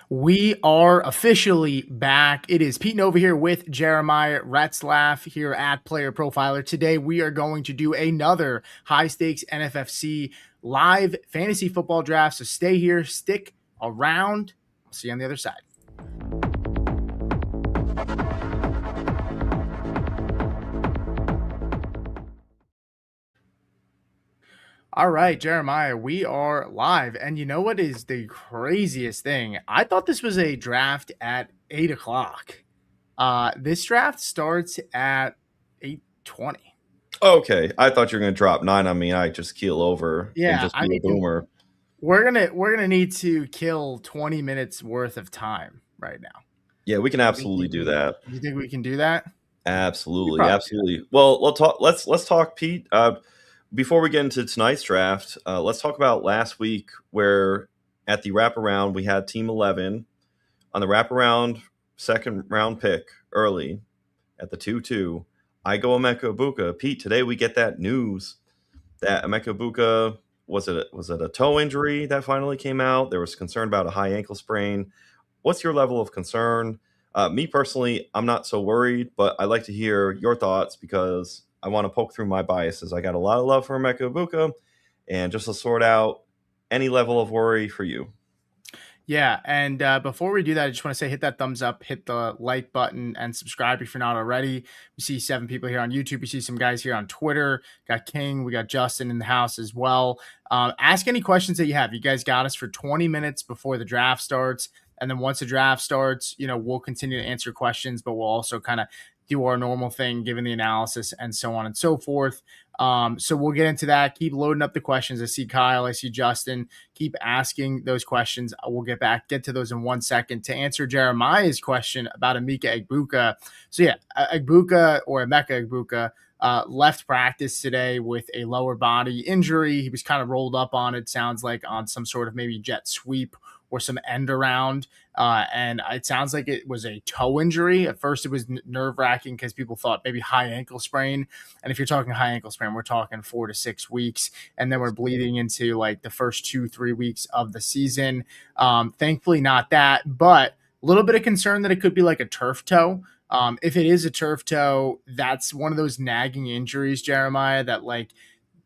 We are officially back. It is Pete Nova here with Jeremiah Retzlaff here at Player Profiler. Today, we are going to do another high stakes NFFC live fantasy football draft. So stay here, stick around. I'll see you on the other side. All right, Jeremiah, we are live. And you know what is the craziest thing? I thought this was a draft at 8 o'clock. This draft starts at 8:20. Okay, I thought you were going to drop 9 on me. I just keel over and Yeah, just be a boomer. we're gonna need to kill 20 minutes worth of time right now. Yeah, we can You think absolutely do that. you think we can do that? We Absolutely, probably absolutely. Well, let's talk, Pete. Before we get into tonight's draft, let's talk about last week where at the wraparound we had Team 11 on the wraparound second round pick early at the 2-2. I go Emeka Ibuka. Pete, today we get that news that Emeka Ibuka was it a toe injury that finally came out? There was concern about a high ankle sprain. What's your level of concern? Me personally, I'm not so worried, but I'd like to hear your thoughts because I want to poke through my biases. I got a lot of love for Emeka Ibuka, and just to sort out any level of worry for you. Yeah, and before we do that, I just want to say hit that thumbs up, hit the like button, and subscribe if you're not already. We see 7 people here on YouTube. We see some guys here on Twitter. Got King. We got Justin in the house as well. Ask any questions that you have. You guys got us for 20 minutes before the draft starts. And then once the draft starts, we'll continue to answer questions, but we'll also kind of do our normal thing, given the analysis and so on and so forth. So we'll get into that. Keep loading up the questions. I see Kyle. I see Justin. Keep asking those questions. We'll get to those in 1 second. To answer Jeremiah's question about Emeka Egbuka. So yeah, Egbuka or Emeka Egbuka left practice today with a lower body injury. He was kind of rolled up on it, sounds like, on some sort of maybe jet sweep or some end around. And it sounds like it was a toe injury. At first, it was nerve wracking because people thought maybe high ankle sprain. And if you're talking high ankle sprain, we're talking 4 to 6 weeks. And then we're bleeding into like the first 2-3 weeks of the season. Thankfully, not that, but a little bit of concern that it could be like a turf toe. If it is a turf toe, that's one of those nagging injuries, Jeremiah, that like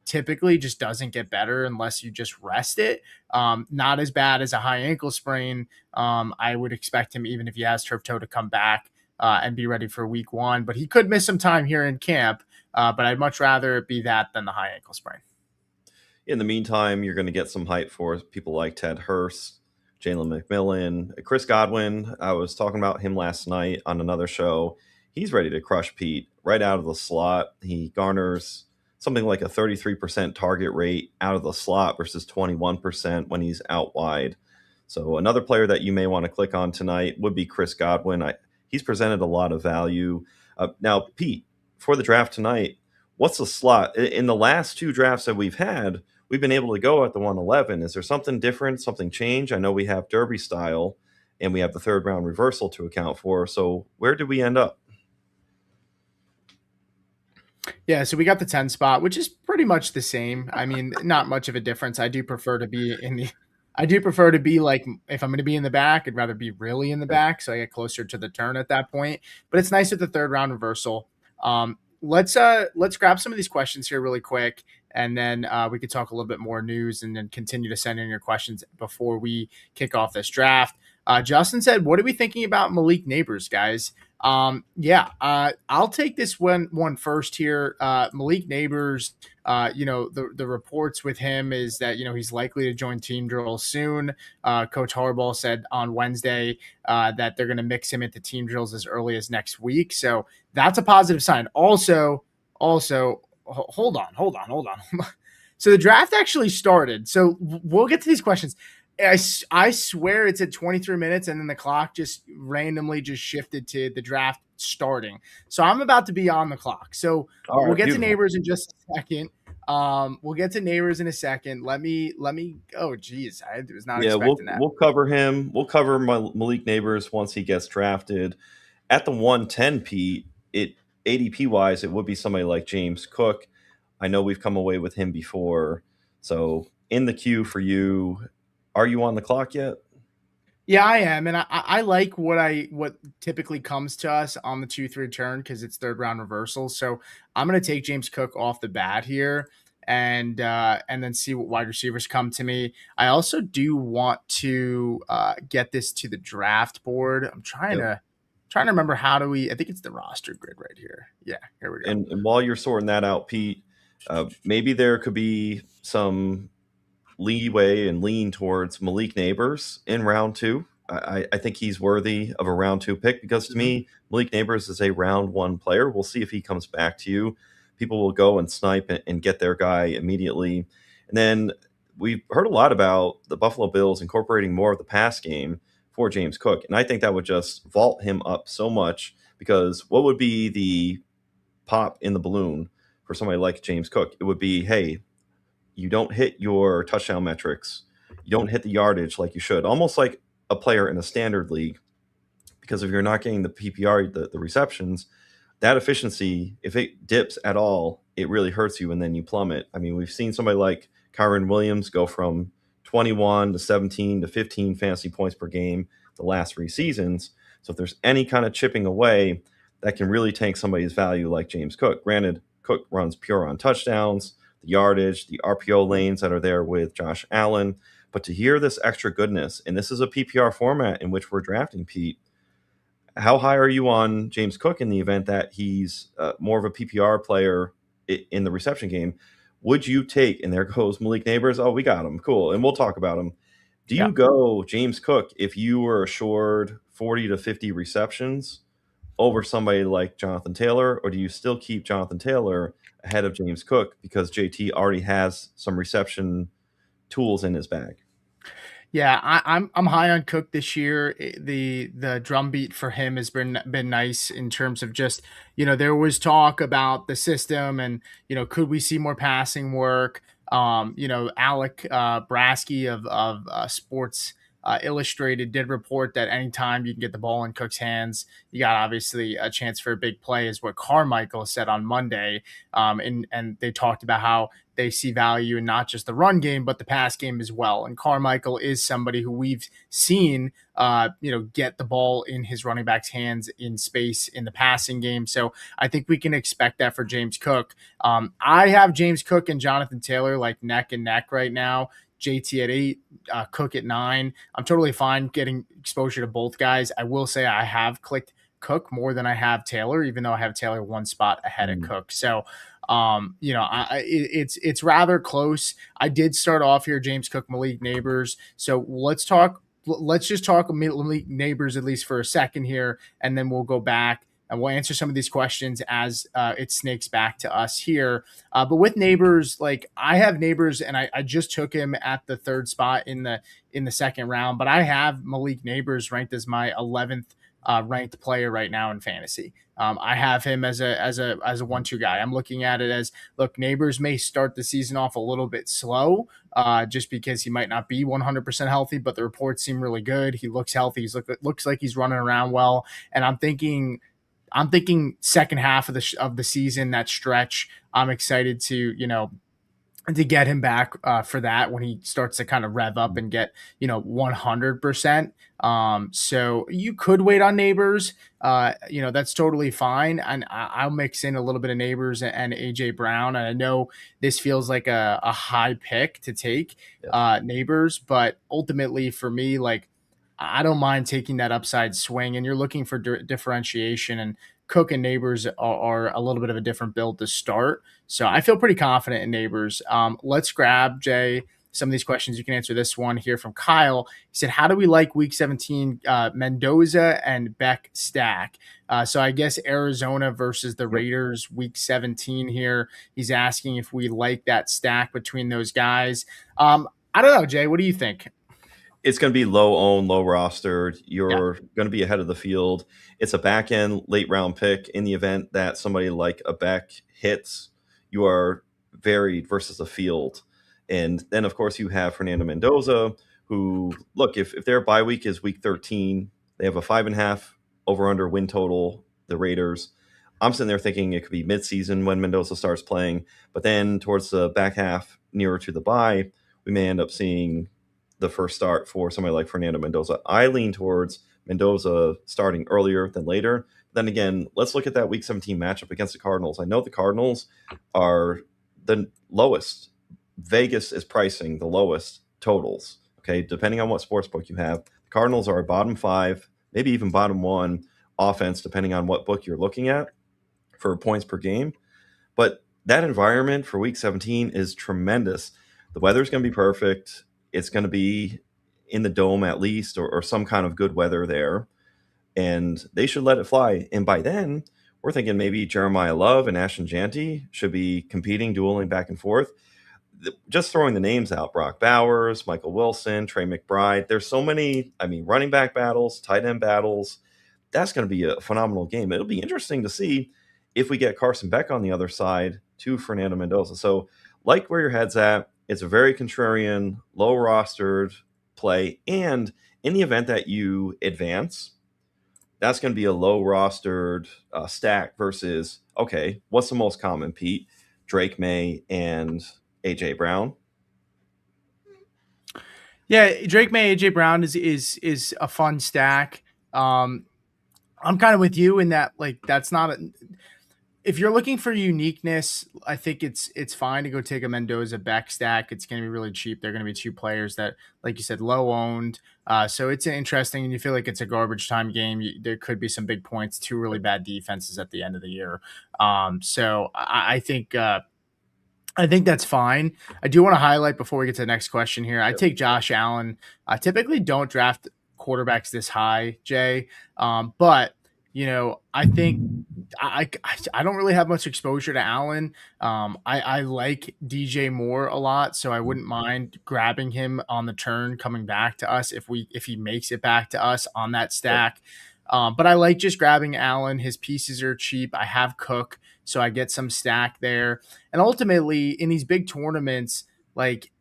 typically just doesn't get better unless you just rest it. Not as bad as a high ankle sprain. I would expect him, even if he has turf toe, to come back and be ready for week 1. But he could miss some time here in camp. But I'd much rather it be that than the high ankle sprain. In the meantime, you're going to get some hype for people like Ted Hurst, Jalen McMillan, Chris Godwin. I was talking about him last night on another show. He's ready to crush Pete right out of the slot. He garners something like a 33% target rate out of the slot versus 21% when he's out wide. So another player that you may want to click on tonight would be Chris Godwin. He's presented a lot of value. Now, Pete, for the draft tonight, what's the slot? In the last 2 drafts that we've had, we've been able to go at the 111. Is there something different, something changed? I know we have Derby style and we have the 3rd round reversal to account for. So where did we end up? Yeah, so we got the 10 spot, which is pretty much the same. I mean, not much of a difference. I do prefer to be like, if I'm going to be in the back, I'd rather be really in the back, so I get closer to the turn at that point. But it's nice with the 3rd round reversal. Let's grab some of these questions here really quick, and then we could talk a little bit more news, and then continue to send in your questions before we kick off this draft. Justin said, "What are we thinking about Malik Neighbors, guys?" I'll take this one first here. Malik Neighbors, the reports with him is that, he's likely to join team drill soon. Coach Harbaugh said on Wednesday that they're going to mix him into team drills as early as next week. So that's a positive sign. Also, hold on. So the draft actually started. So we'll get to these questions. I swear it's at 23 minutes, and then the clock just randomly just shifted to the draft starting. So I'm about to be on the clock. So we'll get to neighbors in just a second. We'll get to neighbors in a second. Let me. Oh, geez, I was not expecting that. We'll cover him. We'll cover Malik Neighbors once he gets drafted. At the 110, Pete, ADP wise, it would be somebody like James Cook. I know we've come away with him before. So in the queue for you. Are you on the clock yet? Yeah, I am, and I like what typically comes to us on the 2-3 turn because it's third round reversals. So I'm gonna take James Cook off the bat here, and then see what wide receivers come to me. I also do want to get this to the draft board. I'm Yep. trying to remember how do we. I think it's the roster grid right here. Yeah, here we go. And while you're sorting that out, Pete, maybe there could be some leeway and lean towards Malik Neighbors in round two. I think he's worthy of a round two pick because to Mhm. me, Malik Neighbors is a round one player. We'll see if he comes back to you. People will go and snipe and get their guy immediately. And then we've heard a lot about the Buffalo Bills incorporating more of the pass game for James Cook. And I think that would just vault him up so much because what would be the pop in the balloon for somebody like James Cook? It would be, hey, you don't hit your touchdown metrics, you don't hit the yardage like you should, almost like a player in a standard league. Because if you're not getting the PPR, the receptions, that efficiency, if it dips at all, it really hurts you and then you plummet. I mean, we've seen somebody like Kyron Williams go from 21 to 17 to 15 fantasy points per game the last 3 seasons. So if there's any kind of chipping away, that can really tank somebody's value like James Cook. Granted, Cook runs pure on touchdowns, the yardage, the RPO lanes that are there with Josh Allen. But to hear this extra goodness, and this is a PPR format in which we're drafting, Pete, how high are you on James Cook in the event that he's more of a PPR player in the reception game? Would you take, and there goes Malik Neighbors, oh, we got him, cool, and we'll talk about him. Do Yeah. you go James Cook if you were assured 40 to 50 receptions over somebody like Jonathan Taylor, or do you still keep Jonathan Taylor ahead of James Cook because JT already has some reception tools in his bag? Yeah, I'm high on Cook this year. The drumbeat for him has been nice in terms of just, there was talk about the system and, could we see more passing work? Alec Brasky of Sports Illustrated did report that anytime you can get the ball in Cook's hands, you got obviously a chance for a big play, is what Carmichael said on Monday. And they talked about how they see value in not just the run game, but the pass game as well. And Carmichael is somebody who we've seen, get the ball in his running back's hands in space in the passing game. So I think we can expect that for James Cook. I have James Cook and Jonathan Taylor like neck and neck right now. JT at 8, Cook at 9. I'm totally fine getting exposure to both guys. I will say I have clicked Cook more than I have Taylor, even though I have Taylor one spot ahead of Cook. So it's rather close. I did start off here James Cook, Malik Neighbors. So let's just talk Malik Neighbors at least for a second here, and then we'll go back and we'll answer some of these questions as it snakes back to us here. But with Neighbors, like I have Neighbors, and I just took him at the third spot in the second round, but I have Malik Neighbors ranked as my 11th ranked player right now in fantasy. I have him as a 1-2 guy. I'm looking at it as, look, Neighbors may start the season off a little bit slow, just because he might not be 100% healthy, but the reports seem really good. He looks healthy. Looks like he's running around well, and I'm thinking second half of the season, that stretch. I'm excited to get him back for that when he starts to kind of rev up and get 100%. So you could wait on Neighbors. That's totally fine, and I'll mix in a little bit of Neighbors and AJ Brown. And I know this feels like a high pick to take Yes. Neighbors, but ultimately for me, like I don't mind taking that upside swing. And you're looking for differentiation, and Cook and Neighbors are a little bit of a different build to start. So I feel pretty confident in Neighbors. Let's grab, Jay, some of these questions. You can answer this one here from Kyle. He said, how do we like week 17 Mendoza and Beck stack? So I guess Arizona versus the Raiders week 17 here. He's asking if we like that stack between those guys. I don't know, Jay. What do you think? It's going to be low owned, low rostered. Yeah. You're going to be ahead of the field. It's a back end, late round pick. In the event that somebody like a Beck hits, you are varied versus a field. And then, of course, you have Fernando Mendoza, who, look, if their bye week is week 13, they have a 5.5 over under win total, the Raiders. I'm sitting there thinking it could be midseason when Mendoza starts playing. But then towards the back half, nearer to the bye, we may end up seeing the first start for somebody like Fernando Mendoza. I lean towards Mendoza starting earlier than later. Then again, let's look at that Week 17 matchup against the Cardinals. I know the Cardinals are the lowest. Vegas is pricing the lowest totals. Okay, depending on what sportsbook you have, the Cardinals are a bottom 5, maybe even bottom 1 offense, depending on what book you're looking at for points per game. But that environment for Week 17 is tremendous. The weather's going to be perfect. It's going to be in the dome at least, or some kind of good weather there. And they should let it fly. And by then, we're thinking maybe Jeremiah Love and Ashton Janty should be competing, dueling back and forth. Just throwing the names out, Brock Bowers, Michael Wilson, Trey McBride. There's so many, running back battles, tight end battles. That's going to be a phenomenal game. It'll be interesting to see if we get Carson Beck on the other side to Fernando Mendoza. So like where your head's at, it's a very contrarian, low rostered play. And in the event that you advance, that's going to be a low rostered stack versus, okay, what's the most common, Pete? Drake May and AJ Brown. Yeah, Drake May, AJ Brown is a fun stack. I'm kind of with you in that, like, that's not if you're looking for uniqueness, I think it's fine to go take a Mendoza Beck stack. It's going to be really cheap. They're going to be two players that, like you said, low owned. So it's interesting, and you feel like it's a garbage time game. There could be some big points, two really bad defenses at the end of the year. So I think that's fine. I do want to highlight before we get to the next question here. I take Josh Allen. I typically don't draft quarterbacks this high, Jay. But I think I don't really have much exposure to Allen. I like DJ Moore a lot, so I wouldn't mind grabbing him on the turn coming back to us if he makes it back to us on that stack. But I like just grabbing Allen. His pieces are cheap. I have Cook, so I get some stack there. And ultimately, in these big tournaments, like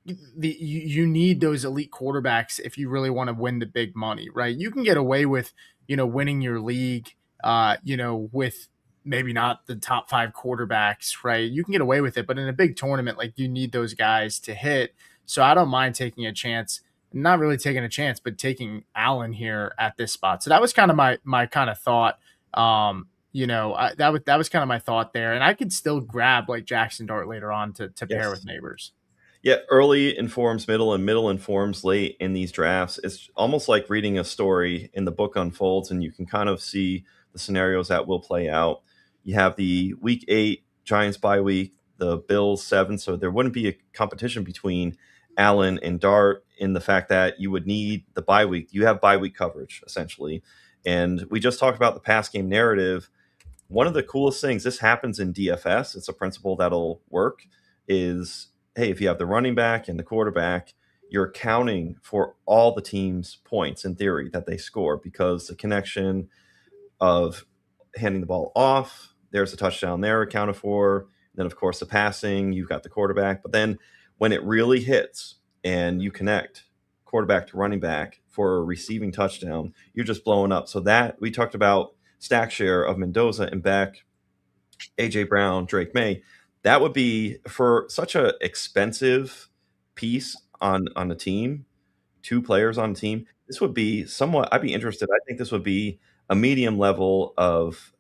you need those elite quarterbacks if you really want to win the big money, right? You can get away with winning your league, with maybe not the top 5 quarterbacks, right? You can get away with it, but in a big tournament, like, you need those guys to hit. So I don't mind taking a chance. Not really taking a chance, but taking Allen here at this spot. So that was kind of my kind of thought. That was kind of my thought there, and I could still grab like Jackson Dart later on to pair with Neighbors. Yeah, early informs middle and middle informs late in these drafts. It's almost like reading a story and the book unfolds, and you can kind of see the scenarios that will play out. You have the Week 8 Giants bye week, the Bills 7, so there wouldn't be a competition between Allen and Dart in the fact that you would need the bye week. You have bye week coverage, essentially. And we just talked about the pass game narrative. One of the coolest things, this happens in DFS, it's a principle that'll work, is, hey, if you have the running back and the quarterback, you're accounting for all the team's points in theory that they score, because the connection of handing the ball off, there's a touchdown there accounted for. Then, of course, the passing, you've got the quarterback. But then when it really hits and you connect quarterback to running back for a receiving touchdown, you're just blowing up. So that we talked about stack share of Mendoza and Beck, AJ Brown, Drake May. That would be, for such a expensive piece on the team, 2 players on the team, this would be somewhat, I'd be interested. I think this would be a medium level of,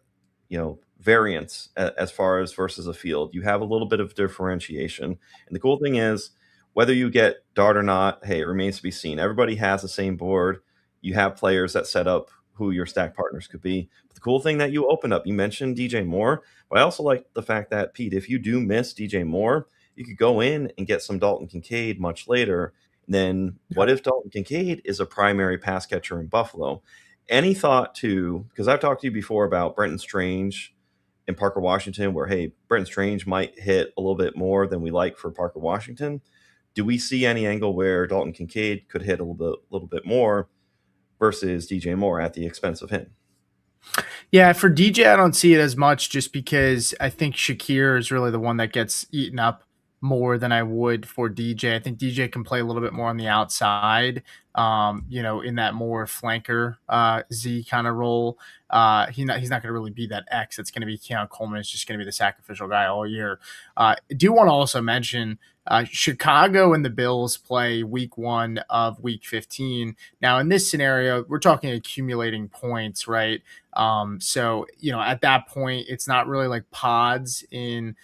variance as far as versus a field. You have a little bit of differentiation. And the cool thing is, whether you get Dart or not, hey, it remains to be seen. Everybody has the same board. You have players that set up who your stack partners could be. But the cool thing that you opened up, you mentioned DJ Moore, but I also like the fact that, Pete, if you do miss DJ Moore, you could go in and get some Dalton Kincaid much later. Then what if Dalton Kincaid is a primary pass catcher in Buffalo? Any thought to, because I've talked to you before about Brenton Strange and Parker Washington, where, hey, Brenton Strange might hit a little bit more than we like for Parker Washington. Do we see any angle where Dalton Kincaid could hit a little bit more versus DJ Moore at the expense of him? Yeah, for DJ, I don't see it as much, just because I think Shakir is really the one that gets eaten up more than I would for DJ. I think DJ can play a little bit more on the outside, in that more flanker Z kind of role. He's not going to really be that X. It's going to be Keon Coleman. It's just going to be the sacrificial guy all year. I do want to also mention Chicago and the Bills play week 1 of week 15. Now, in this scenario, we're talking accumulating points, right? So, at that point, it's not really like pods in,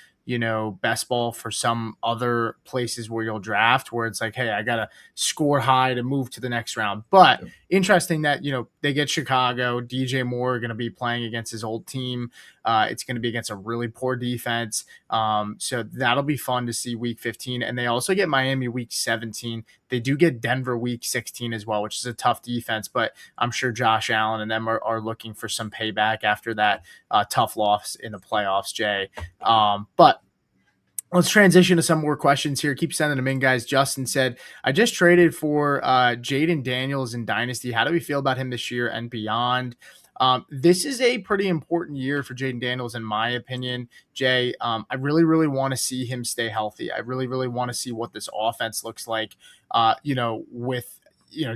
best ball for some other places where you'll draft, where it's like, hey, I got to score high to move to the next round. But interesting that, they get Chicago. DJ Moore going to be playing against his old team. It's going to be against a really poor defense. So that'll be fun to see week 15. And they also get Miami week 17. They do get Denver week 16 as well, which is a tough defense, but I'm sure Josh Allen and them are looking for some payback after that tough loss in the playoffs, Jay. But let's transition to some more questions here. Keep sending them in, guys. Justin said, I just traded for Jaden Daniels in Dynasty. How do we feel about him this year and beyond? This is a pretty important year for Jaden Daniels, in my opinion, Jay. I really, really want to see him stay healthy. I really, really want to see what this offense looks like, with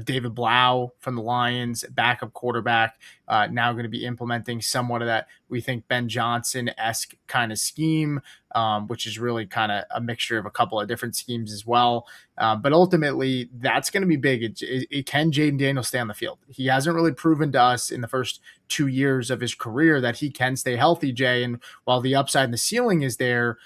David Blau from the Lions, backup quarterback, now going to be implementing somewhat of that, we think, Ben Johnson-esque kind of scheme, which is really kind of a mixture of a couple of different schemes as well. But ultimately, that's going to be big. It can Jaden Daniels stay on the field? He hasn't really proven to us in the first 2 years of his career that he can stay healthy, Jay. And while the upside and the ceiling is there,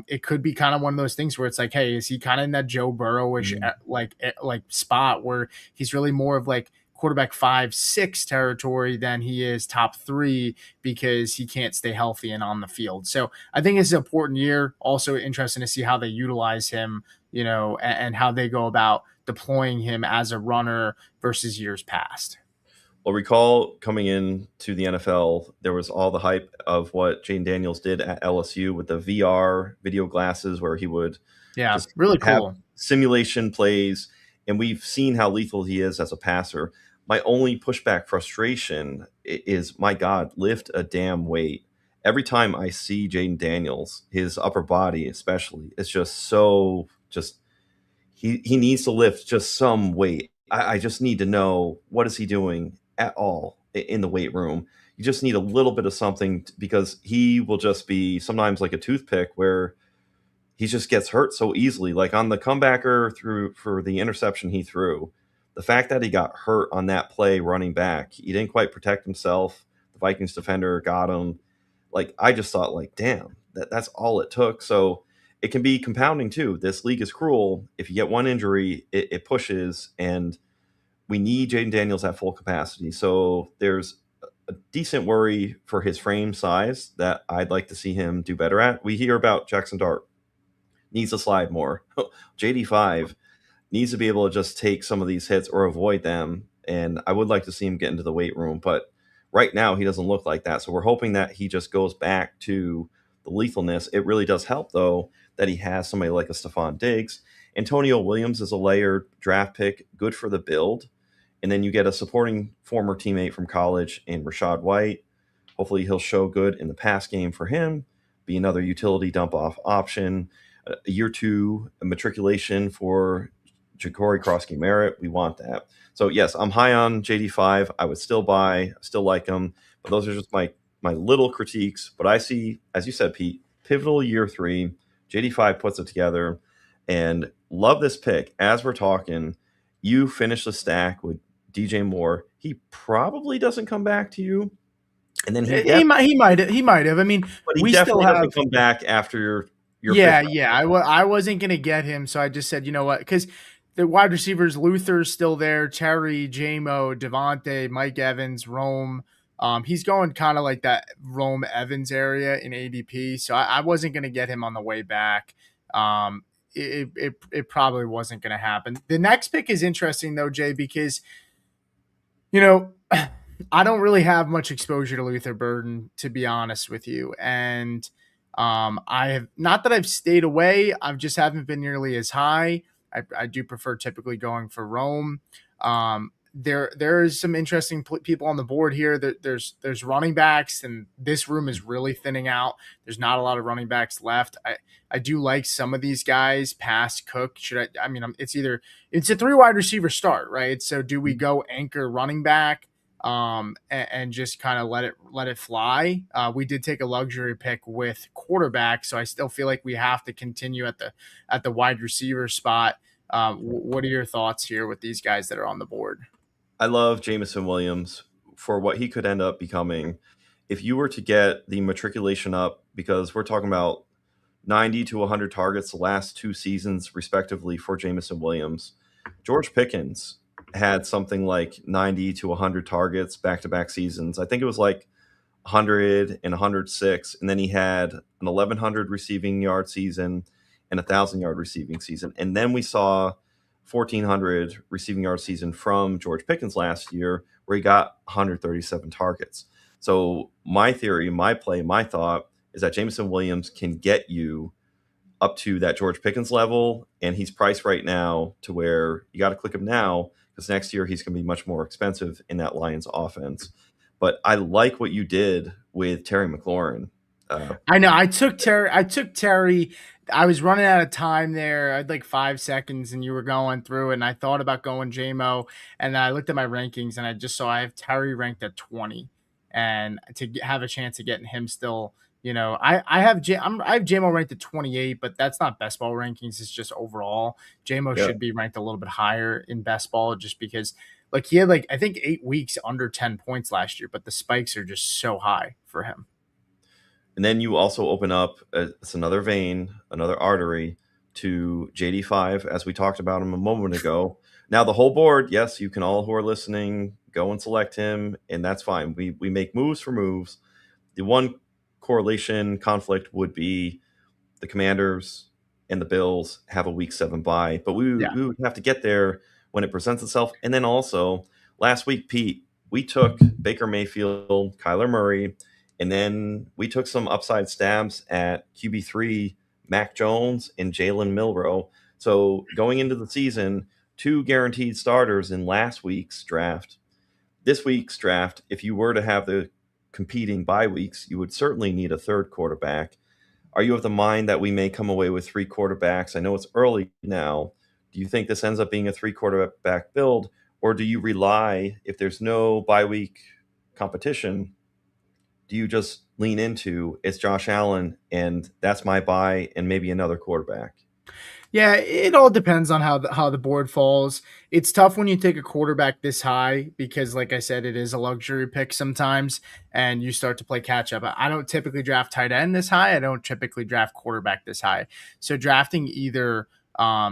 it could be kind of one of those things where it's like, hey, is he kind of in that Joe Burrow-ish like spot where he's really more of like quarterback 5-6 territory than he is top 3 because he can't stay healthy and on the field. So I think it's an important year. Also interesting to see how they utilize him, and how they go about deploying him as a runner versus years past. Well, recall coming in to the NFL, there was all the hype of what Jaden Daniels did at LSU with the VR video glasses, where he would just really have cool simulation plays, and we've seen how lethal he is as a passer. My only pushback frustration is, my God, lift a damn weight. Every time I see Jaden Daniels, his upper body especially, it's just so he needs to lift just some weight. I just need to know, what is he doing at all in the weight room. You just need a little bit of something, because he will just be sometimes like a toothpick where he just gets hurt so easily. Like on the comebacker for the interception he threw, the fact that he got hurt on that play running back, he didn't quite protect himself. The Vikings defender got him. Like, I just thought, like, damn, that's all it took. So it can be compounding too. This league is cruel. If you get one injury, it pushes, and we need Jaden Daniels at full capacity. So there's a decent worry for his frame size that I'd like to see him do better at. We hear about Jackson Dart needs to slide more. JD5 needs to be able to just take some of these hits or avoid them. And I would like to see him get into the weight room, but right now he doesn't look like that. So we're hoping that he just goes back to the lethalness. It really does help, though, that he has somebody like a Stephon Diggs. Antonio Williams is a layered draft pick, good for the build. And then you get a supporting former teammate from college in Rachaad White. Hopefully he'll show good in the pass game for him, be another utility dump-off option. A year 2 matriculation for Ja'Cory Cross-Merritt. We want that. So, yes, I'm high on JD5. I would still buy, still like him. But those are just my little critiques. But I see, as you said, Pete, pivotal year 3. JD5 puts it together. And love this pick. As we're talking, you finish the stack with DJ Moore. He probably doesn't come back to you. And then he might have. I mean, but he we definitely still doesn't come back after your I wasn't going to get him. So I just said, you know what? Because the wide receivers, Luther's still there, Terry, J-Mo, Devontae, Mike Evans, Rome. He's going kind of like that Rome Evans area in ADP. So I wasn't going to get him on the way back. It probably wasn't going to happen. The next pick is interesting, though, Jay, because, I don't really have much exposure to Luther Burden, to be honest with you. And I have, not that I've stayed away, I just haven't been nearly as high. I do prefer typically going for Rome. There is some interesting people on the board here. There's running backs, and this room is really thinning out. There's not a lot of running backs left. I do like some of these guys past Cook. It's a 3 wide receiver start, right? So do we go anchor running back? and just kind of let it fly. We did take a luxury pick with quarterback, so I still feel like we have to continue at the wide receiver spot. What are your thoughts here with these guys that are on the board? I love Jamison Williams for what he could end up becoming. If you were to get the matriculation up, because we're talking about 90 to 100 targets the last 2 seasons, respectively, for Jamison Williams. George Pickens had something like 90 to 100 targets back to back seasons. I think it was like 100 and 106. And then he had an 1,100 receiving yard season and a 1,000-yard receiving season. And then we saw 1,400 receiving yard season from George Pickens last year, where he got 137 targets. So my theory, my play, my thought is that Jameson Williams can get you up to that George Pickens level, and he's priced right now to where you got to click him now because next year he's going to be much more expensive in that Lions offense. But I like what you did with Terry McLaurin. I know. I took Terry. I was running out of time there. I had like 5 seconds, and you were going through it. And I thought about going JMO, and I looked at my rankings, and I just saw I have Terry ranked at 20, and have a chance of getting him still. I have JMO ranked at 28, but that's not best ball rankings. It's just overall. JMO Yeah. should be ranked a little bit higher in best ball, just because like he had like I think 8 weeks under 10 points last year, but the spikes are just so high for him. And then you also open up it's another vein, another artery to JD5, as we talked about him a moment ago. Now the whole board, yes, you can all who are listening go and select him, and that's fine. We make moves for moves. The one correlation conflict would be the Commanders and the Bills have a week 7 bye, but we would have to get there when it presents itself. And then also last week, Pete, we took Baker Mayfield, Kyler Murray, and then we took some upside stabs at QB3, Mac Jones and Jalen Milrow. So going into the season, 2 guaranteed starters in last week's draft. This week's draft, if you were to have the competing bye weeks, you would certainly need a third quarterback. Are you of the mind that we may come away with 3 quarterbacks? I know it's early now. Do you think this ends up being a 3 quarterback build, or do you rely, if there's no bye week competition, do you just lean into it's Josh Allen and that's my buy and maybe another quarterback? Yeah, it all depends on how the board falls. It's tough when you take a quarterback this high because, like I said, it is a luxury pick sometimes, and you start to play catch up. I don't typically draft tight end this high. I don't typically draft quarterback this high. So drafting either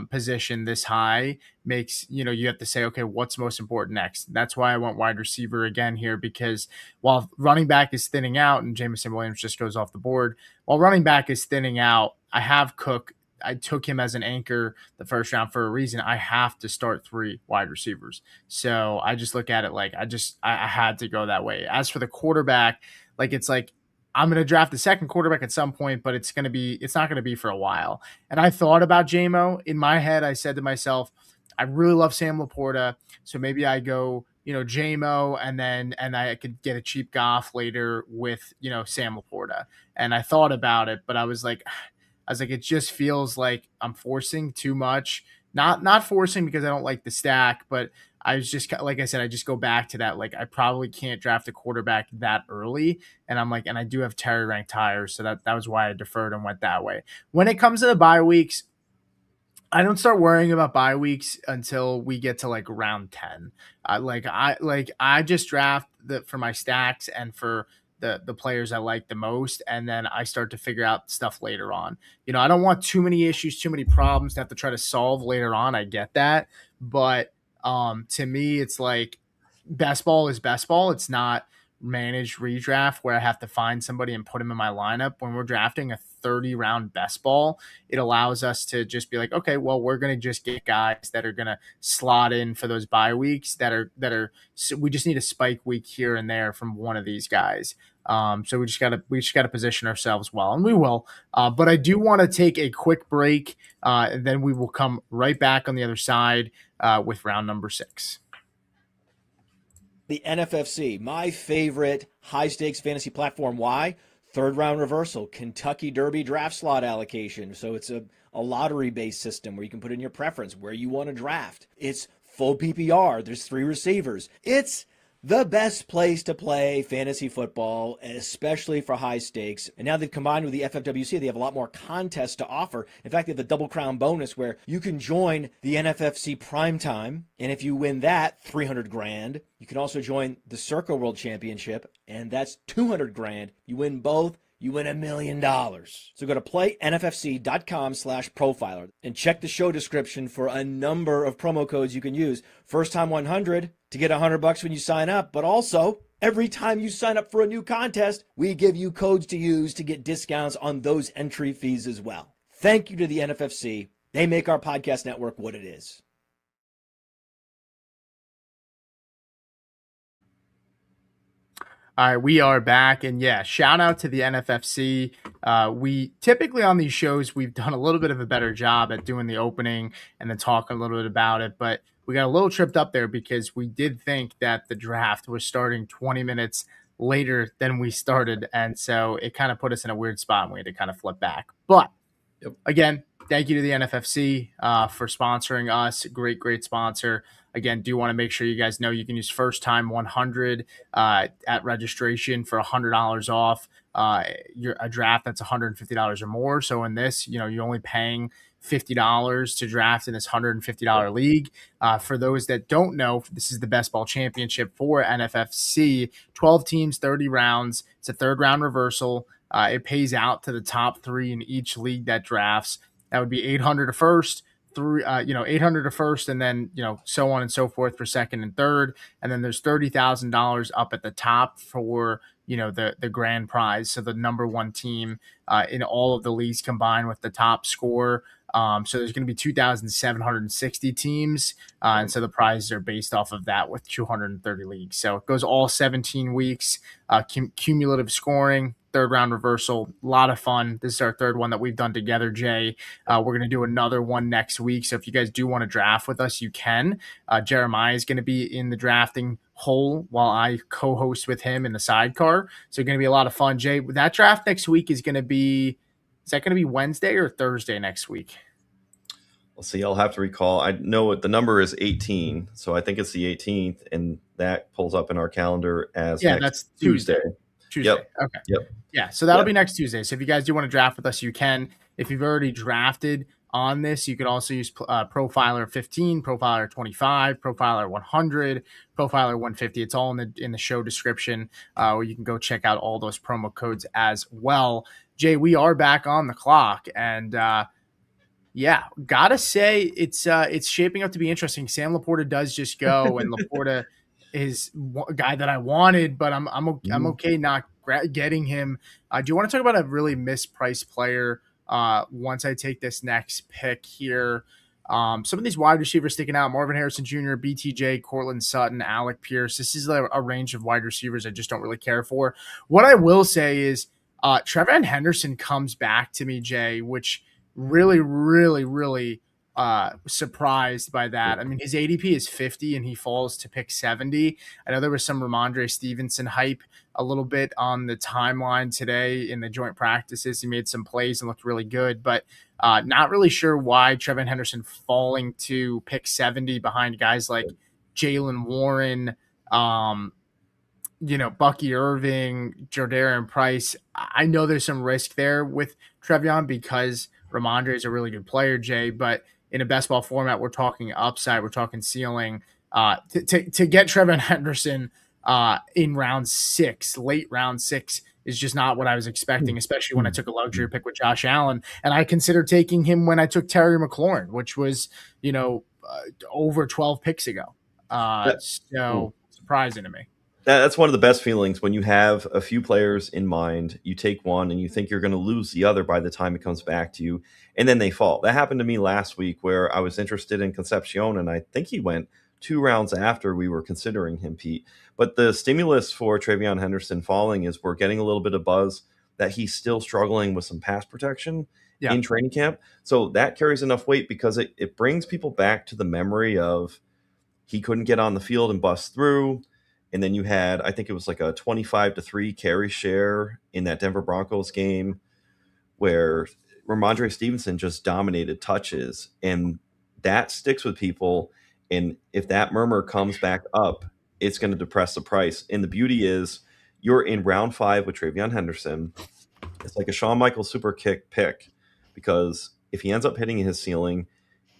position this high makes you have to say, okay, what's most important next? That's why I went wide receiver again here, because while running back is thinning out and Jameson Williams just goes off the board, while running back is thinning out, I have Cook. I took him as an anchor the first round for a reason. I have to start 3 wide receivers. So I just look at it like I had to go that way. As for the quarterback, it's like I'm going to draft the second quarterback at some point, but it's not going to be for a while. And I thought about JMO in my head. I said to myself, I really love Sam Laporta. So maybe I go, JMO and I could get a cheap Goff later with, Sam Laporta. And I thought about it, but I was like, it just feels like I'm forcing too much. Not forcing because I don't like the stack, but I was just like I said, I just go back to that. Like I probably can't draft a quarterback that early, and and I do have Terry ranked higher, so that was why I deferred and went that way. When it comes to the bye weeks, I don't start worrying about bye weeks until we get to like round 10. I just draft for my stacks and for the players I like the most, and then I start to figure out stuff later on. I don't want too many issues, too many problems to have to try to solve later on. I get that, but to me, it's like best ball is best ball. It's not managed redraft where I have to find somebody and put them in my lineup. When we're drafting a 30 round best ball, it allows us to just be like, okay, well, we're going to just get guys that are going to slot in for those bye weeks so we just need a spike week here and there from one of these guys. So we just gotta position ourselves well, and we will. But I do want to take a quick break, and then we will come right back on the other side with round number 6. The NFFC, my favorite high-stakes fantasy platform. Why? Third round reversal, Kentucky Derby draft slot allocation. So it's a lottery-based system where you can put in your preference, where you want to draft. It's full PPR. There's 3 receivers. It's The best place to play fantasy football, especially for high stakes. And now they've combined with the FFWC, they have a lot more contests to offer. In fact, they have the Double Crown bonus where you can join the NFFC Primetime. And if you win that, 300 grand. You can also join the Circle World Championship, and that's 200 grand. You win both, you win $1 million. So go to playnffc.com/profiler and check the show description for a number of promo codes you can use. First time 100 to get $100 when you sign up, but also every time you sign up for a new contest, we give you codes to use to get discounts on those entry fees as well. Thank you to the NFFC. They make our podcast network what it is. All right, we are back, and yeah, shout out to the NFFC. We typically on these shows, we've done a little bit of a better job at doing the opening and then talking a little bit about it, but we got a little tripped up there because we did think that the draft was starting 20 minutes later than we started, and so it kind of put us in a weird spot, and we had to kind of flip back. But again, thank you to the NFFC for sponsoring us. Great sponsor. Again, do want to make sure you guys know you can use first time 100 at registration for $100 off a draft that's $150 or more. So in this, you're only paying $50 to draft in this $150 league. For those that don't know, this is the best ball championship for NFFC. 12 teams, 30 rounds. It's a third round reversal. It pays out to the top three in each league that drafts. That would be 800 to first, 800 to first, and then so on and so forth for second and third. And then there's $30,000 up at the top for the grand prize. So the number one team in all of the leagues combined with the top score. So there's going to be 2,760 teams, and so the prizes are based off of that with 230 leagues. So it goes all 17 weeks, cumulative scoring, third round reversal, a lot of fun. This is our third one that we've done together, Jay. We're going to do another one next week. So if you guys do want to draft with us, you can. Jeremiah is going to be in the drafting hole while I co-host with him in the sidecar. So it's going to be a lot of fun, Jay. That draft next week is that going to be Wednesday or Thursday next week? We'll see. I'll have to recall. I know the number is 18, so I think it's the 18th, and that pulls up in our calendar as that's Tuesday. Yep. Okay. Yep. Yeah. So that'll be next Tuesday. So if you guys do want to draft with us, you can. If you've already drafted on this, you could also use Profiler 15, Profiler 25, Profiler 100, Profiler 150. It's all in the show description, where you can go check out all those promo codes as well. Jay, we are back on the clock, and gotta say it's shaping up to be interesting. Sam Laporta does just go, and Laporta is a guy that I wanted, but I'm okay not getting him. Do you want to talk about a really mispriced player once I take this next pick here? Some of these wide receivers sticking out: Marvin Harrison Jr., BTJ, Cortland Sutton, Alec Pierce. This is a range of wide receivers I just don't really care for. What I will say is Trevor Henderson comes back to me, Jay, which really, really, really surprised by that. I mean, his ADP is 50 and he falls to pick 70. I know there was some Ramondre Stevenson hype a little bit on the timeline today in the joint practices. He made some plays and looked really good, but not really sure why Trevor Henderson falling to pick 70 behind guys like Jalen Warren, Bucky Irving, Jordarian Price. I know there's some risk there with Trevion because Ramondre is a really good player, Jay, but in a best ball format, we're talking upside, we're talking ceiling. To get Trevor Henderson in round 6, late round 6, is just not what I was expecting, especially when I took a luxury pick with Josh Allen. And I considered taking him when I took Terry McLaurin, which was, over 12 picks ago. So surprising to me. That's one of the best feelings when you have a few players in mind. You take one and you think you're going to lose the other by the time it comes back to you, and then they fall. That happened to me last week where I was interested in Concepcion, and I think he went 2 rounds after we were considering him, Pete. But the stimulus for Travion Henderson falling is we're getting a little bit of buzz that he's still struggling with some pass protection in training camp. So that carries enough weight because it brings people back to the memory of he couldn't get on the field and bust through. And then you had, I think it was like a 25-3 carry share in that Denver Broncos game where Ramondre Stevenson just dominated touches. And that sticks with people. And if that murmur comes back up it's going to depress the price. And the beauty is you're in round 5 with Travion Henderson. It's like a Shawn Michaels super kick pick, because if he ends up hitting his ceiling,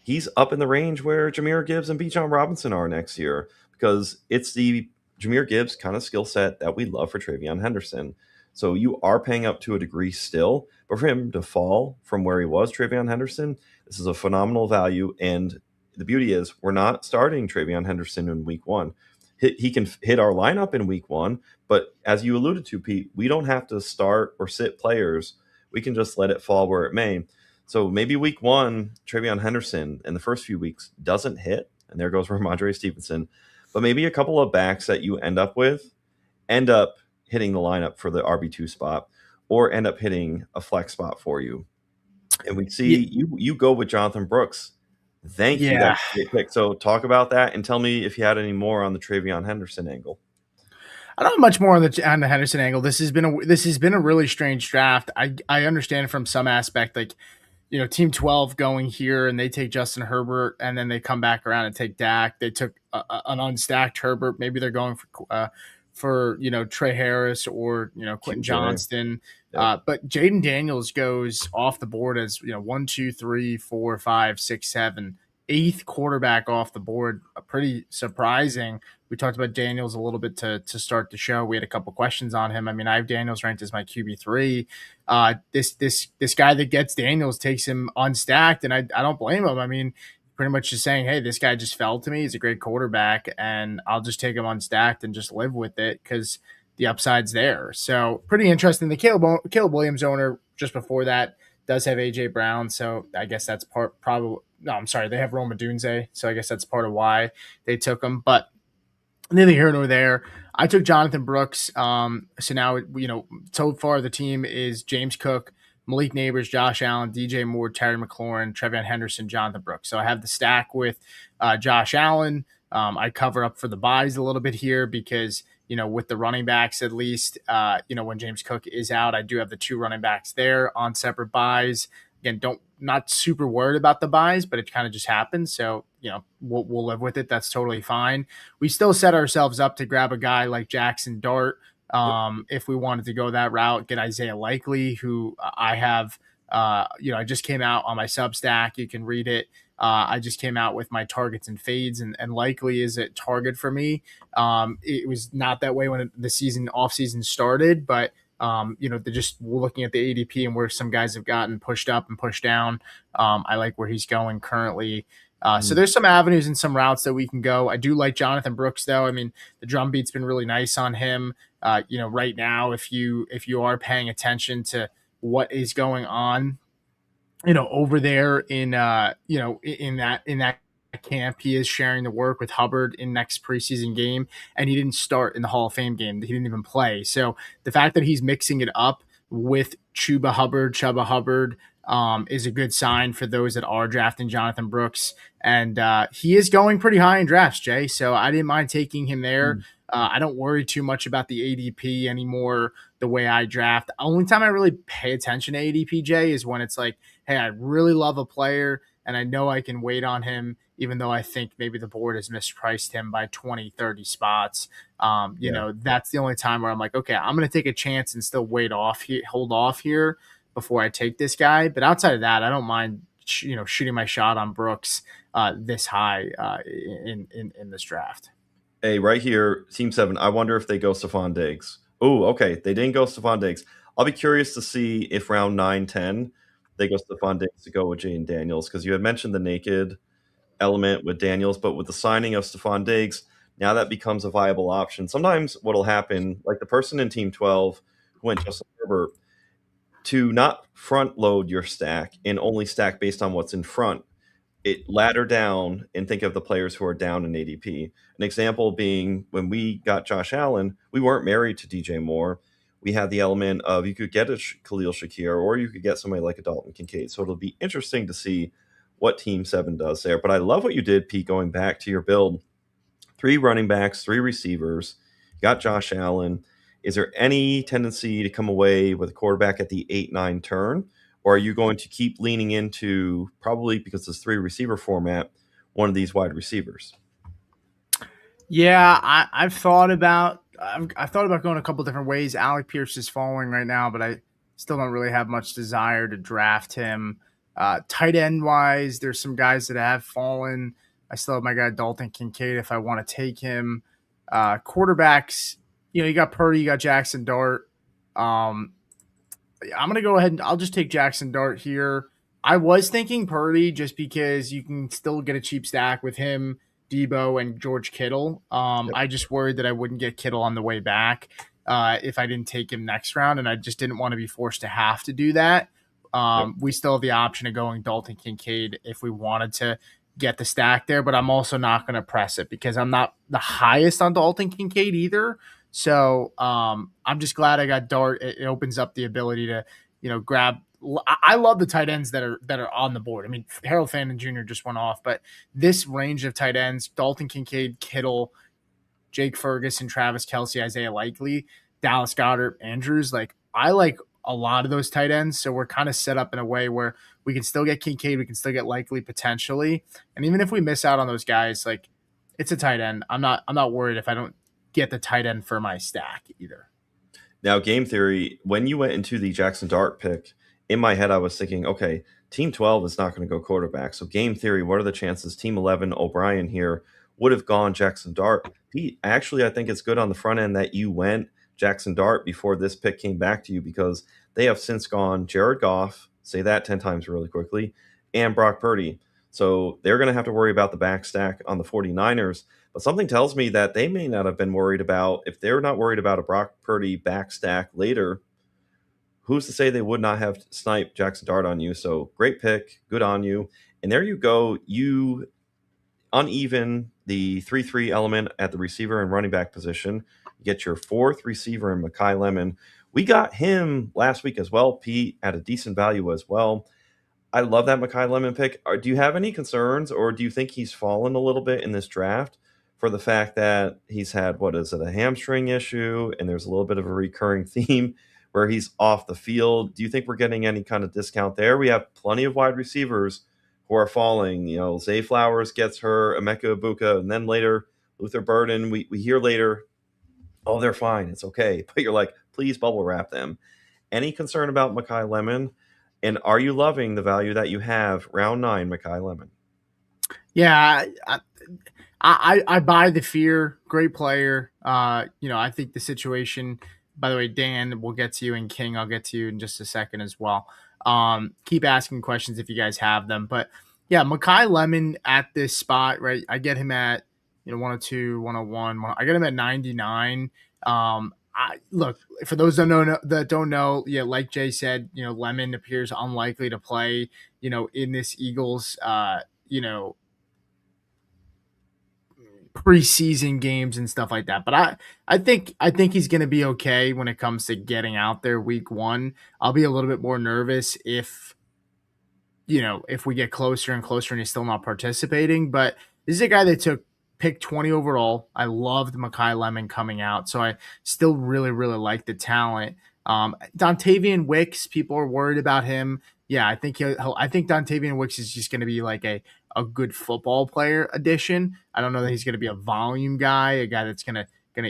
he's up in the range where Jahmyr Gibbs and Bijan Robinson are next year, because it's the Jahmyr Gibbs kind of skill set that we love for Travion Henderson. So you are paying up to a degree still, but for him to fall from where he was, Travion Henderson, this is a phenomenal value. And the beauty is we're not starting Travion Henderson in week 1. He can hit our lineup in week 1, but as you alluded to, Pete, we don't have to start or sit players. We can just let it fall where it may. So maybe week 1, Travion Henderson in the first few weeks doesn't hit, and there goes Ramondre Stevenson. But maybe a couple of backs that you end up hitting the lineup for the RB2 spot, or end up hitting a flex spot for you. And we see you go with Jonathan Brooks. Thank you. That's a great pick. So talk about that and tell me if you had any more on the Travion Henderson angle. I don't have much more on the Henderson angle. This has been a really strange draft. I understand from some aspect, like, you know, Team 12 going here and they take Justin Herbert, and then they come back around and take Dak. They took an unstacked Herbert. Maybe they're going for you know, Trey Harris or, you know, Quentin Johnston. Yep. But Jaden Daniels goes off the board as, you know, 1, 2, 3, 4, 5, 6, 7, 8th quarterback off the board. Pretty surprising. We talked about Daniels a little bit to start the show. We had a couple questions on him. I mean, I have Daniels ranked as my QB3. This guy that gets Daniels takes him unstacked, and I don't blame him. I mean, pretty much just saying, hey, this guy just fell to me. He's a great quarterback, and I'll just take him unstacked and just live with it because the upside's there. So pretty interesting. The Caleb Williams owner just before that does have AJ Brown, so I guess that's they have Roma Dunze, so I guess that's part of why they took him. But neither here nor there. I took Jonathan Brooks. So now, you know, so far the team is James Cook, Malik Neighbors, Josh Allen, DJ Moore, Terry McLaurin, Trevion Henderson, Jonathan Brooks. So I have the stack with Josh Allen. I cover up for the buys a little bit here because, you know, with the running backs, at least, you know, when James Cook is out, I do have the 2 running backs there on separate buys. Again, not super worried about the buys, but it kind of just happens. So, you know, we'll live with it. That's totally fine. We still set ourselves up to grab a guy like Jackson Dart. If we wanted to go that route, get Isaiah Likely, who I have, you know, I just came out on my Substack. You can read it. I just came out with my targets and fades, and Likely is a target for me. It was not that way when the off season started, but you know, they're just looking at the ADP and where some guys have gotten pushed up and pushed down. I like where he's going currently. So there's some avenues and some routes that we can go. I do like Jonathan Brooks, though. I mean, the drum beat's been really nice on him. You know, right now, if you are paying attention to what is going on, you know, over there in you know, in that camp, he is sharing the work with Hubbard in next preseason game, and he didn't start in the Hall of Fame game. He didn't even play. So the fact that he's mixing it up with Chuba Hubbard, is a good sign for those that are drafting Jonathan Brooks. And he is going pretty high in drafts, Jay. So I didn't mind taking him there. I don't worry too much about the ADP anymore the way I draft. The only time I really pay attention to ADP, Jay, is when it's like, hey, I really love a player and I know I can wait on him, even though I think maybe the board has mispriced him by 20, 30 spots. You know, that's the only time where I'm like, okay, I'm going to take a chance and still hold off here before I take this guy. But outside of that, I don't mind, you know, shooting my shot on Brooks this high in this draft. Hey, right here, Team 7, I wonder if they go Stephon Diggs. Oh, okay, they didn't go Stephon Diggs. I'll be curious to see if round 9, 10, they go Stephon Diggs to go with Jaden Daniels, because you had mentioned the naked element with Daniels, but with the signing of Stephon Diggs, now that becomes a viable option. Sometimes what will happen, like the person in Team 12 who went Justin Herbert, to not front load your stack and only stack based on what's in front, it ladder down and think of the players who are down in ADP. An example being when we got Josh Allen, we weren't married to DJ Moore. We had the element of you could get a Khalil Shakir or you could get somebody like a Dalton Kincaid. So it'll be interesting to see what Team 7 does there. But I love what you did, Pete, going back to your build. 3 running backs, 3 receivers. You got Josh Allen. Is there any tendency to come away with a quarterback at the 8-9 turn? Or are you going to keep leaning into, probably because it's 3 receiver format, one of these wide receivers? Yeah, I've thought about going a couple different ways. Alec Pierce is falling right now, but I still don't really have much desire to draft him. Tight end wise, there's some guys that have fallen. I still have my guy Dalton Kincaid if I want to take him. Quarterbacks, you got Purdy, you got Jackson Dart. Um, I'm gonna go ahead and I'll just take Jackson Dart here. I was thinking Purdy just because you can still get a cheap stack with him, Debo, and George Kittle. Yep. I just worried that I wouldn't get Kittle on the way back if I didn't take him next round, and I just didn't want to be forced to have to do that. Yep. We still have the option of going Dalton Kincaid if we wanted to get the stack there, but I'm also not going to press it because I'm not the highest on Dalton Kincaid either. So I'm just glad I got Dart. It opens up the ability to, grab. I love the tight ends that are on the board. I mean, Harold Fannin Jr. just went off, but this range of tight ends: Dalton Kincaid, Kittle, Jake Ferguson, Travis Kelce, Isaiah Likely, Dallas Goedert, Andrews. Like I like a lot of those tight ends, so we're kind of set up in a way where we can still get Kincaid, we can still get Likely potentially, and even if we miss out on those guys, like it's a tight end. I'm not worried if I don't get the tight end for my stack either. Now, game theory, when you went into the Jackson Dart pick, in my head, I was thinking, okay, team 12 is not going to go quarterback. So, game theory, what are the chances team 11, O'Brien here, would have gone Jackson Dart? Pete, actually, I think it's good on the front end that you went Jackson Dart before this pick came back to you because they have since gone Jared Goff, say that 10 times really quickly, and Brock Purdy. So, they're going to have to worry about the back stack on the 49ers. But something tells me that they may not have been worried about, if they're not worried about a Brock Purdy back stack later, who's to say they would not have sniped Jackson Dart on you? So great pick, good on you. And there you go. You uneven the 3-3 element at the receiver and running back position. You get your fourth receiver in Mekhi Lemon. We got him last week as well, Pete, at a decent value as well. I love that Mekhi Lemon pick. Do you have any concerns, or do you think he's fallen a little bit in this draft for the fact that he's had, what is it, a hamstring issue, and there's a little bit of a recurring theme where he's off the field? Do you think we're getting any kind of discount there? We have plenty of wide receivers who are falling. Zay Flowers gets her, Emeka Ibuka, and then later Luther Burden. We hear later, oh, they're fine, it's okay. But you're like, please bubble wrap them. Any concern about Mekhi Lemon? And are you loving the value that you have round 9, Mekhi Lemon? Yeah, I buy the fear. Great player. I think the situation. By the way, Dan, we'll get to you, and King, I'll get to you in just a second as well. Keep asking questions if you guys have them. But yeah, Mekhi Lemon at this spot, right? I get him at 102, 101. I get him at 99. Look, for those that don't know, yeah, like Jay said, Lemon appears unlikely to play, in this Eagles, preseason games and stuff like that. But I think he's going to be okay when it comes to getting out there week 1. I'll be a little bit more nervous if we get closer and closer and he's still not participating. But this is a guy that took pick 20 overall. I loved Mekhi Lemon coming out, so I still really, really like the talent. Dontavian Wicks, people are worried about him. Yeah, I think I think Dontavian Wicks is just going to be like a good football player addition. I don't know that he's going to be a volume guy, a guy that's going to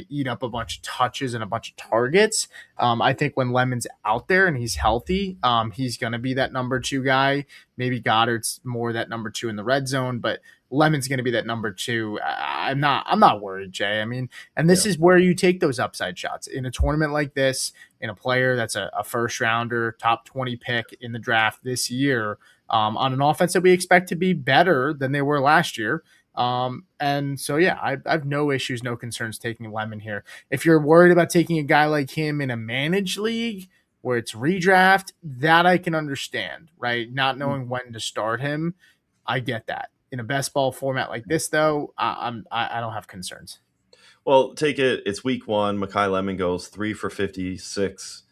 eat up a bunch of touches and a bunch of targets. I think when Lemon's out there and he's healthy, he's going to be that number 2 guy. Maybe Goddard's more that number 2 in the red zone, but Lemon's going to be that number 2. I'm not worried, Jay. I mean, and this is where you take those upside shots in a tournament like this, in a player that's a first rounder, top 20 pick in the draft this year, on an offense that we expect to be better than they were last year. And so, yeah, I have no issues, no concerns taking Lemon here. If you're worried about taking a guy like him in a managed league where it's redraft, that I can understand, right? Not knowing when to start him, I get that. In a best ball format like this, though, I don't have concerns. Well, take it. It's week 1. Mekhi Lemon goes 3 for 56.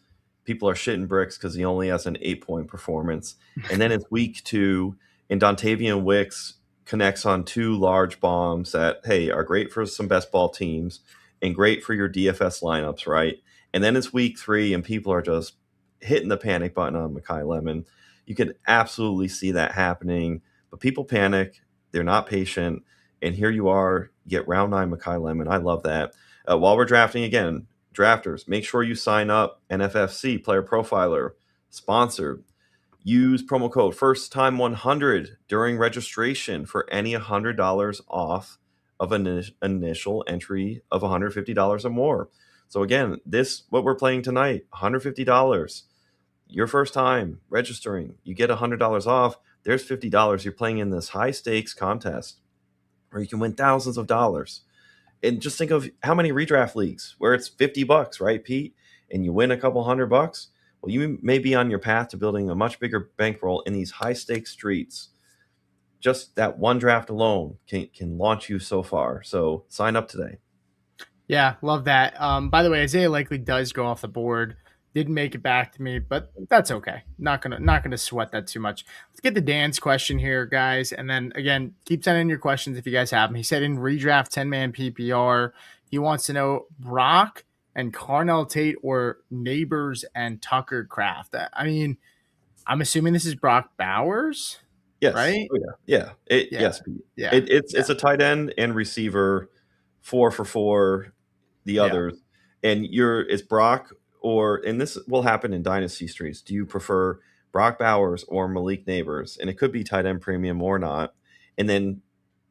People are shitting bricks because he only has an 8-point performance. And then it's week 2, and Dontavian Wicks connects on 2 large bombs that, hey, are great for some best ball teams and great for your DFS lineups, right? And then it's week 3, and people are just hitting the panic button on Mekhi Lemon. You can absolutely see that happening, but people panic. They're not patient. And here you are, get round 9 Makai Lemon. I love that. While we're drafting again, drafters, make sure you sign up. NFFC, Player Profiler, sponsored. Use promo code FIRSTTIME100 during registration for any $100 off of an initial entry of $150 or more. So again, what we're playing tonight, $150. Your first time registering, you get $100 off. There's $50. You're playing in this high stakes contest where you can win thousands of dollars. And just think of how many redraft leagues where it's $50, right, Pete? And you win a couple $100. Well, you may be on your path to building a much bigger bankroll in these high stakes streets. Just that one draft alone can launch you so far. So sign up today. Yeah, love that. By the way, Isaiah Likely does go off the board. Didn't make it back to me, but that's okay. Not gonna sweat that too much. Let's get to Dan's question here, guys. And then again, keep sending your questions if you guys have them. He said in redraft 10-man PPR, he wants to know Brock and Carnell Tate or Neighbors and Tucker Craft. I mean, I'm assuming this is Brock Bowers. Yes. Right? Oh, yeah. Yes, Pete. Yeah. It's a tight end and receiver, 4 for 4. The others, and it's Brock and this will happen in Dynasty streets. Do you prefer Brock Bowers or Malik Neighbors? And it could be tight end premium or not. And then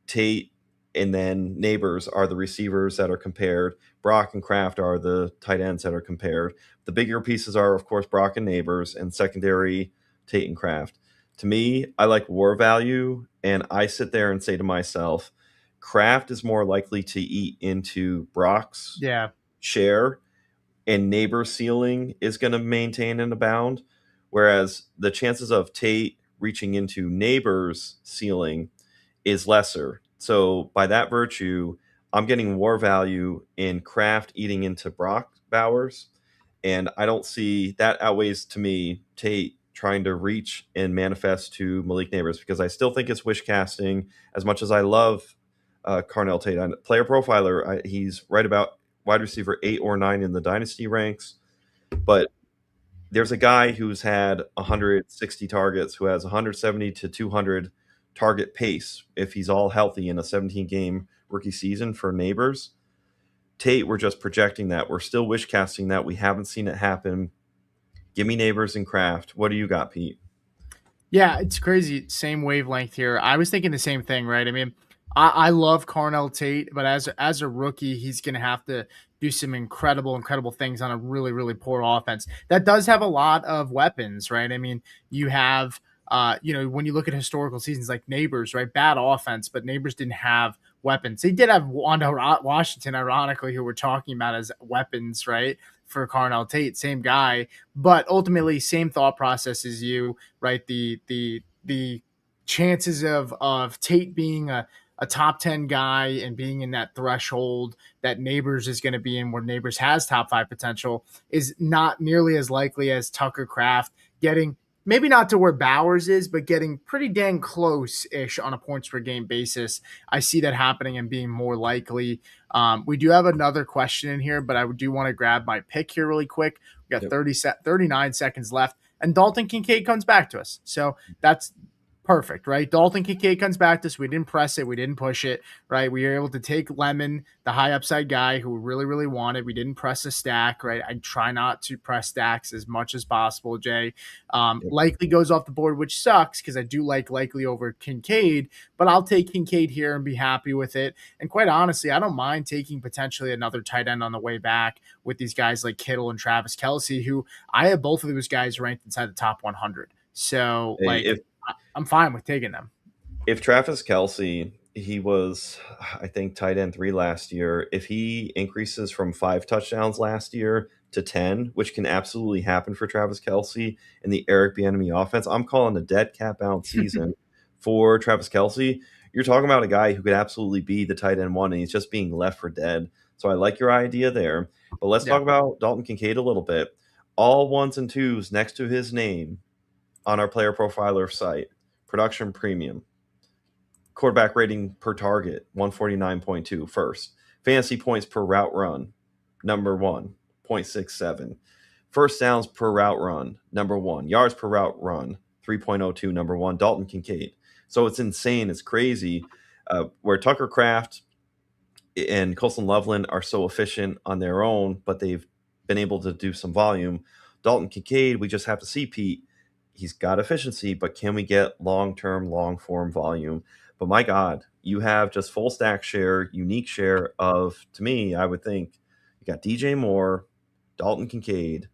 Tate and then Neighbors are the receivers that are compared. Brock and Kraft are the tight ends that are compared. The bigger pieces are, of course, Brock and Neighbors, and secondary Tate and Kraft. To me, I like war value, and I sit there and say to myself, Kraft is more likely to eat into Brock's share, and Neighbor's ceiling is going to maintain and abound, whereas the chances of Tate reaching into Neighbor's ceiling is lesser. So by that virtue, I'm getting war value in Kraft eating into Brock Bowers, and I don't see that outweighs to me Tate trying to reach and manifest to Malik Neighbors, because I still think it's wish casting. As much as I love Carnell Tate on Player Profiler, he's right about wide receiver 8 or 9 in the Dynasty ranks. But there's a guy who's had 160 targets, who has 170 to 200 target pace if he's all healthy in a 17-game rookie season for Neighbors. Tate, we're just projecting that. We're still wish casting that. We haven't seen it happen. Give me Neighbors and Kraft. What do you got, Pete? Yeah, it's crazy. Same wavelength here. I was thinking the same thing, right? I mean, I love Carnell Tate, but as a rookie, he's going to have to do some incredible things on a really, really poor offense that does have a lot of weapons, right? I mean, you have, when you look at historical seasons like Neighbors, right? Bad offense, but Neighbors didn't have weapons. They did have Wanda Washington, ironically, who we're talking about as weapons, right? For Carnell Tate, same guy, but ultimately same thought process as you, right? The chances of Tate being a top 10 guy and being in that threshold that Neighbors is going to be in, where Neighbors has top 5 potential, is not nearly as likely as Tucker Craft getting, maybe not to where Bowers is, but getting pretty dang close-ish on a points per game basis. I see that happening and being more likely. We do have another question in here, but I do want to grab my pick here really quick. We got 39 seconds left, and Dalton Kincaid comes back to us. So that's perfect, right? Dalton Kincaid comes back to us. We didn't press it. We didn't push it, right? We were able to take Lemon, the high upside guy who we really, really wanted. We didn't press a stack, right? I try not to press stacks as much as possible, Jay. Likely goes off the board, which sucks because I do like Likely over Kincaid, but I'll take Kincaid here and be happy with it. And quite honestly, I don't mind taking potentially another tight end on the way back with these guys like Kittle and Travis Kelce, who I have both of those guys ranked inside the top 100. So, I'm fine with taking them. If Travis Kelce, he was, I think, tight end 3 last year. If he increases from 5 touchdowns last year to 10, which can absolutely happen for Travis Kelce in the Eric Bieniemy offense, I'm calling a dead cat bounce season for Travis Kelce. You're talking about a guy who could absolutely be the tight end 1, and he's just being left for dead. So I like your idea there. But let's talk about Dalton Kincaid a little bit. All 1s and 2s next to his name on our Player Profiler site. Production premium. Quarterback rating per target, 149.2 first. Fantasy points per route run, number 1, 0.67. First downs per route run, number 1. Yards per route run, 3.02, number 1. Dalton Kincaid. So it's insane. It's crazy. where Tucker Kraft and Colson Loveland are so efficient on their own, but they've been able to do some volume. Dalton Kincaid, we just have to see, Pete. He's got efficiency, but can we get long-term, long-form volume? But my God, you have just full stack share, unique share of, to me, I would think, you got DJ Moore, Dalton Kincaid,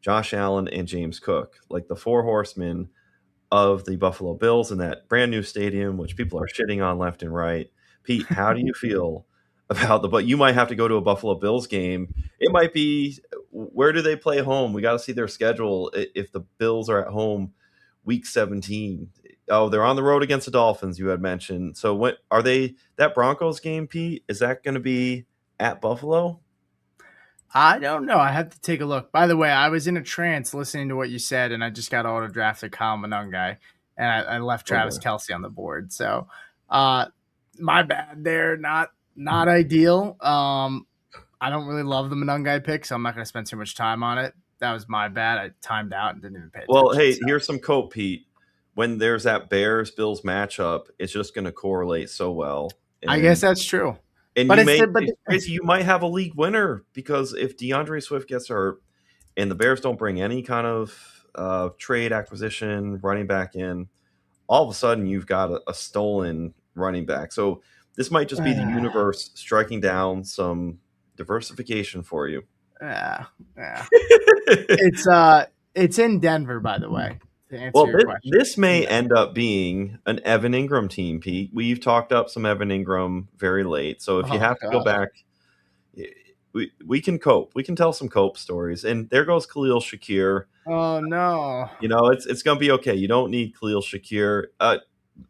Josh Allen, and James Cook, like the four horsemen of the Buffalo Bills in that brand new stadium, which people are shitting on left and right. Pete, how do you feel about but you might have to go to a Buffalo Bills game. It might be, where do they play home? We got to see their schedule. If the Bills are at home week 17. Oh, they're on the road against the Dolphins, you had mentioned. So what are they, that Broncos game, Pete? Is that going to be at Buffalo? I don't know. I have to take a look. By the way, I was in a trance listening to what you said, and I just got auto drafted Kyle Monangai, and I left Travis Kelce on the board. So, my bad there. Not ideal. I don't really love the Monangai pick, so I'm not going to spend too much time on it. That was my bad. I timed out and didn't even pay attention. Well, hey, here's some cope, Pete. When there's that Bears-Bills matchup, it's just going to correlate so well. I guess that's true. And you might have a league winner, because if DeAndre Swift gets hurt and the Bears don't bring any kind of trade acquisition running back in, all of a sudden you've got a stolen running back. So this might just be the universe striking down some diversification for you. Yeah. It's in Denver, by the way. Well, this may end up being an Evan Ingram team, Pete. We've talked up some Evan Ingram very late. So if you have to go back, we can cope. We can tell some cope stories. And there goes Khalil Shakir. Oh, no. It's going to be okay. You don't need Khalil Shakir.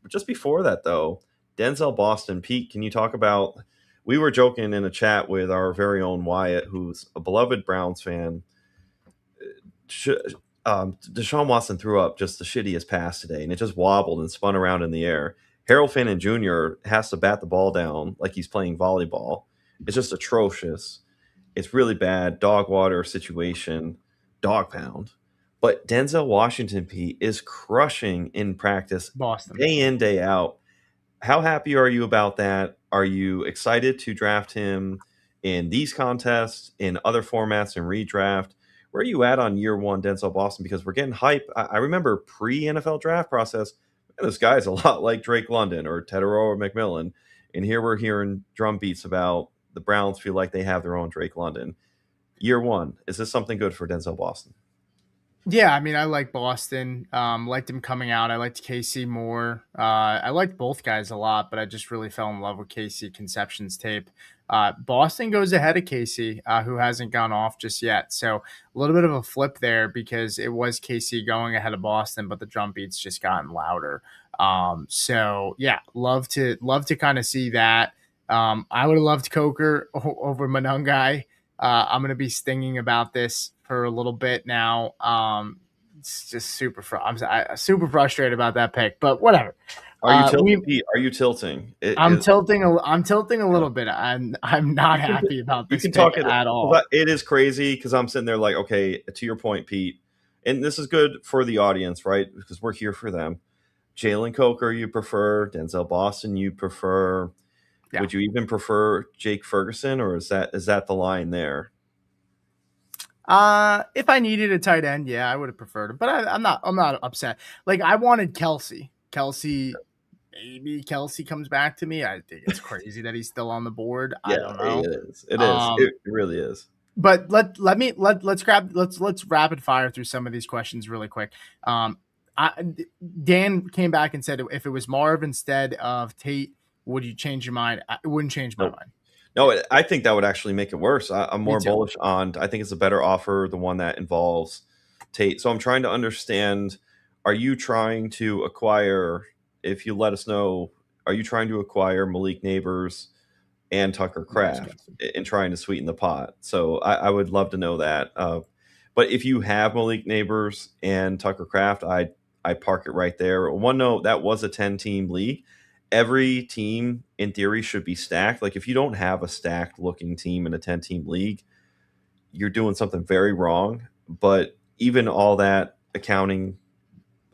Just before that, though, Denzel Boston. Pete, can you talk about – we were joking in a chat with our very own Wyatt, who's a beloved Browns fan. Deshaun Watson threw up just the shittiest pass today, and it just wobbled and spun around in the air. Harold Fannin Jr. has to bat the ball down like he's playing volleyball. It's just atrocious. It's really bad. Dog water situation, dog pound. But Denzel Washington, Pete, is crushing in practice, Boston, day in, day out. How happy are you about that? Are you excited to draft him in these contests, in other formats, in redraft? Where are you at on year one, Denzel Boston? Because we're getting hype. I remember pre-NFL draft process, this guy's a lot like Drake London or Tedero or McMillan. And here we're hearing drum beats about the Browns feel like they have their own Drake London. Year one, is this something good for Denzel Boston? Yeah, I mean, I like Boston. Liked him coming out. I liked KC more. I liked both guys a lot, but I just really fell in love with KC Conception's tape. Boston goes ahead of KC, who hasn't gone off just yet. So a little bit of a flip there, because it was KC going ahead of Boston, but the drum beats just gotten louder. So yeah, love to kind of see that. I would have loved Coker over Monangai. I'm going to be stinging about this for a little bit now. It's just super I'm super frustrated about that pick, but whatever. Are you tilting, Pete? Are you tilting? I'm tilting a little bit. I'm not happy about this pick at all. It is crazy, because I'm sitting there like, okay, to your point, Pete, and this is good for the audience, right? Because we're here for them. Jalen Coker, you prefer. Denzel Boston, you prefer. Yeah. Would you even prefer Jake Ferguson, or is that the line there? If I needed a tight end, yeah, I would have preferred it, but I'm not upset. Like, I wanted Kelce. Maybe Kelce comes back to me. I think it's crazy that he's still on the board. Yeah, I don't know. It is. It really is. But let's rapid fire through some of these questions really quick. Dan came back and said, if it was Marv instead of Tate, would you change your mind? It wouldn't change my mind. No, I think that would actually make it worse. I'm more bullish on, I think it's a better offer, the one that involves Tate. So I'm trying to understand, are you trying to acquire, if you let us know, are you trying to acquire Malik Neighbors and Tucker Kraft and trying to sweeten the pot? So I would love to know that. But if you have Malik Neighbors and Tucker Kraft, I park it right there. One note, that was a 10-team league. Every team, in theory, should be stacked. Like, if you don't have a stacked looking team in a 10-team league, you're doing something very wrong. But even all that accounting,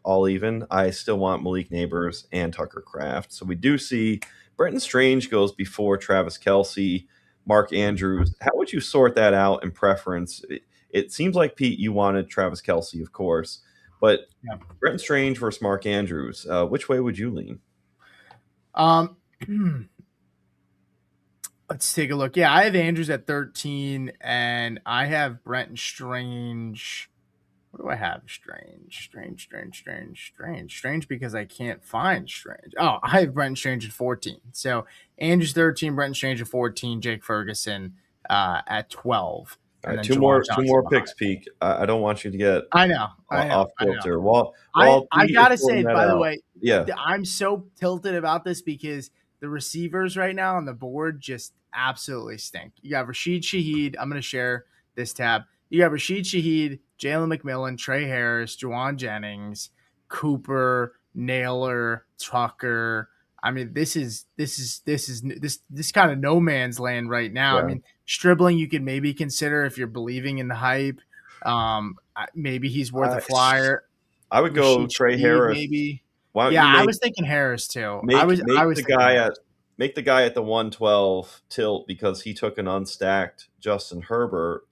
all even, I still want Malik Neighbors and Tucker Kraft. So we do see Brenton Strange goes before Travis Kelce, Mark Andrews. How would you sort that out in preference? It seems like, Pete, you wanted Travis Kelce, of course, but Yeah. Brenton Strange versus Mark Andrews. Which way would you lean? Let's take a look. Yeah, I have Andrews at 13, and I have Brenton Strange. What do I have? Strange because I can't find Strange. Oh, I have Brenton Strange at 14. So Andrews 13, Brenton Strange at 14, Jake Ferguson at 12. All And right, then two Jawan more Johnson picks, Peak. I don't want you to get I know. off kilter. While I Pete is gotta say, sorting that by the out, way, yeah, I'm so tilted about this because the receivers right now on the board just absolutely stink. You got Rashid Shaheed. I'm gonna share this tab. You got Rashid Shaheed, Jalen McMillan, Trey Harris, Juwan Jennings, Cooper, Naylor, Tucker. I mean, this kind of no man's land right now. I yeah. mean, Stribling you could maybe consider if you're believing in the hype. Maybe he's worth a flyer. I would go Rashid Trey Shaheed, Harris. maybe. Why don't Yeah, you I was thinking Harris too. I was the thinking guy Harris. make the guy at the 112 tilt because he took an unstacked Justin Herbert,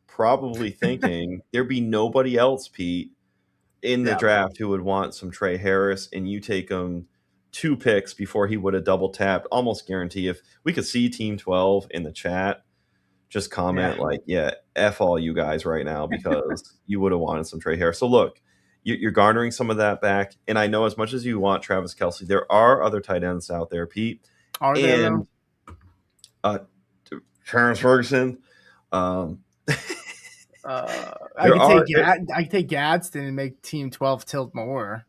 probably thinking there'd be nobody else, Pete, in the Yeah. draft who would want some Trey Harris, and you take him 2 picks before he would have double tapped. Almost guarantee. If we could see Team 12 in the chat, just comment F all you guys right now because you would have wanted some Trey Harris. So look, you're garnering some of that back. And I know as much as you want Travis Kelce, there are other tight ends out there, Pete. Are there though? Terrence Ferguson. I could take Gadsden and make Team 12 tilt more.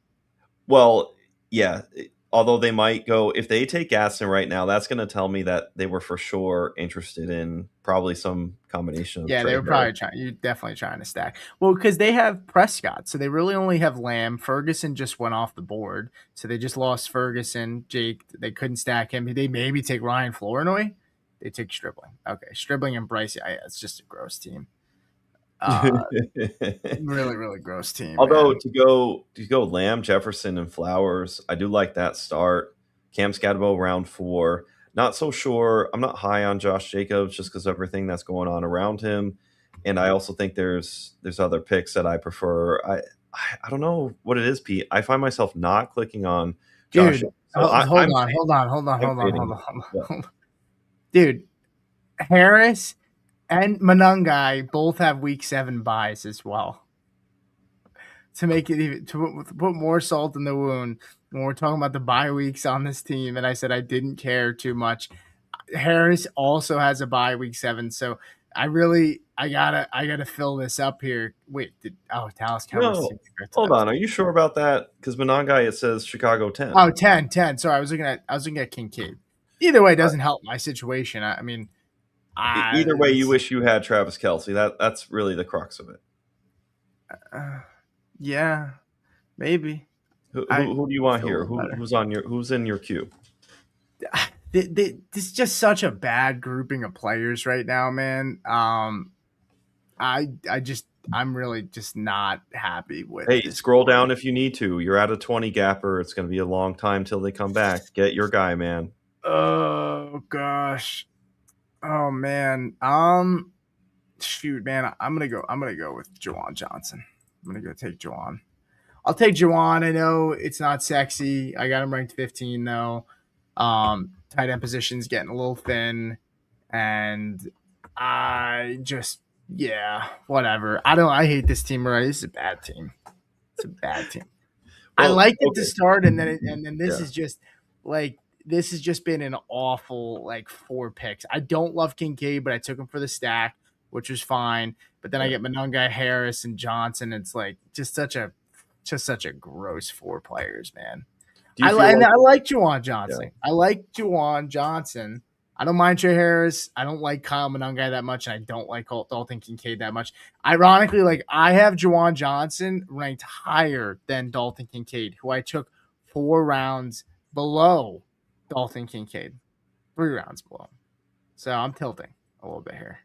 Well, yeah. Although they might go, if they take Gaston right now, that's going to tell me that they were for sure interested in probably some combination of Yeah, they were probably trying. You're definitely trying to stack. Well, because they have Prescott, so they really only have Lamb. Ferguson just went off the board, so they just lost Ferguson. Jake, they couldn't stack him. They maybe take Ryan Flournoy. They take Stribling. Okay, Stribling and Bryce. Yeah, it's just a gross team. Really, really gross team. Although man. to go Lamb, Jefferson, and Flowers, I do like that start. Cam Scatterbo round 4. Not so sure. I'm not high on Josh Jacobs just because of everything that's going on around him, and I also think there's other picks that I prefer. I don't know what it is, Pete. I find myself not clicking on Josh. Dude, So hold on. Dude, Harris and Manungai both have week 7 buys as well. To make it even to put more salt in the wound when we're talking about the bye weeks on this team, and I said I didn't care too much. Harris also has a bye week 7, so I gotta fill this up here. Wait, Dallas Cowboys? No, hold on. Are you sure about that? Because Manungai, it says Chicago 10. Oh, 10. Sorry, I was looking at Kincaid. Either way, it doesn't help my situation. I mean, either way, you wish you had Travis Kelce. That's really the crux of it. Yeah, maybe. Who do you want here? Who's in your queue? This is just such a bad grouping of players right now, man. I'm really just not happy with. Hey, scroll down if you need to. You're at a 20 gapper. It's going to be a long time till they come back. Get your guy, man. Oh gosh. Oh man. Shoot, man. I'm gonna go with Juwan Johnson. I'm gonna go take Juwan. I'll take Juwan. I know it's not sexy. I got him ranked 15 though. Tight end position's getting a little thin, and I just whatever. I hate this team already. This is a bad team. It's a bad team. Well, I liked it to start, and then this is just like this has just been an awful 4 picks. I don't love Kincaid, but I took him for the stack, which was fine. But then I get Manungai, Harris, and Johnson. It's like just such a gross 4 players, man. I like Juwan Johnson. I like Juwan Johnson. I don't mind Trey Harris. I don't like Kyle Manungai that much, and I don't like Dalton Kincaid that much. Ironically, I have Juwan Johnson ranked higher than Dalton Kincaid, who I took 4 rounds below Dalton Kincaid, 3 rounds below. So I'm tilting a little bit here.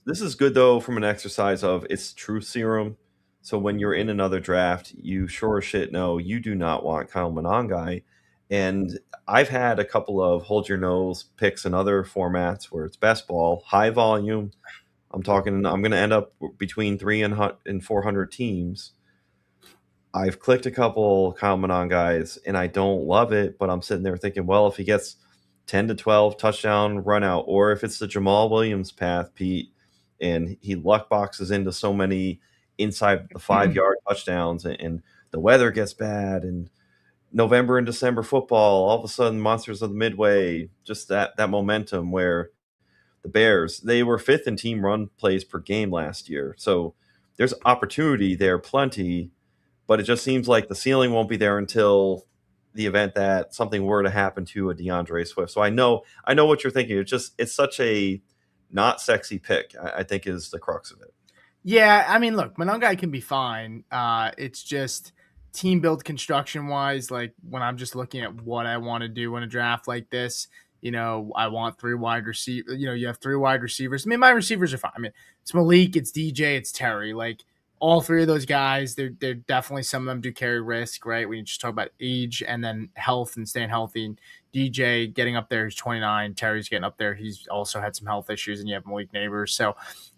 This is good though from an exercise of it's truth serum. So when you're in another draft, you sure as shit know you do not want Kyle Manungai. And I've had a couple of hold your nose picks in other formats where it's best ball, high volume. I'm going to end up between 400 teams. I've clicked a couple comment on guys and I don't love it, but I'm sitting there thinking, well, if he gets 10 to 12 touchdown run out, or if it's the Jamal Williams path, Pete, and he luck boxes into so many inside the 5 yard touchdowns, and the weather gets bad, and November and December football, all of a sudden monsters of the midway, just that momentum where the Bears, they were fifth in team run plays per game last year. So there's opportunity there, plenty, but it just seems like the ceiling won't be there until the event that something were to happen to a DeAndre Swift. So I know what you're thinking. It's such a not sexy pick, I think is the crux of it. Yeah, I mean, look, Monangai can be fine. It's just team build construction wise, like when I'm just looking at what I want to do in a draft like this, I want three wide receivers. You have three wide receivers. I mean, my receivers are fine. I mean, it's Malik, it's DJ, it's Terry. Like all three of those guys, they're definitely, some of them do carry risk, right? When you just talk about age and then health and staying healthy. And DJ getting up there, he's 29. Terry's getting up there. He's also had some health issues, and you have Malik Neighbors. So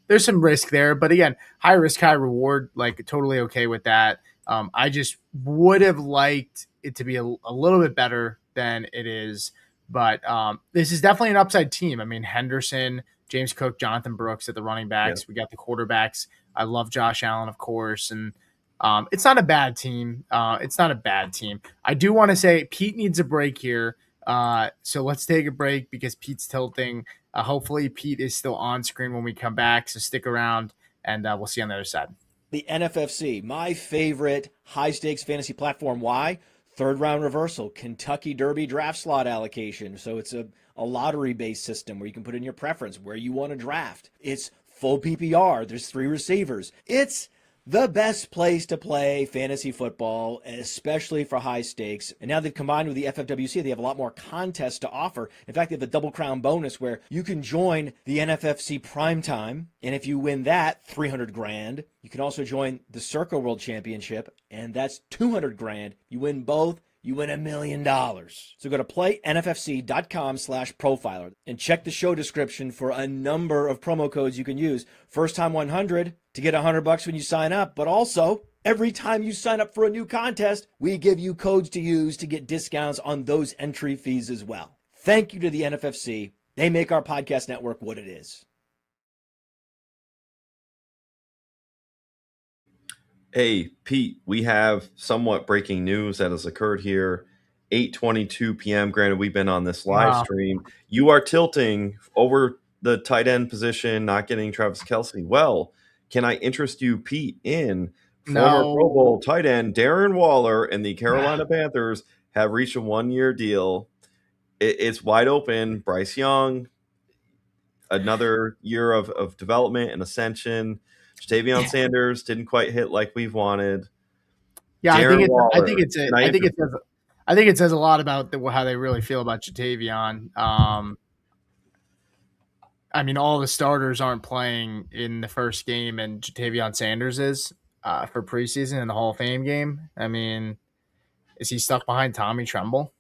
there's some risk there, but again, high risk, high reward, like totally okay with that. I just would have liked it to be a little bit better than it is, but this is definitely an upside team. I mean, Henderson, James Cook, Jonathan Brooks at the running backs. Yeah. We got the quarterbacks. I love Josh Allen, of course, and it's not a bad team. I do want to say Pete needs a break here. So let's take a break because Pete's tilting. Hopefully Pete is still on screen when we come back. So stick around and we'll see you on the other side. The NFFC, my favorite high stakes fantasy platform. Why? Third round reversal, Kentucky Derby draft slot allocation. So it's a lottery based system where you can put in your preference where you want to draft. It's full PPR. There's 3 receivers. It's the best place to play fantasy football, especially for high stakes. And now they've combined with the FFWC, they have a lot more contests to offer. In fact, they have the Double Crown bonus where you can join the NFFC Primetime, and if you win that, 300 grand. You can also join the Circa World Championship, and that's 200 grand. You win both, you win $1 million. So go to playnffc.com/profiler and check the show description for a number of promo codes you can use. First time 100 to get $100 when you sign up, but also every time you sign up for a new contest, we give you codes to use to get discounts on those entry fees as well. Thank you to the NFFC. They make our podcast network what it is. Hey, Pete, we have somewhat breaking news that has occurred here. 8:22 p.m. Granted, we've been on this live stream. You are tilting over the tight end position, not getting Travis Kelce. Well, can I interest you, Pete, in former Pro Bowl tight end Darren Waller and the Carolina Panthers have reached a 1-year deal. It's wide open. Bryce Young, another year of development and ascension. Jatavion Sanders didn't quite hit like we've wanted. Yeah, I think it says a lot about how they really feel about Jatavion. I mean, all the starters aren't playing in the first game, and Jatavion Sanders is for preseason in the Hall of Fame game. I mean, is he stuck behind Tommy Tremble?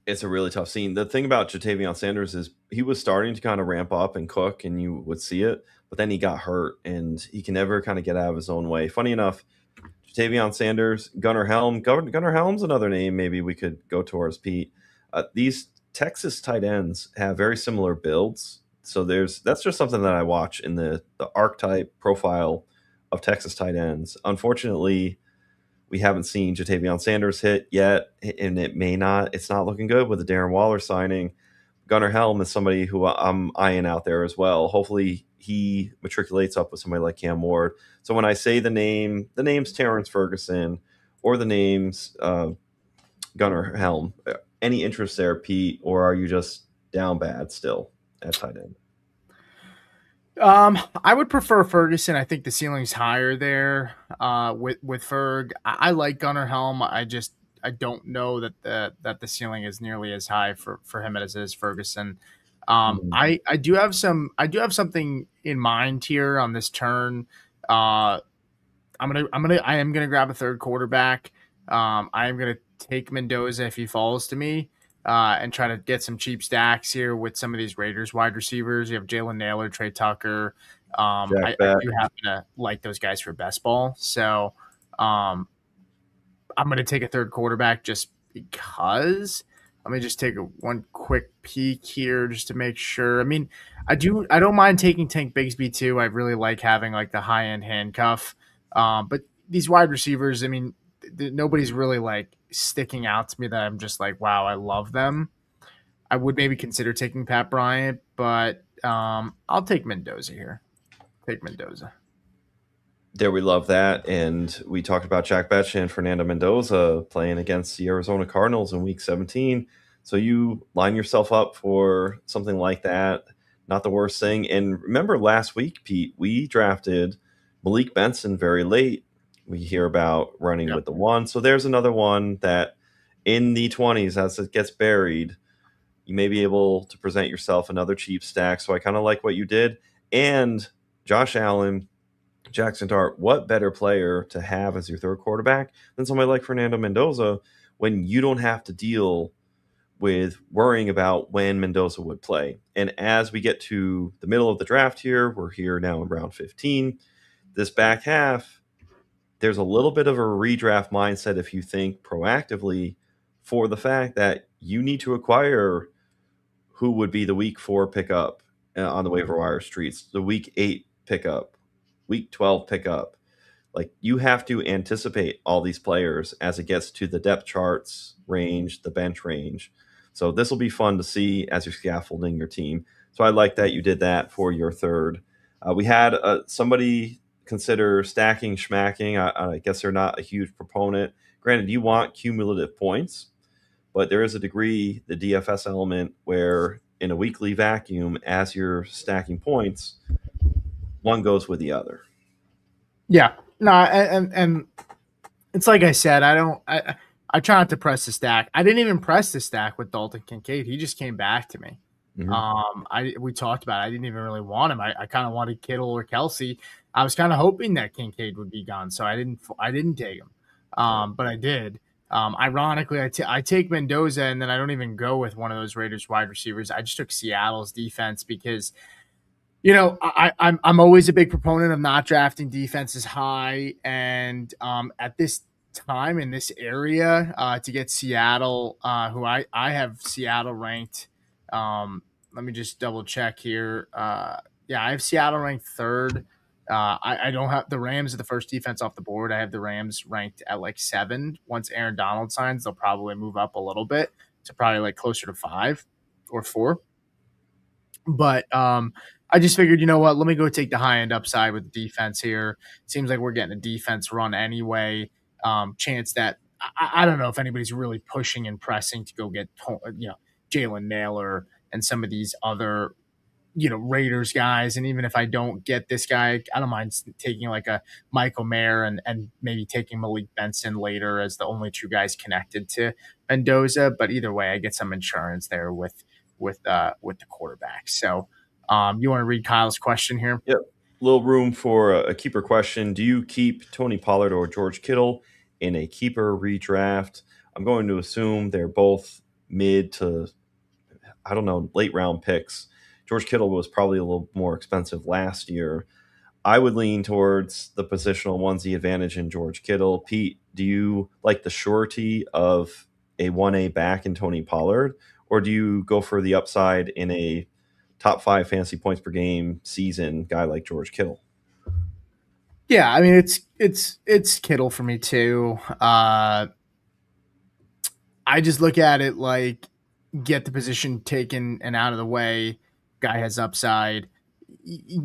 It's a really tough scene. The thing about Jatavion Sanders is he was starting to kind of ramp up and cook, and you would see it, but then he got hurt, and he can never kind of get out of his own way. Funny enough, Jatavion Sanders, Gunnar Helm. Gunnar Helm's another name maybe we could go towards, Pete. These Texas tight ends have very similar builds. So that's just something that I watch in the archetype profile of Texas tight ends. Unfortunately, we haven't seen Jatavion Sanders hit yet, and it's not looking good with the Darren Waller signing. Gunnar Helm is somebody who I'm eyeing out there as well. Hopefully he matriculates up with somebody like Cam Ward. So when I say the name's Terrence Ferguson or the name's Gunnar Helm, any interest there, Pete, or are you just down bad still at tight end? I would prefer Ferguson. I think the ceiling's higher there with Ferg. I like Gunnar Helm. I don't know that the ceiling is nearly as high for him as it is Ferguson. I do have something in mind here on this turn. I am gonna grab a third quarterback. I am gonna take Mendoza if he falls to me, and try to get some cheap stacks here with some of these Raiders wide receivers. You have Jalen Naylor, Trey Tucker. I Jack Bet. do happen to like those guys for best ball. So um, I'm going to take a third quarterback just because. Let me just take one quick peek here just to make sure. I mean, I don't mind taking Tank Bigsby too. I really like having like the high end handcuff. But these wide receivers, I mean, nobody's really like sticking out to me that I'm just like, wow, I love them. I would maybe consider taking Pat Bryant, but I'll take Mendoza here. Take Mendoza. There, we love that. And we talked about Jack Betch and Fernando Mendoza playing against the Arizona Cardinals in week 17. So you line yourself up for something like that. Not the worst thing. And remember last week, Pete, we drafted Malik Benson very late. We hear about running with the one. So there's another one that in the 20s, as it gets buried, you may be able to present yourself another cheap stack. So I kind of like what you did. And Josh Allen, Jackson Dart, what better player to have as your third quarterback than somebody like Fernando Mendoza when you don't have to deal with worrying about when Mendoza would play? And as we get to the middle of the draft here, we're here now in round 15. This back half, there's a little bit of a redraft mindset if you think proactively for the fact that you need to acquire who would be the week 4 pickup on the waiver wire streets, the week 8 pickup, week 12 pickup. Like, you have to anticipate all these players as it gets to the depth charts range, the bench range. So this will be fun to see as you're scaffolding your team. So I like that you did that for your third. We had somebody consider stacking schmacking. I guess they're not a huge proponent. Granted, you want cumulative points, but there is a degree, the DFS element, where in a weekly vacuum, as you're stacking points, one goes with the other. Yeah, no, and it's like I said, I try not to press the stack. I didn't even press the stack with Dalton Kincaid. He just came back to me. We talked about it. I didn't even really want him. I kind of wanted Kittle or Kelsey. I was kind of hoping that Kincaid would be gone, so I didn't take him. But I did. Ironically, I take Mendoza, and then I don't even go with one of those Raiders wide receivers. I just took Seattle's defense because, you know, I'm always a big proponent of not drafting defenses high, and at this time in this area, to get Seattle, who I have Seattle ranked. Let me just double check here. Yeah, I have Seattle ranked third. I don't have the Rams are the first defense off the board. I have the Rams ranked at like 7. Once Aaron Donald signs, they'll probably move up a little bit to probably like closer to 5 or 4. But I just figured, you know what? Let me go take the high end upside with the defense here. Seems like we're getting a defense run anyway. Chance that I don't know if anybody's really pushing and pressing to go get Jalen Naylor and some of these other Raiders guys. And even if I don't get this guy, I don't mind taking like a Michael Mayer and maybe taking Malik Benson later as the only 2 guys connected to Mendoza. But either way, I get some insurance there with the quarterback. So you want to read Kyle's question here? Yep. Little room for a keeper question. Do you keep Tony Pollard or George Kittle in a keeper redraft? I'm going to assume they're both mid to, I don't know, late round picks. George Kittle was probably a little more expensive last year. I would lean towards the positional onesie advantage in George Kittle. Pete, do you like the surety of a 1A back in Tony Pollard, or do you go for the upside in a top 5 fantasy points per game season guy like George Kittle? Yeah, I mean it's Kittle for me too. I just look at it like get the position taken and out of the way. Guy has upside.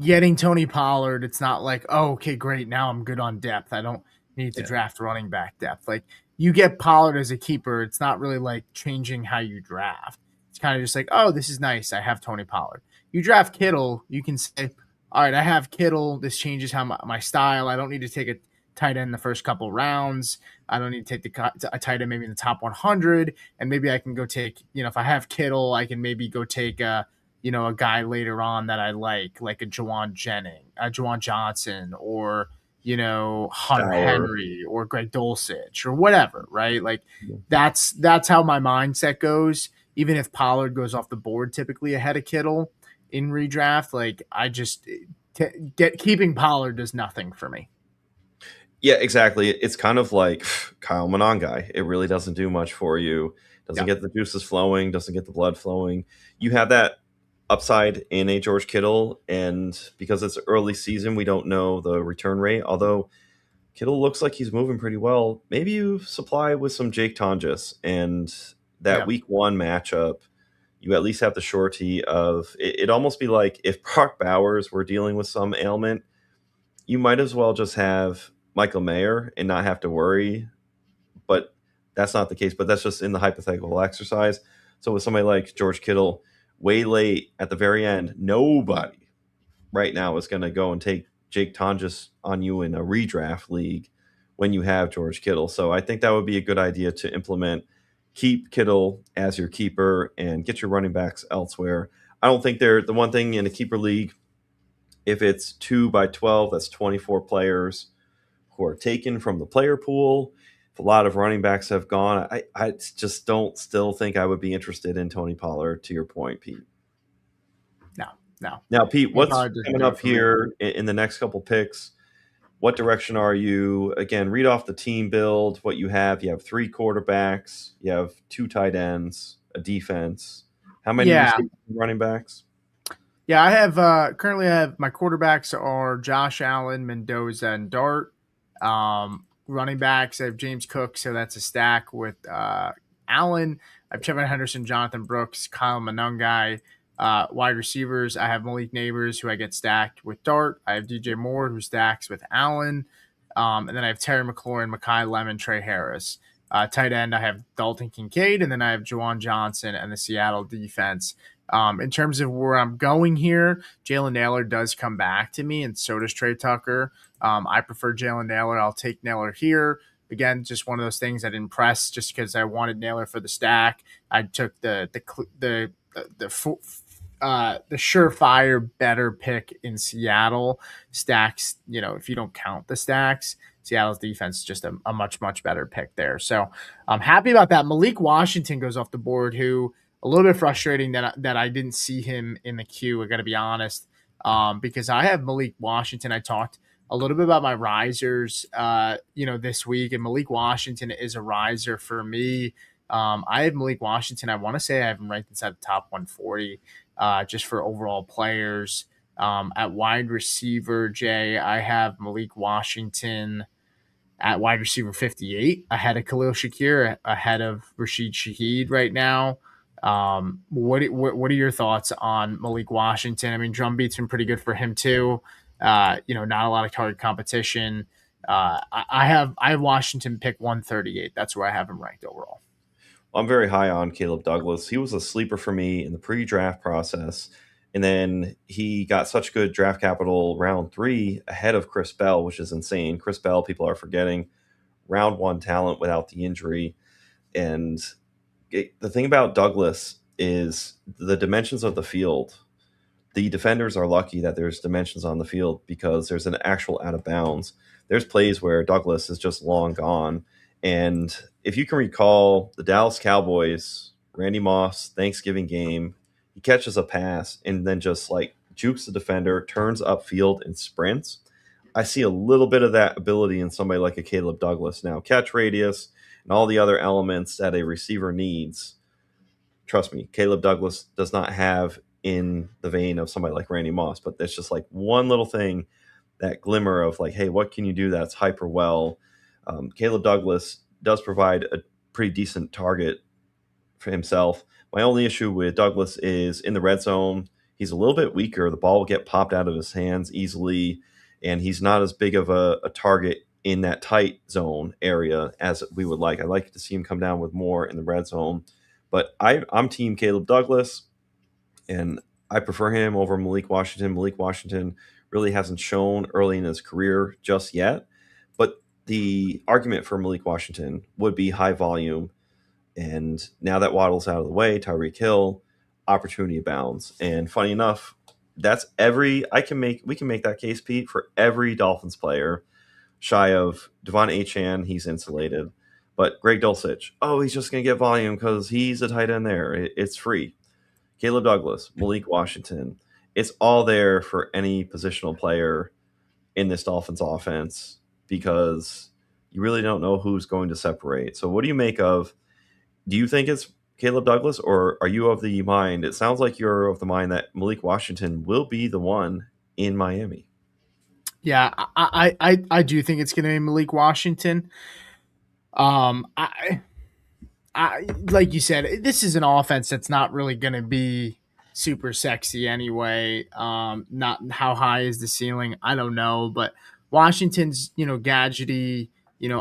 Getting Tony Pollard, it's not like, oh, okay, great. Now I'm good on depth. I don't need to draft running back depth. Like, you get Pollard as a keeper, it's not really like changing how you draft. It's kind of just like, oh, this is nice. I have Tony Pollard. You draft Kittle, you can say, all right, I have Kittle. This changes how my style. I don't need to take a tight end in the first couple rounds. I don't need to take a tight end maybe in the top 100. And maybe I can go take, if I have Kittle, I can maybe go take a guy later on that I like a Juwan Johnson, or, Hunter Bauer. Henry or Greg Dulcich or whatever, right? Like that's how my mindset goes. Even if Pollard goes off the board typically ahead of Kittle in redraft, like I just keeping Pollard does nothing for me. Yeah, exactly. It's kind of like Kyle Monangai. It really doesn't do much for you. Doesn't get the juices flowing, doesn't get the blood flowing. You have that upside in a George Kittle, and because it's early season, we don't know the return rate. Although Kittle looks like he's moving pretty well. Maybe you supply with some Jake Tonjes, and that week 1 matchup, you at least have the surety of it'd almost be like if Brock Bowers were dealing with some ailment, you might as well just have Michael Mayer and not have to worry. But that's not the case. But that's just in the hypothetical exercise. So with somebody like George Kittle, way late at the very end, nobody right now is going to go and take Jake Tonjes on you in a redraft league when you have George Kittle. So I think that would be a good idea to implement. Keep Kittle as your keeper and get your running backs elsewhere. I don't think they're the one thing in a keeper league. If it's 2 by 12, that's 24 players who are taken from the player pool. If a lot of running backs have gone, I just don't still think I would be interested in Tony Pollard, to your point, Pete. No. Now, Pete, what's coming up here in the next couple picks? What direction are you? Again, read off the team build, what you have. You have 3 quarterbacks. You have 2 tight ends, a defense. How many running backs? Yeah, I have currently my quarterbacks are Josh Allen, Mendoza, and Dart. Running backs, I have James Cook, so that's a stack with Allen. I have Trevor Henderson, Jonathan Brooks, Kyle Monangai. Wide receivers, I have Malik Neighbors, who I get stacked with Dart. I have DJ Moore, who stacks with Allen. And then I have Terry McLaurin, Mekhi Lemon, Trey Harris. Tight end, I have Dalton Kincaid, and then I have Juwan Johnson and the Seattle defense. In terms of where I'm going here, Jalen Naylor does come back to me, and so does Trey Tucker. I prefer Jalen Naylor. I'll take Naylor here. Again, just one of those things I didn't press just because I wanted Naylor for the stack. I took the surefire better pick in Seattle. Stacks, if you don't count the stacks, Seattle's defense is just a much, much better pick there. So I'm happy about that. Malik Washington goes off the board, who a little bit frustrating that I didn't see him in the queue. I got to be honest, because I have Malik Washington. I talked a little bit about my risers, this week, and Malik Washington is a riser for me. I have Malik Washington. I want to say I have him ranked inside the top 140, just for overall players. At wide receiver, Jay, I have Malik Washington at wide receiver 58, ahead of Khalil Shakir, ahead of Rashid Shaheed right now. What are your thoughts on Malik Washington? I mean, Drumbeat's been pretty good for him too. Not a lot of target competition. I have Washington pick 138. That's where I have him ranked overall. I'm very high on Caleb Douglas. He was a sleeper for me in the pre-draft process. And then he got such good draft capital round 3 ahead of Chris Bell, which is insane. Chris Bell, people are forgetting, round 1 talent without the injury. And the thing about Douglas is the dimensions of the field. The defenders are lucky that there's dimensions on the field because there's an actual out of bounds. There's plays where Douglas is just long gone. And if you can recall the Dallas Cowboys, Randy Moss, Thanksgiving game, he catches a pass and then just like jukes the defender, turns upfield and sprints. I see a little bit of that ability in somebody like a Caleb Douglas. Now, catch radius and all the other elements that a receiver needs. Trust me, Caleb Douglas does not have in the vein of somebody like Randy Moss, but there's just like one little thing, that glimmer of like, hey, what can you do that's hyper well? Caleb Douglas does provide a pretty decent target for himself. My only issue with Douglas is in the red zone, he's a little bit weaker. The ball will get popped out of his hands easily, and he's not as big of a target in that tight zone area as we would like. I'd like to see him come down with more in the red zone. But I'm team Caleb Douglas, and I prefer him over Malik Washington. Malik Washington really hasn't shown early in his career just yet. But the argument for Malik Washington would be high volume. And now that Waddle's out of the way, Tyreek Hill, opportunity abounds. And funny enough, we can make that case, Pete, for every Dolphins player. shy of Devon Achane. He's insulated. But Greg Dulcich, he's just going to get volume because he's a tight end there. It's free. Caleb Douglas, Malik Washington. It's all there for any positional player in this Dolphins offense because you really don't know who's going to separate. So what do you make of, do you think it's Caleb Douglas, or are you of the mind, it sounds like you're of the mind that Malik Washington will be the one in Miami? Yeah, I do think it's going to be Malik Washington. I like you said, this is an offense that's not really going to be super sexy anyway. Not how high is the ceiling? I don't know, but Washington's gadgety,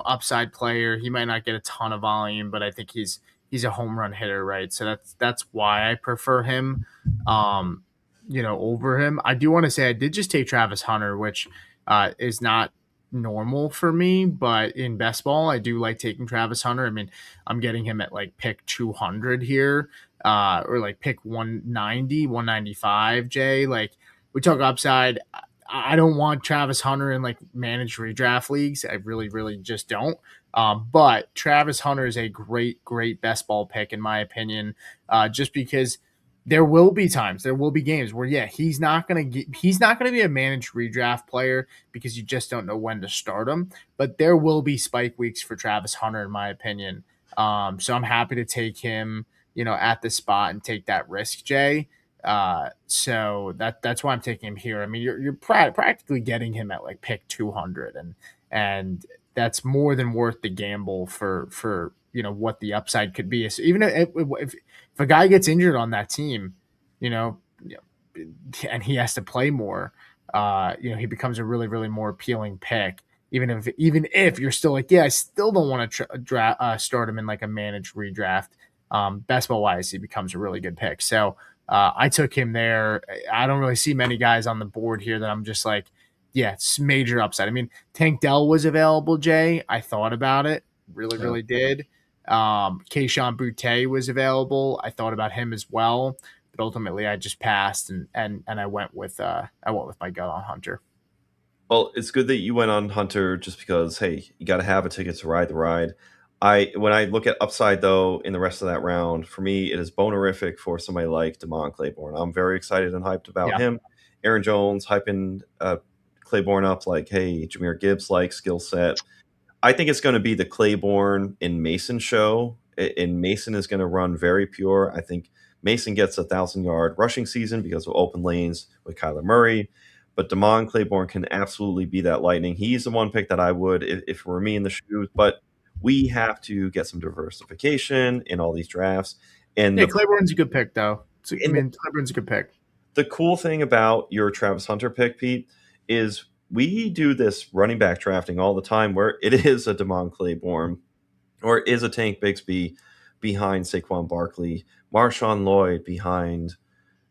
upside player. He might not get a ton of volume, but I think he's a home run hitter, right? So that's why I prefer him. Over him. I do want to say I did just take Travis Hunter, which is not normal for me, but in best ball, I do like taking Travis Hunter. I mean, I'm getting him at like pick 200 here, or like pick 190, 195, Jay. Like, we talk upside. I don't want Travis Hunter in like managed redraft leagues. I really, really just don't. But Travis Hunter is a great, great best ball pick, in my opinion, just because there will be times, there will be games where, yeah, he's not gonna be a managed redraft player because you just don't know when to start him. But there will be spike weeks for Travis Hunter, in my opinion. So I'm happy to take him, at the spot and take that risk, Jay. So that's why I'm taking him here. I mean, you're practically getting him at like pick 200, and that's more than worth the gamble for what the upside could be. So even if a guy gets injured on that team, and he has to play more, he becomes a really, really more appealing pick. Even if you're still like, yeah, I still don't want to start him in like a managed redraft. Best ball wise, he becomes a really good pick. So I took him there. I don't really see many guys on the board here that I'm just like, yeah, it's major upside. I mean, Tank Dell was available, Jay. I thought about it, really, really did. Keyshawn Boutte was available. I thought about him as well, but ultimately I just passed and I went with my gut on Hunter. Well, it's good that you went on Hunter just because, hey, you got to have a ticket to ride the ride. When I look at upside though in the rest of that round, for me it is bonerific for somebody like Damon Claiborne. I'm very excited and hyped about him. Aaron Jones hyping Claiborne up like, hey, Jahmyr Gibbs like skill set. I think it's going to be the Claiborne and Mason show, and Mason is going to run very pure. I think Mason gets 1,000-yard rushing season because of open lanes with Kyler Murray. But Damon Claiborne can absolutely be that lightning. He's the one pick that I would if it were me in the shoes. But we have to get some diversification in all these drafts. And Claiborne's a good pick, though. Claiborne's a good pick. The cool thing about your Travis Hunter pick, Pete, is we do this running back drafting all the time where it is a Damon Claiborne or it is a Tank Bigsby behind Saquon Barkley, Marshawn Lloyd behind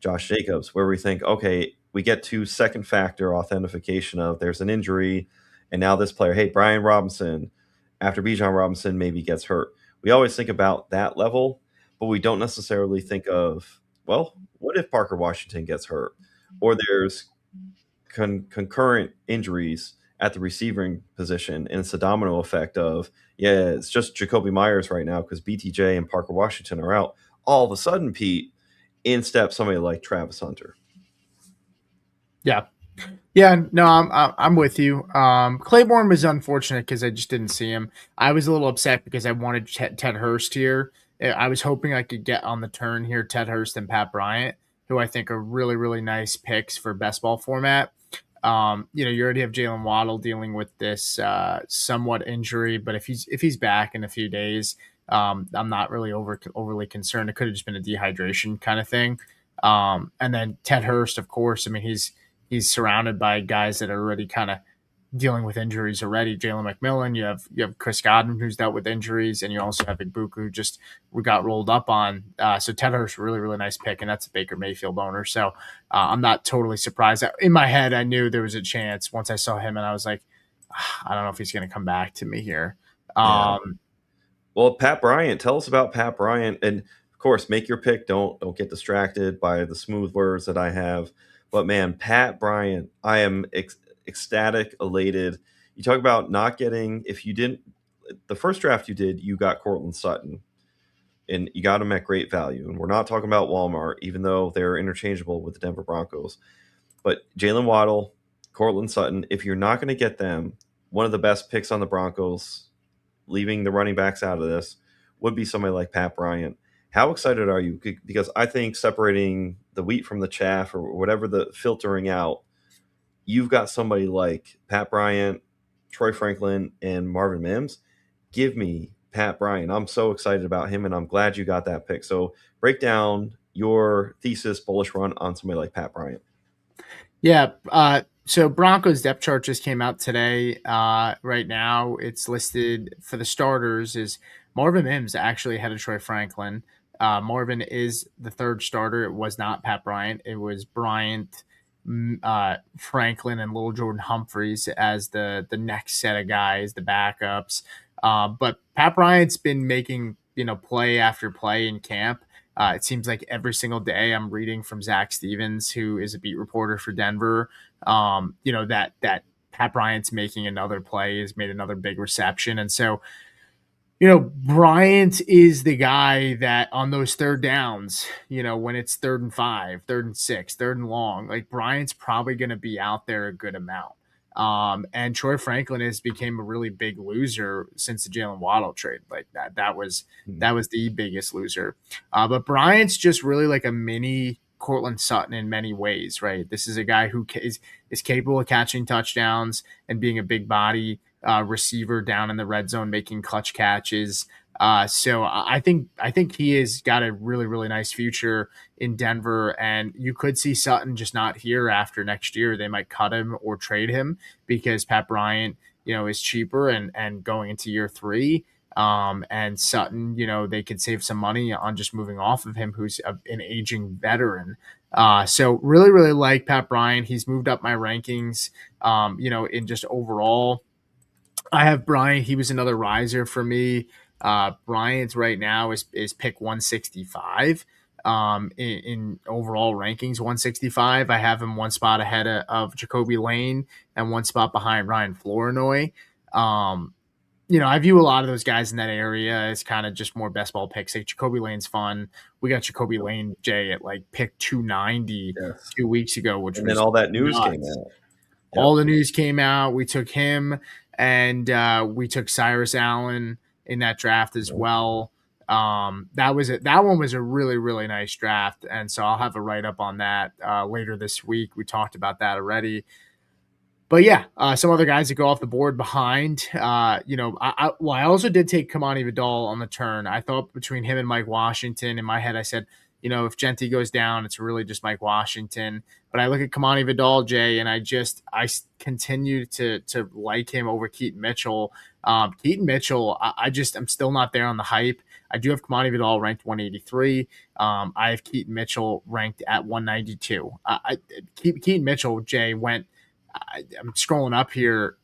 Josh Jacobs, where we think, okay, we get to second factor authentication of there's an injury, and now this player, hey, Brian Robinson, after Bijan Robinson maybe gets hurt. We always think about that level, but we don't necessarily think of, well, what if Parker Washington gets hurt? Or there's concurrent injuries at the receiving position, and it's a domino effect of, yeah, it's just Jacoby Myers right now because BTJ and Parker Washington are out. All of a sudden, Pete, in steps somebody like Travis Hunter. Yeah, no, I'm with you. Claiborne was unfortunate because I just didn't see him. I was a little upset because I wanted Ted Hurst here. I was hoping I could get on the turn here, Ted Hurst and Pat Bryant, who I think are really, really nice picks for best ball format. You already have Jalen Waddle dealing with this somewhat injury, but if he's back in a few days, I'm not really overly concerned. It could have just been a dehydration kind of thing. And then Ted Hurst, of course, I mean, he's surrounded by guys that are already kind of dealing with injuries already. Jalen McMillan, you have Chris Godwin, who's dealt with injuries, and you also have Igbuka, who just got rolled up on. So Ted Hurst, really, really nice pick, and that's a Baker Mayfield owner. So I'm not totally surprised. In my head, I knew there was a chance once I saw him, and I was like, I don't know if he's going to come back to me here. Well, Pat Bryant, tell us about Pat Bryant, and of course, make your pick. Don't get distracted by the smooth words that I have. But man, Pat Bryant, I am ecstatic, elated. You talk about not getting, if you didn't, the first draft you did, you got Cortland Sutton, and you got him at great value. And we're not talking about Walmart, even though they're interchangeable with the Denver Broncos. But Jalen Waddle, Cortland Sutton, if you're not going to get them, one of the best picks on the Broncos, leaving the running backs out of this, would be somebody like Pat Bryant. How excited are you? Because I think separating the wheat from the chaff, or whatever the filtering out, you've got somebody like Pat Bryant, Troy Franklin, and Marvin Mims. Give me Pat Bryant. I'm so excited about him, and I'm glad you got that pick. So break down your thesis bullish run on somebody like Pat Bryant. Yeah. So Broncos depth chart just came out today. Right now, it's listed for the starters is Marvin Mims actually ahead of Troy Franklin. Marvin is the third starter. It was not Pat Bryant. It was Bryant, Franklin, and Little Jordan Humphreys as the next set of guys, the backups. But Pat Bryant's been making play after play in camp. It seems like every single day I'm reading from Zach Stevens, who is a beat reporter for Denver. That Pat Bryant's making another play, has made another big reception, and so Bryant is the guy that on those third downs, when it's 3rd and 5, 3rd and 6, 3rd and long, like Bryant's probably going to be out there a good amount. And Troy Franklin has became a really big loser since the Jalen Waddle trade. Like that was the biggest loser. But Bryant's just really like a mini Cortland Sutton in many ways, right? This is a guy who is capable of catching touchdowns and being a big body receiver down in the red zone, making clutch catches. So I think he has got a really, really nice future in Denver, and you could see Sutton just not here after next year. They might cut him or trade him because Pat Bryant, is cheaper and going into year 3. And Sutton, they could save some money on just moving off of him, who's an aging veteran. So really, really like Pat Bryant. He's moved up my rankings, in just overall. I have Bryant. He was another riser for me. Bryant right now is pick 165 in overall rankings, 165. I have him one spot ahead of Jacoby Lane and one spot behind Ryan Flournoy. I view a lot of those guys in that area as kind of just more best ball picks. Like Jacoby Lane's fun. We got Jacoby Lane, Jay, at like pick 290 2 weeks ago, which and was then all that news nuts. came out. All the news came out. We took him, and we took Cyrus Allen in that draft as well. That one was a really, really nice draft, and so I'll have a write up on that later this week. We talked about that already. But yeah, some other guys that go off the board behind. I also did take Kamani Vidal on the turn. I thought between him and Mike Washington, in my head, I said, if Genti goes down, it's really just Mike Washington. But I look at Kamani Vidal, Jay, and I continue to like him over Keaton Mitchell. Keaton Mitchell, I'm still not there on the hype. I do have Kamani Vidal ranked 183. I have Keaton Mitchell ranked at 192. Keaton Mitchell, Jay, went. I'm scrolling up here.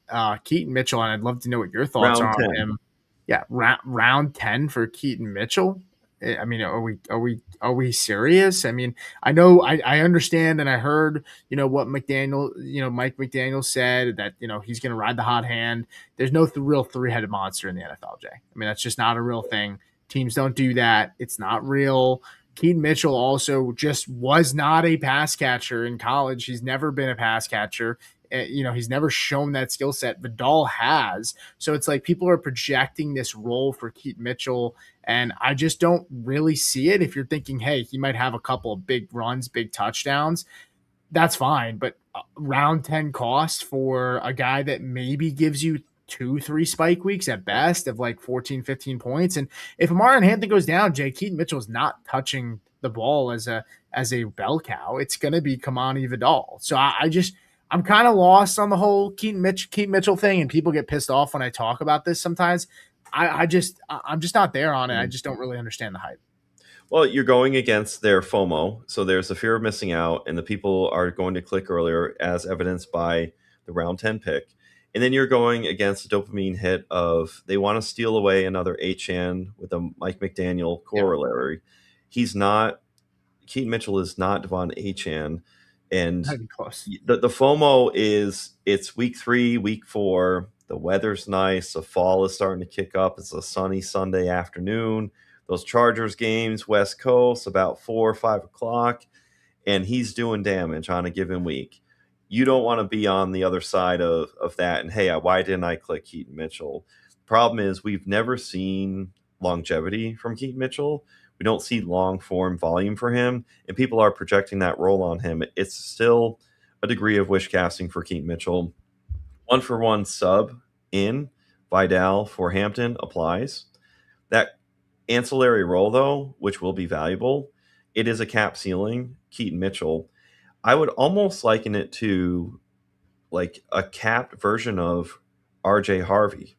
Keaton Mitchell, and I'd love to know what your thoughts are on him. Yeah, round 10 for Keaton Mitchell. I mean, are we serious? I mean, I know I understand, and I heard what Mike McDaniel said that he's going to ride the hot hand. There's no real 3-headed monster in the NFL, Jay. I mean, that's just not a real thing. Teams don't do that. It's not real. Keaton Mitchell also just was not a pass catcher in college. He's never been a pass catcher. He's never shown that skill set. Vidal has. So it's like people are projecting this role for Keaton Mitchell, and I just don't really see it. If you're thinking, hey, he might have a couple of big runs, big touchdowns, that's fine. But round 10 cost for a guy that maybe gives you 2-3 spike weeks at best of like 14, 15 points. And if Amari Hampton goes down, Jay, Keaton Mitchell's not touching the ball as a bell cow. It's going to be Kamani Vidal. So I'm kind of lost on the whole Keaton Mitchell thing, and people get pissed off when I talk about this sometimes. I'm just not there on it. I just don't really understand the hype. Well, you're going against their FOMO, so there's the fear of missing out, and the people are going to click earlier, as evidenced by the round 10 pick. And then you're going against the dopamine hit of they want to steal away another Achane with a Mike McDaniel corollary. Yeah. Keaton Mitchell is not Devon Achane. And the FOMO is it's week 3, week 4. The weather's nice. The fall is starting to kick up. It's a sunny Sunday afternoon. Those Chargers games, West Coast, about 4 or 5 o'clock, and he's doing damage on a given week. You don't want to be on the other side of that. And hey, why didn't I click Keaton Mitchell? Problem is, we've never seen longevity from Keaton Mitchell. We don't see long form volume for him, and people are projecting that role on him. It's still a degree of wish casting for Keaton Mitchell. 1-for-1 sub in Vidal for Hampton applies. That ancillary role, though, which will be valuable, it is a cap ceiling. Keaton Mitchell, I would almost liken it to like a capped version of RJ Harvey,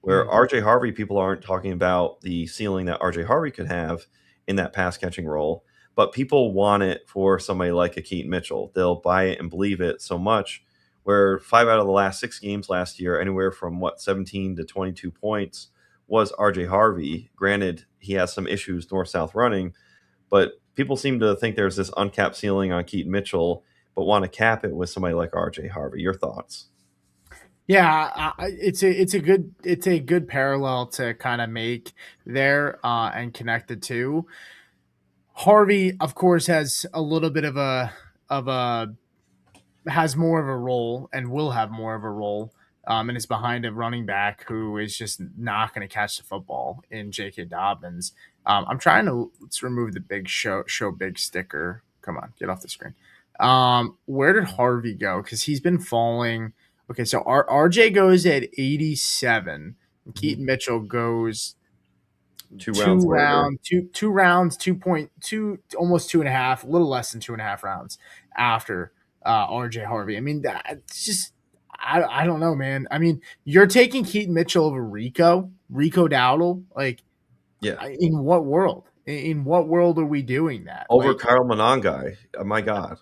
where RJ Harvey, people aren't talking about the ceiling that RJ Harvey could have in that pass catching role, but people want it for somebody like a Keaton Mitchell. They'll buy it and believe it so much, where 5 out of the last 6 games last year, anywhere from 17 to 22 points was RJ Harvey. Granted, he has some issues north-south running, but people seem to think there's this uncapped ceiling on Keaton Mitchell, but want to cap it with somebody like RJ Harvey. Your thoughts? Yeah, it's a good parallel to kind of make there and connect the two. Harvey, of course, has a little bit of a has more of a role and will have more of a role, and is behind a running back who is just not going to catch the football in J.K. Dobbins. I'm trying to let's remove the big show big sticker. Come on, get off the screen. Where did Harvey go? Because he's been falling. Okay, so RJ goes at 87. Keaton Mitchell goes Two rounds, 2.2, almost 2.5, a little less than 2.5 rounds after RJ Harvey. I mean, that's just I don't know, man. I mean, you're taking Keaton Mitchell over Rico Dowdle. Like, yeah. In what world? In what world are we doing that? Over like, Kyle Monangai. Oh my God.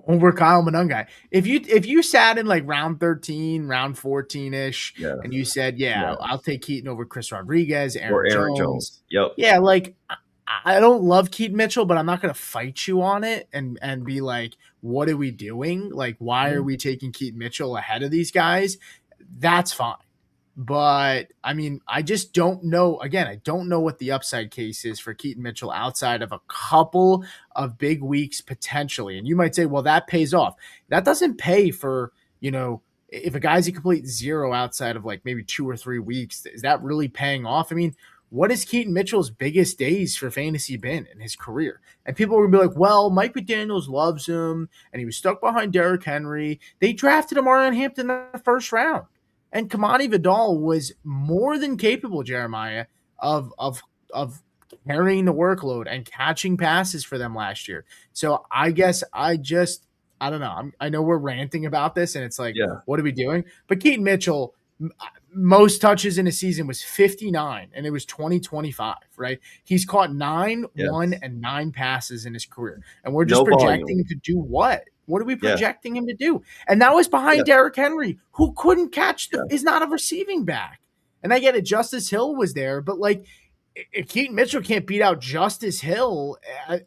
Over Kyle Monangai. If you sat in like round 13, round 14-ish, and you said, I'll take Keaton over Chris Rodriguez, Aaron Jones. Yep. Yeah, like I don't love Keaton Mitchell, but I'm not gonna fight you on it and be like, what are we doing? Like, why are we taking Keaton Mitchell ahead of these guys? That's fine. But I mean, I just don't know. Again, I don't know what the upside case is for Keaton Mitchell outside of a couple of big weeks potentially. And you might say, well, that pays off. That doesn't pay for, if a guy's a complete zero outside of like maybe 2 or 3 weeks, is that really paying off? I mean, what has Keaton Mitchell's biggest days for fantasy been in his career? And people are going to be like, well, Mike McDaniels loves him, and he was stuck behind Derrick Henry. They drafted Amarian Hampton in the first round. And Kamani Vidal was more than capable, Jeremiah, of carrying the workload and catching passes for them last year. So I guess I don't know. I know we're ranting about this, and it's like, what are we doing? But Keaton Mitchell, most touches in a season was 59, and it was 2025, right? He's caught 9, 1, and 9 passes in his career. And we're just projecting him to do what? What are we projecting him to do? And that was behind Derrick Henry, who couldn't catch is not a receiving back. And I get it, Justice Hill was there, but like if Keaton Mitchell can't beat out Justice Hill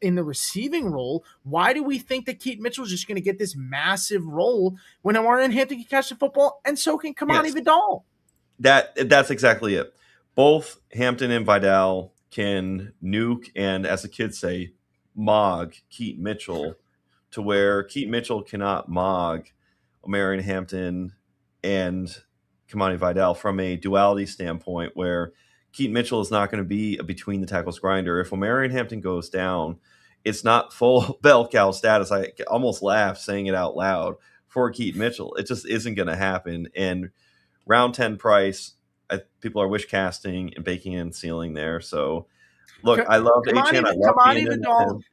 in the receiving role, why do we think that Keaton Mitchell is just going to get this massive role when Amarian Hampton can catch the football and so can Kamani Vidal? That's exactly it. Both Hampton and Vidal can nuke and, as the kids say, mog Keaton Mitchell, to where Keaton Mitchell cannot mog Amarian Hampton and Kamani Vidal from a duality standpoint, where Keaton Mitchell is not going to be a between the tackles grinder. If Amarian Hampton goes down, it's not full bell cow status. I almost laugh saying it out loud for Keaton Mitchell. It just isn't going to happen. And round 10 price, people are wish casting and baking in ceiling there. So look, I love Achane.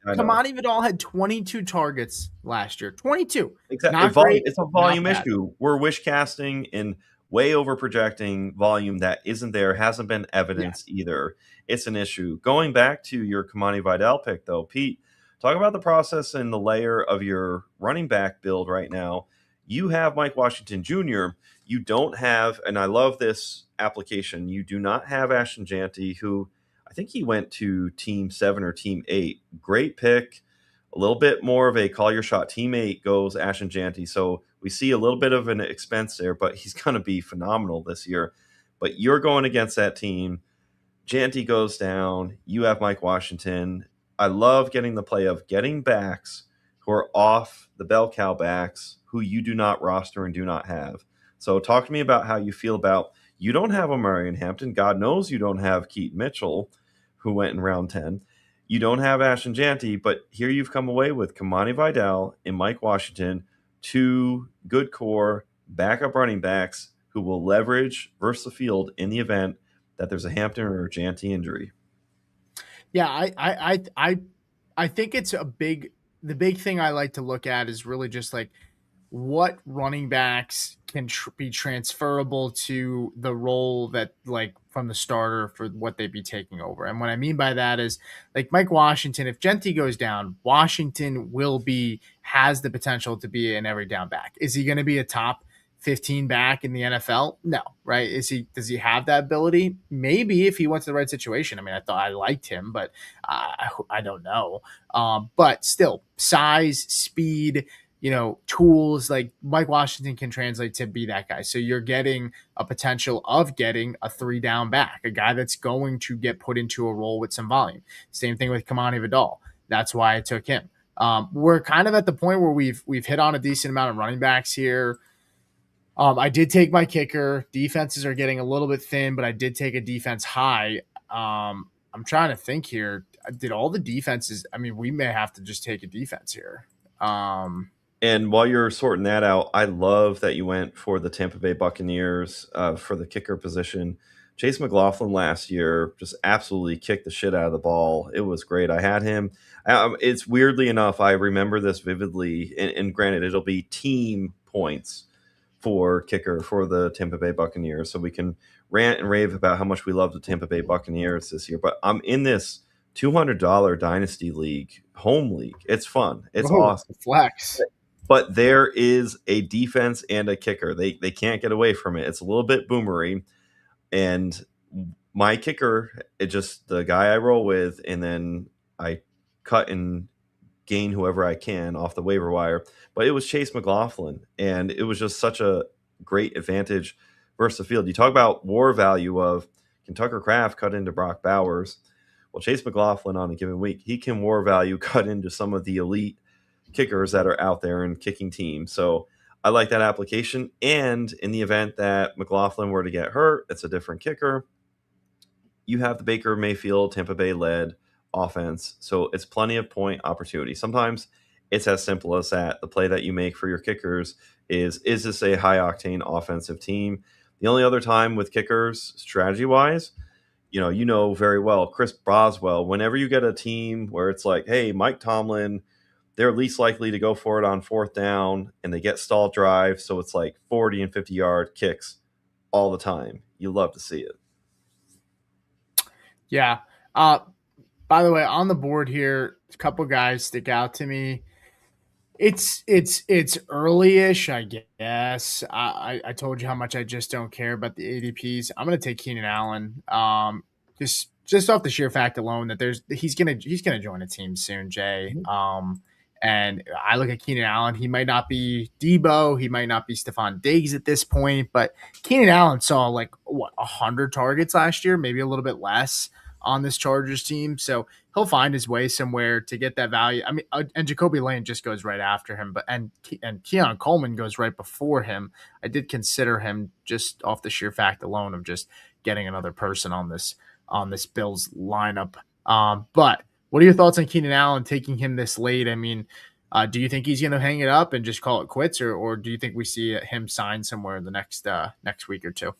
Kamani Vidal had 22 targets last year. 22. Exactly. It's a volume issue. We're wish casting and way over projecting volume that isn't there, hasn't been evidenced either. It's an issue. Going back to your Kamani Vidal pick, though, Pete, talk about the process and the layer of your running back build right now. You have Mike Washington Jr. You don't have, and I love this application, you do not have Ashton Janty, who I think he went to team 7 or team 8. Great pick. A little bit more of a call your shot. Team 8 goes Ashton Janty. So We see a little bit of an expense there, but he's going to be phenomenal this year. But you're going against that team. Janty goes down. You have Mike Washington. I love getting the play of getting backs who are off the bell cow backs who you do not roster and do not have. So talk to me about how you feel about you don't have a Marion Hampton. God knows you don't have Keaton Mitchell, who went in round 10. You don't have Ashton Janty, but here you've come away with Kamani Vidal and Mike Washington, two good core backup running backs who will leverage versus the field in the event that there's a Hampton or a Janty injury. Yeah, I think it's the big thing I like to look at is really just like what running backs can be transferable to the role that like from the starter for what they'd be taking over. And what I mean by that is like Mike Washington, if Genty goes down, Washington has the potential to be an every down back. Is he going to be a top 15 back in the NFL? No, right? Does he have that ability? Maybe if he went to the right situation. I mean, I thought I liked him, but I don't know. But still, size, speed, tools like Mike Washington can translate to be that guy. So you're getting a potential of getting a 3 down back, a guy that's going to get put into a role with some volume. Same thing with Kamani Vidal. That's why I took him. We're kind of at the point where we've hit on a decent amount of running backs here. I did take my kicker. Defenses are getting a little bit thin, but I did take a defense high. I'm trying to think here. Did all the defenses? I mean, we may have to just take a defense here. And while you're sorting that out, I love that you went for the Tampa Bay Buccaneers for the kicker position. Chase McLaughlin last year just absolutely kicked the shit out of the ball. It was great. I had him. It's weirdly enough, I remember this vividly. And granted, it'll be team points for kicker for the Tampa Bay Buccaneers. So we can rant and rave about how much we love the Tampa Bay Buccaneers this year. But I'm in this $200 Dynasty League, home league. It's fun. It's awesome. Flex. But there is a defense and a kicker. They can't get away from it. It's a little bit boomery. And my kicker, it just the guy I roll with, and then I cut and gain whoever I can off the waiver wire. But it was Chase McLaughlin, and it was just such a great advantage versus the field. You talk about war value of can Tucker Kraft cut into Brock Bowers? Well, Chase McLaughlin on a given week, he can war value cut into some of the elite kickers that are out there and kicking teams. So I like that application. And in the event that McLaughlin were to get hurt, it's a different kicker. You have the Baker Mayfield, Tampa Bay led offense. So it's plenty of point opportunity. Sometimes it's as simple as that. The play that you make for your kickers is this a high octane offensive team? The only other time with kickers, strategy wise, you know very well, Chris Boswell, whenever you get a team where it's like, hey, Mike Tomlin, they're least likely to go for it on 4th down and they get stall drive. So it's like 40 and 50-yard kicks all the time. You love to see it. Yeah. By the way, on the board here, a couple guys stick out to me. It's early-ish, I guess. I told you how much I just don't care about the ADPs. I'm going to take Keenan Allen. Just off the sheer fact alone that he's gonna join a team soon, Jay. And I look at Keenan Allen. He might not be Debo. He might not be Stephon Diggs at this point, but Keenan Allen saw 100 targets last year, maybe a little bit less on this Chargers team. So he'll find his way somewhere to get that value. I mean, and Jacoby Lane just goes right after him, and Keon Coleman goes right before him. I did consider him just off the sheer fact alone of just getting another person on this Bills lineup. But what are your thoughts on Keenan Allen taking him this late? I mean, do you think he's going to hang it up and just call it quits, or do you think we see him sign somewhere in the next week or two?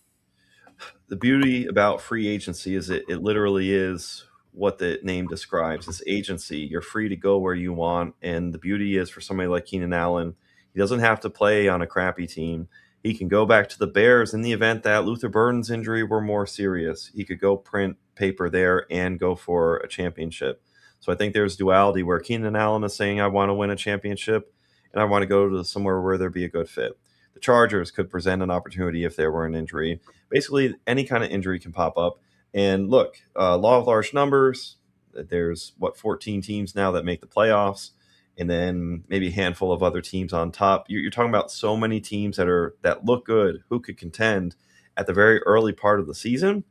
The beauty about free agency is it literally is what the name describes. It's agency. You're free to go where you want. And the beauty is for somebody like Keenan Allen, he doesn't have to play on a crappy team. He can go back to the Bears in the event that Luther Burden's injury were more serious. He could go print paper there and go for a championship. So I think there's duality where Keenan Allen is saying, I want to win a championship and I want to go to somewhere where there'd be a good fit. The Chargers could present an opportunity if there were an injury. Basically, any kind of injury can pop up. And look, law of large numbers, there's 14 teams now that make the playoffs. and then maybe a handful of other teams on top. You're talking about so many teams that look good, who could contend at the very early part of the season,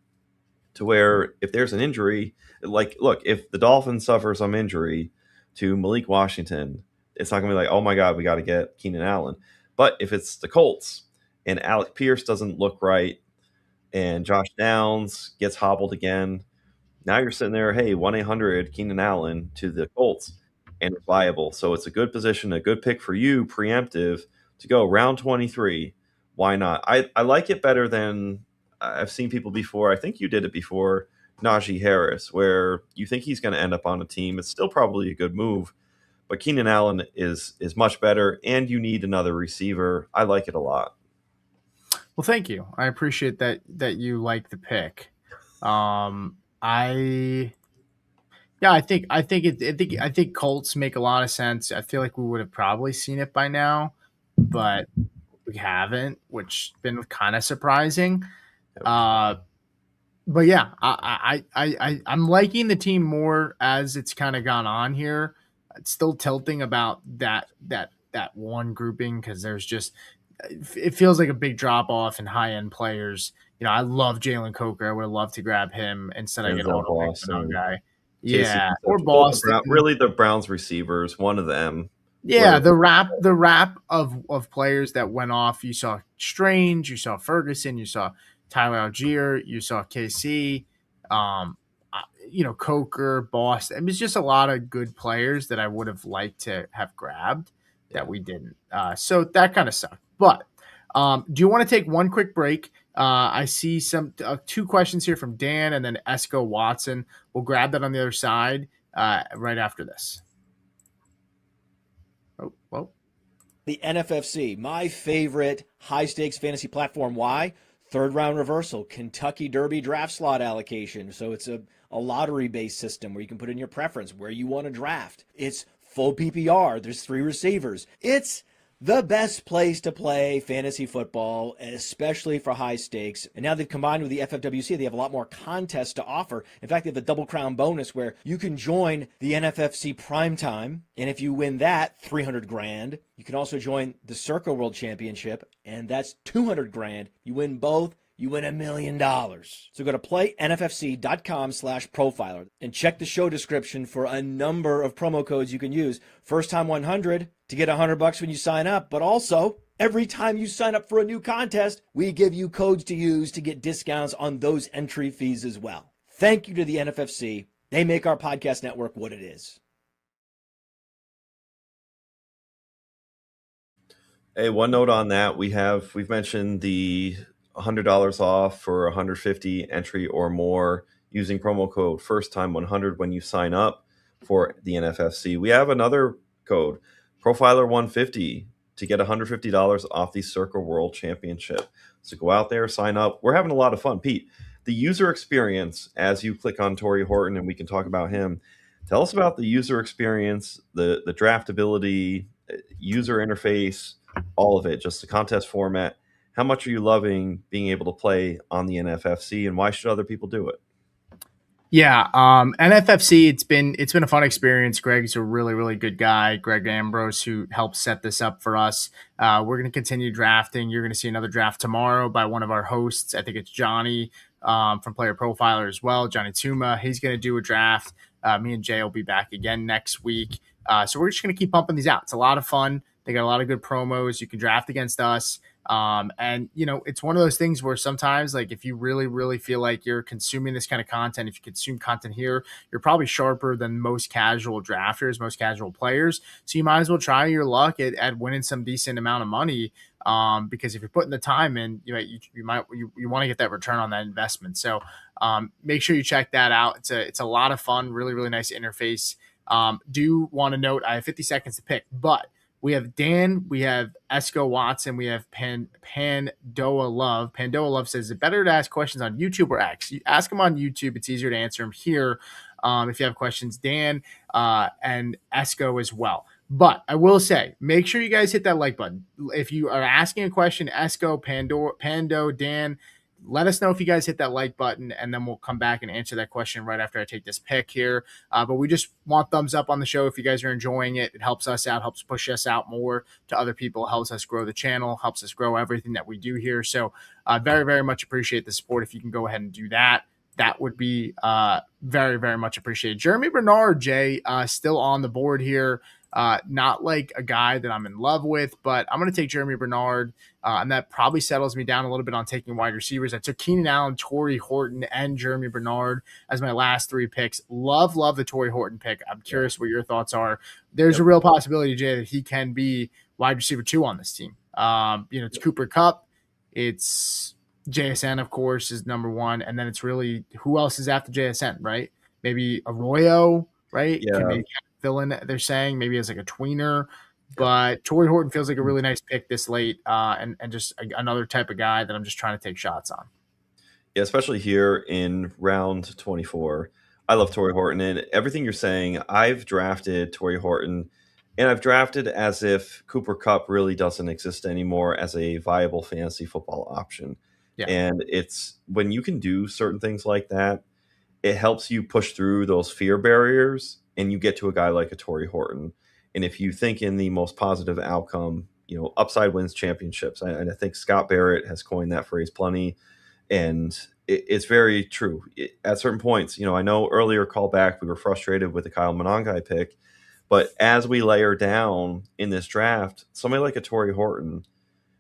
to where if there's an injury, like, look, if the Dolphins suffer some injury to Malik Washington, it's not going to be like, oh my God, we got to get Keenan Allen. But if it's the Colts and Alec Pierce doesn't look right and Josh Downs gets hobbled again, now you're sitting there, hey, 1-800 Keenan Allen to the Colts, and it's viable. So it's a good position, a good pick for you, preemptive, to go round 23. Why not? I like it better than I've seen people before. I think you did it before, Najee Harris, where you think he's going to end up on a team. It's still probably a good move, but Keenan Allen is much better, and you need another receiver. I like it a lot. Well, thank you. I appreciate that you like the pick. I think Colts make a lot of sense. I feel like we would have probably seen it by now, but we haven't, which has been kind of surprising. But yeah, I'm liking the team more as it's kind of gone on here. It's still tilting about that one grouping because there's just it feels like a big drop off in high end players. I love Jalen Coker. I would have loved to grab him. Instead, I get Denzel auto pick the Boston, guy. Casey, Yeah, or both Boston. really the Browns receivers, one of them. Yeah, the wrap of players that went off. You saw Strange, you saw Ferguson, you saw Tyler Algier, you saw KC, Coker, Boston. I mean, it's just a lot of good players that I would have liked to have grabbed that we didn't. So that kind of sucked. But do you want to take one quick break? I see some two questions here from Dan and then Esco Watson. We'll grab that on the other side right after this. Oh, well. The NFFC, my favorite high-stakes fantasy platform. Why? Third round reversal, Kentucky Derby draft slot allocation. So it's a lottery-based system where you can put in your preference, where you want to draft. It's full PPR. There's 3 receivers. It's the best place to play fantasy football, especially for high stakes. And now they've combined with the FFWC. They have a lot more contests to offer. In fact, they have a double crown bonus where you can join the NFFC Primetime. And if you win that, 300 grand. You can also join the Circa World Championship, and that's 200 grand. You win both, you win $1 million. So go to playnffc.com/profiler and check the show description for a number of promo codes you can use. First time 100 to get $100 when you sign up, but also every time you sign up for a new contest, we give you codes to use to get discounts on those entry fees as well. Thank you to the NFFC. They make our podcast network what it is. Hey, one note on that. We've mentioned the $100 off for 150 entry or more using promo code first time 100 when you sign up for the NFFC. We have another code, Profiler 150, to get $150 off the Circa World Championship. So go out there, sign up. We're having a lot of fun. Pete, the user experience as you click on Torrey Horton, and we can talk about him. Tell us about the user experience, the draftability, user interface, all of it, just the contest format. How much are you loving being able to play on the NFFC, and why should other people do it? Yeah, NFFC, it's been a fun experience. Greg's a really, really good guy, Greg Ambrose, who helped set this up for us. We're going to continue drafting. You're going to see another draft tomorrow by one of our hosts. I think it's Johnny from Player Profiler as well, Johnny Tuma. He's going to do a draft. Me and Jay will be back again next week. So we're just going to keep pumping these out. It's a lot of fun. They got a lot of good promos. You can draft against us. And it's one of those things where sometimes, like, if you really, really feel like you're consuming this kind of content, if you consume content here, you're probably sharper than most casual drafters, most casual players. So you might as well try your luck at winning some decent amount of money. Because if you're putting the time in, you want to get that return on that investment. So, make sure you check that out. It's a lot of fun, really, really nice interface. Do want to note, I have 50 seconds to pick, but we have Dan, we have Esco Watson, we have Pandoa Love. Pandoa Love says, is it better to ask questions on YouTube or X? You ask them on YouTube. It's easier to answer them here. If you have questions, Dan and Esco as well. But I will say, make sure you guys hit that like button. If you are asking a question, Esco, Pando, Dan, let us know if you guys hit that like button, and then we'll come back and answer that question right after I take this pick here. But we just want thumbs up on the show if you guys are enjoying it. It helps us out, helps push us out more to other people, helps us grow the channel, helps us grow everything that we do here. So very, very much appreciate the support. If you can go ahead and do that, that would be very, very much appreciated. Jeremy Bernard, Jay, still on the board here. Not like a guy that I'm in love with, but I'm going to take Jeremy Bernard, and that probably settles me down a little bit on taking wide receivers. I took Keenan Allen, Torrey Horton, and Jeremy Bernard as my last 3 picks. Love the Torrey Horton pick. I'm curious what your thoughts are. There's a real possibility, Jay, that he can be wide receiver 2 on this team. It's Cooper Kupp. It's JSN, of course, is number 1, and then it's really who else is after JSN, right? Maybe Arroyo, right? Yeah. Can maybe fill in, they're saying, maybe as like a tweener. But Torrey Horton feels like a really nice pick this late, and just another type of guy that I'm just trying to take shots on. Yeah, especially here in round 24. I love Torrey Horton, and everything you're saying, I've drafted Torrey Horton, and I've drafted as if Cooper Kupp really doesn't exist anymore as a viable fantasy football option. Yeah. And it's when you can do certain things like that, it helps you push through those fear barriers, and you get to a guy like a Torrey Horton. And if you think in the most positive outcome, upside wins championships. And I think Scott Barrett has coined that phrase plenty. And it's very true. At certain points, I know earlier callback, we were frustrated with the Kyle Monangai pick. But as we layer down in this draft, somebody like a Torrey Horton,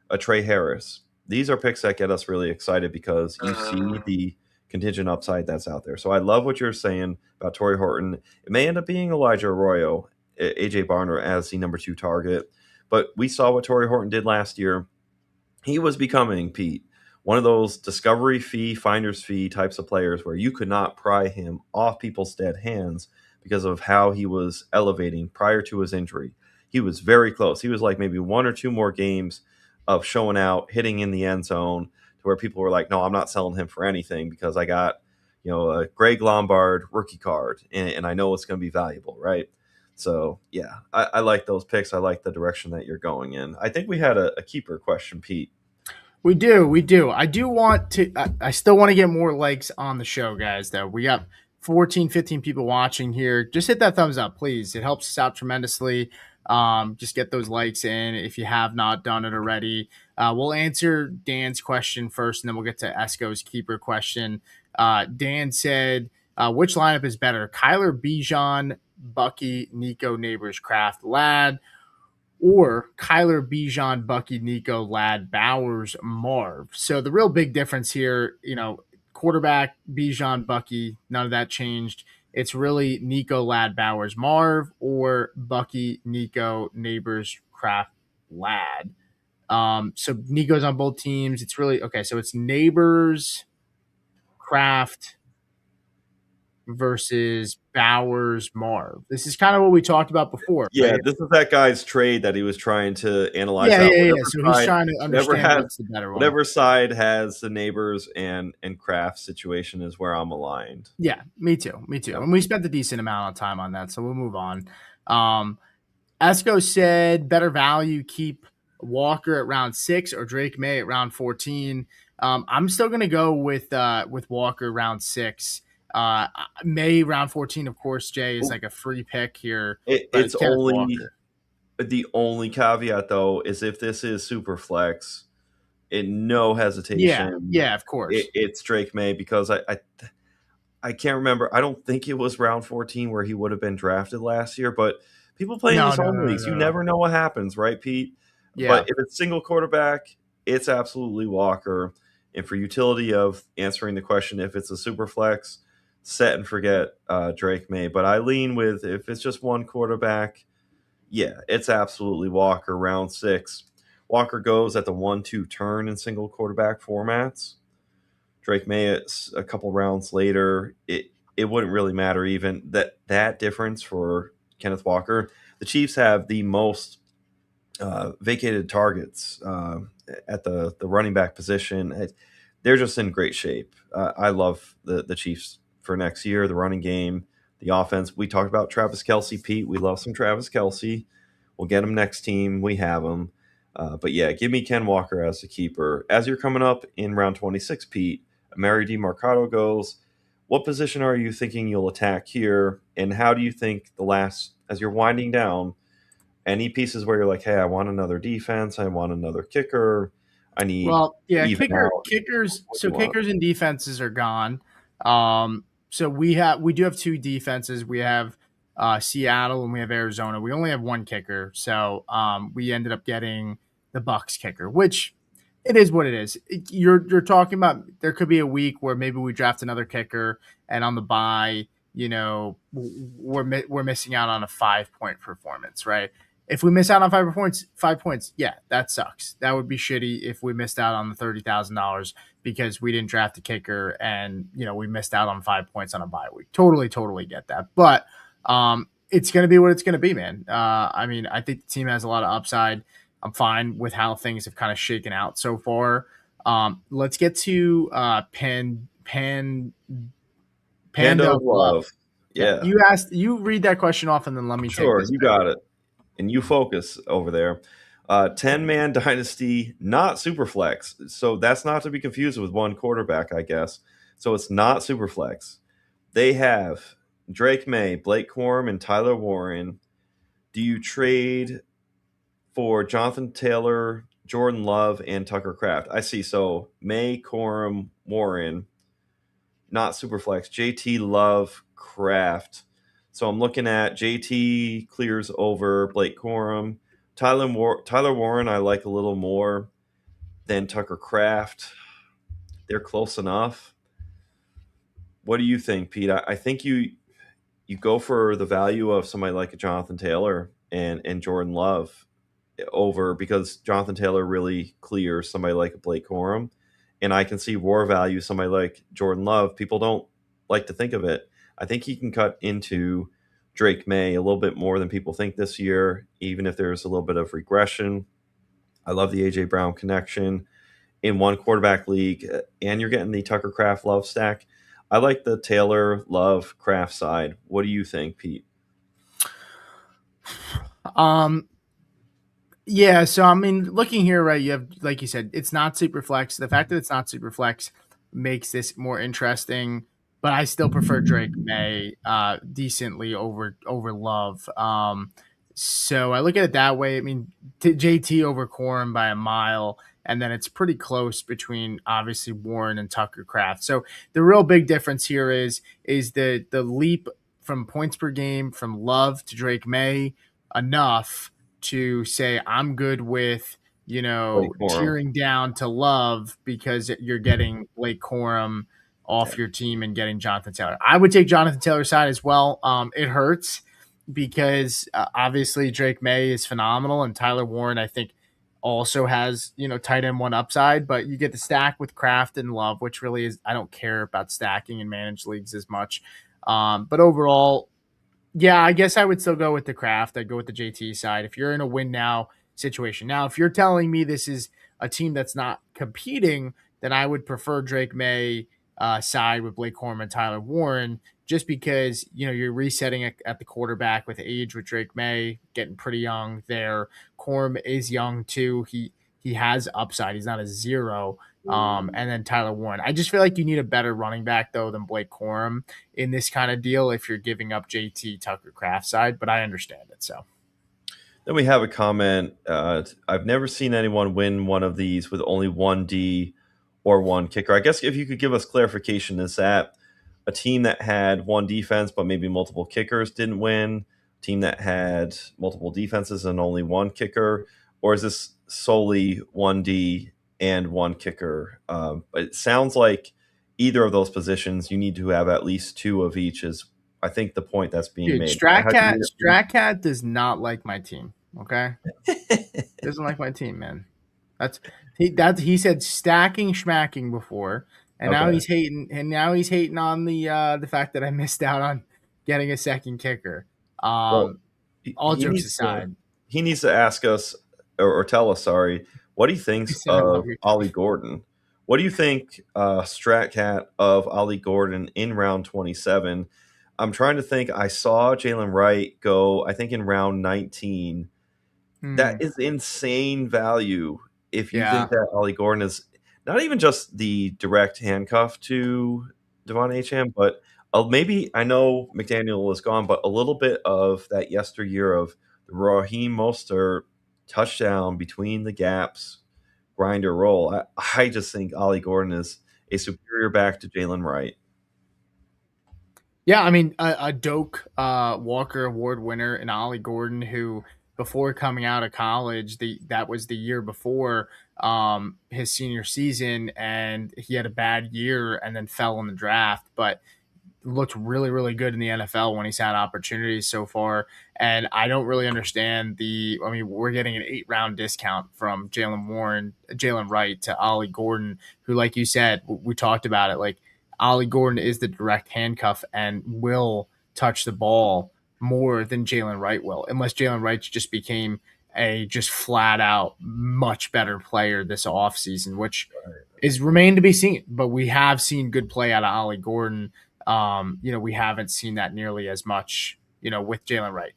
a Trey Harris, these are picks that get us really excited because you see the contingent upside that's out there. So I love what you're saying about Torrey Horton. It may end up being Elijah Arroyo, AJ Barner as the number 2 target, but we saw what Torrey Horton did last year. He was becoming, Pete, one of those discovery fee, finder's fee types of players where you could not pry him off people's dead hands because of how he was elevating prior to his injury. He was very close. He was like maybe 1 or 2 more games of showing out, hitting in the end zone, to where people were like, no, I'm not selling him for anything because I got, a Greg Lombard rookie card and I know it's going to be valuable, right? So, yeah, I like those picks. I like the direction that you're going in. I think we had a keeper question, Pete. We do. I do want to I still want to get more likes on the show, guys, though. We got 14, 15 people watching here. Just hit that thumbs up, please. It helps us out tremendously. Just get those likes in if you have not done it already. We'll answer Dan's question first, and then we'll get to Esco's keeper question. Dan said, which lineup is better? Kyler Bijan, Bucky, Nico, Neighbors, Kraft, Ladd, or Kyler, Bijan, Bucky, Nico, Ladd, Bowers, Marv? So the real big difference here, quarterback, Bijan, Bucky, none of that changed. It's really Nico, Ladd, Bowers, Marv, or Bucky, Nico, Neighbors, Kraft, Ladd. So Nico's on both teams. It's really okay. So it's Neighbors, Kraft versus Bowers, Marv. This is kind of what we talked about before. Yeah, right? This is that guy's trade that he was trying to analyze. Yeah. Whatever So side, he's trying to understand what's the better one. Whatever side has the Neighbors and Kraft situation is where I'm aligned. Yeah, me too. Yeah. And we spent a decent amount of time on that, so we'll move on. Esco said better value, keep Walker at round 6 or Drake May at round 14. I'm still going to go with Walker round 6. May round 14, of course, Jay, is like a free pick here. It's only Walker. The only caveat, though, is if this is super flex, no hesitation. Yeah, of course. It's Drake May because I can't remember. I don't think it was round 14 where he would have been drafted last year, but people playing these home leagues, you never know what happens, right, Pete? Yeah. But if it's single quarterback, it's absolutely Walker. And for utility of answering the question, if it's a super flex, set and forget Drake May. But I lean with if it's just one quarterback, yeah, it's absolutely Walker round 6. Walker goes at the 1-2 turn in single quarterback formats. Drake May, it's a couple rounds later. It wouldn't really matter even that difference for Kenneth Walker. The Chiefs have the most vacated targets at the running back position. They're just in great shape. I love the Chiefs for next year, the running game, the offense. We talked about Travis Kelce, Pete. We love some Travis Kelce. We'll get him next team. We have him. But yeah, give me Ken Walker as the keeper. As you're coming up in round 26, Pete, Mary DiMarcado goes. What position are you thinking you'll attack here? And how do you think as you're winding down, any pieces where you're like, hey, I want another defense, I want another kicker, I need Well, to yeah, even out. kickers. What do So you want? kickers and defenses are gone. So we do have two defenses. We have Seattle and we have Arizona. We only have one kicker, so we ended up getting the Bucks kicker, which it is what it is. You're talking about there could be a week where maybe we draft another kicker, and on the bye, we're missing out on a 5 point performance, right? If we miss out on 5 points, yeah, that sucks. That would be shitty if we missed out on the $30,000 because we didn't draft a kicker and we missed out on 5 points on a bye week. Totally get that. But it's gonna be what it's gonna be, man. I mean, I think the team has a lot of upside. I'm fine with how things have kind of shaken out so far. Let's get to Panda Panda of of Love. Love. Yeah, Yeah, you read that question off, and then let me take sure. this. You got it. And you focus over there. 10-man dynasty, not super flex. So that's not to be confused with one quarterback, I guess. So it's not super flex. They have Drake May, Blake Corum, and Tyler Warren. Do you trade for Jonathan Taylor, Jordan Love, and Tucker Kraft? I see. So May, Corum, Warren, not super flex. JT, Love, Kraft. So I'm looking at JT clears over Blake Corum. Tyler Warren, I like a little more than Tucker Kraft. They're close enough. What do you think, Pete? I think you go for the value of somebody like a Jonathan Taylor and Jordan Love over, because Jonathan Taylor really clears somebody like a Blake Corum. And I can see war value somebody like Jordan Love. People don't like to think of it. I think he can cut into Drake May a little bit more than people think this year, even if there's a little bit of regression. I love the AJ Brown connection in one quarterback league, and you're getting the Tucker Kraft Love stack. I like the Taylor Love Kraft side. What do you think, Pete? Um, Yeah, so I mean, looking here, right? You have, like you said, it's not super flex. The fact that it's not super flex makes this more interesting. But I still prefer Drake May decently over Love. So I look at it that way. I mean, JT over Corum by a mile, and then it's pretty close between obviously Warren and Tucker Kraft. So the real big difference here is the leap from points per game from Love to Drake May enough to say I'm good with Blake Corum. tearing down to Love because you're getting Blake Corum Yeah. off your team and getting Jonathan Taylor. I would take Jonathan Taylor's side as well. It hurts because obviously Drake May is phenomenal and Tyler Warren I think also has tight end one upside, but you get the stack with Kraft and Love, which really is I don't care about stacking in managed leagues as much. But overall, yeah, I guess I would still go with the Kraft. I'd go with the JT side. If you're in a win now situation. Now, if you're telling me this is a team that's not competing, then I would prefer Drake May side with Blake Corum and Tyler Warren, just because you're resetting at the quarterback with age with Drake May getting pretty young there. Corum is young too. He has upside. He's not a zero. And then Tyler Warren. I just feel like you need a better running back though than Blake Corum in this kind of deal if you're giving up JT Tucker Kraft side, but I understand it. So Then we have a comment. I've never seen anyone win one of these with only one D or one kicker. I guess if you could give us clarification, is that a team that had one defense but maybe multiple kickers didn't win? A team that had multiple defenses and only one kicker? Or is this solely one D and one kicker? It sounds like either of those positions, you need to have at least two of each, is I think the point that's being dude, made. How do you Stratcat does not like my team. Okay. Doesn't like my team, man. He said stacking schmacking before, and now Okay. he's hating on the fact that I missed out on getting a second kicker. Well, All jokes aside, he needs to ask us or tell us, sorry, what he I thinks said I love of your Ollie team. Gordon. What do you think, Stratcat, of Ollie Gordon in round 27? I'm trying to think. I saw Jalen Wright go, I think, in round 19. That Hmm. is insane value if you Yeah. think that Ollie Gordon is not even just the direct handcuff to Devon Achane, but maybe I know McDaniel is gone, but a little bit of that yesteryear of the Raheem Mostert touchdown between the gaps, grinder roll. I just think Ollie Gordon is a superior back to Jalen Wright. Yeah, I mean a Doak Walker Award winner and Ollie Gordon, who before coming out of college, that was the year before his senior season, and he had a bad year and then fell in the draft, but looked really, really good in the NFL when he's had opportunities so far. And I don't really understand I mean, we're getting an 8 round discount from Jalen Wright to Ollie Gordon, who, like you said, we talked about it. Like, Ollie Gordon is the direct handcuff and will touch the ball more than Jalen Wright will, unless Jalen Wright just became a just flat out much better player this offseason, which is remained to be seen. But we have seen good play out of Ollie Gordon. We haven't seen that nearly as much, with Jalen Wright.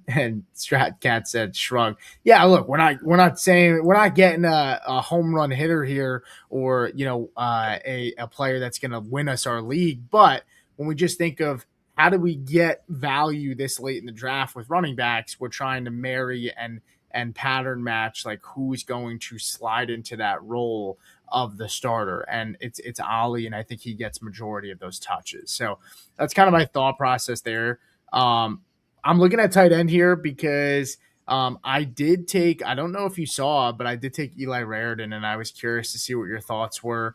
And Stratcat said shrug. Yeah, look, we're not saying we're not getting a home run hitter here, or a player that's going to win us our league. But when we just think of how do we get value this late in the draft with running backs, we're trying to marry and pattern match like who's going to slide into that role of the starter, and it's Ali, and I think he gets majority of those touches. So that's kind of my thought process there. I'm looking at tight end here because I did take, I don't know if you saw, but I did take Eli Raritan, and I was curious to see what your thoughts were.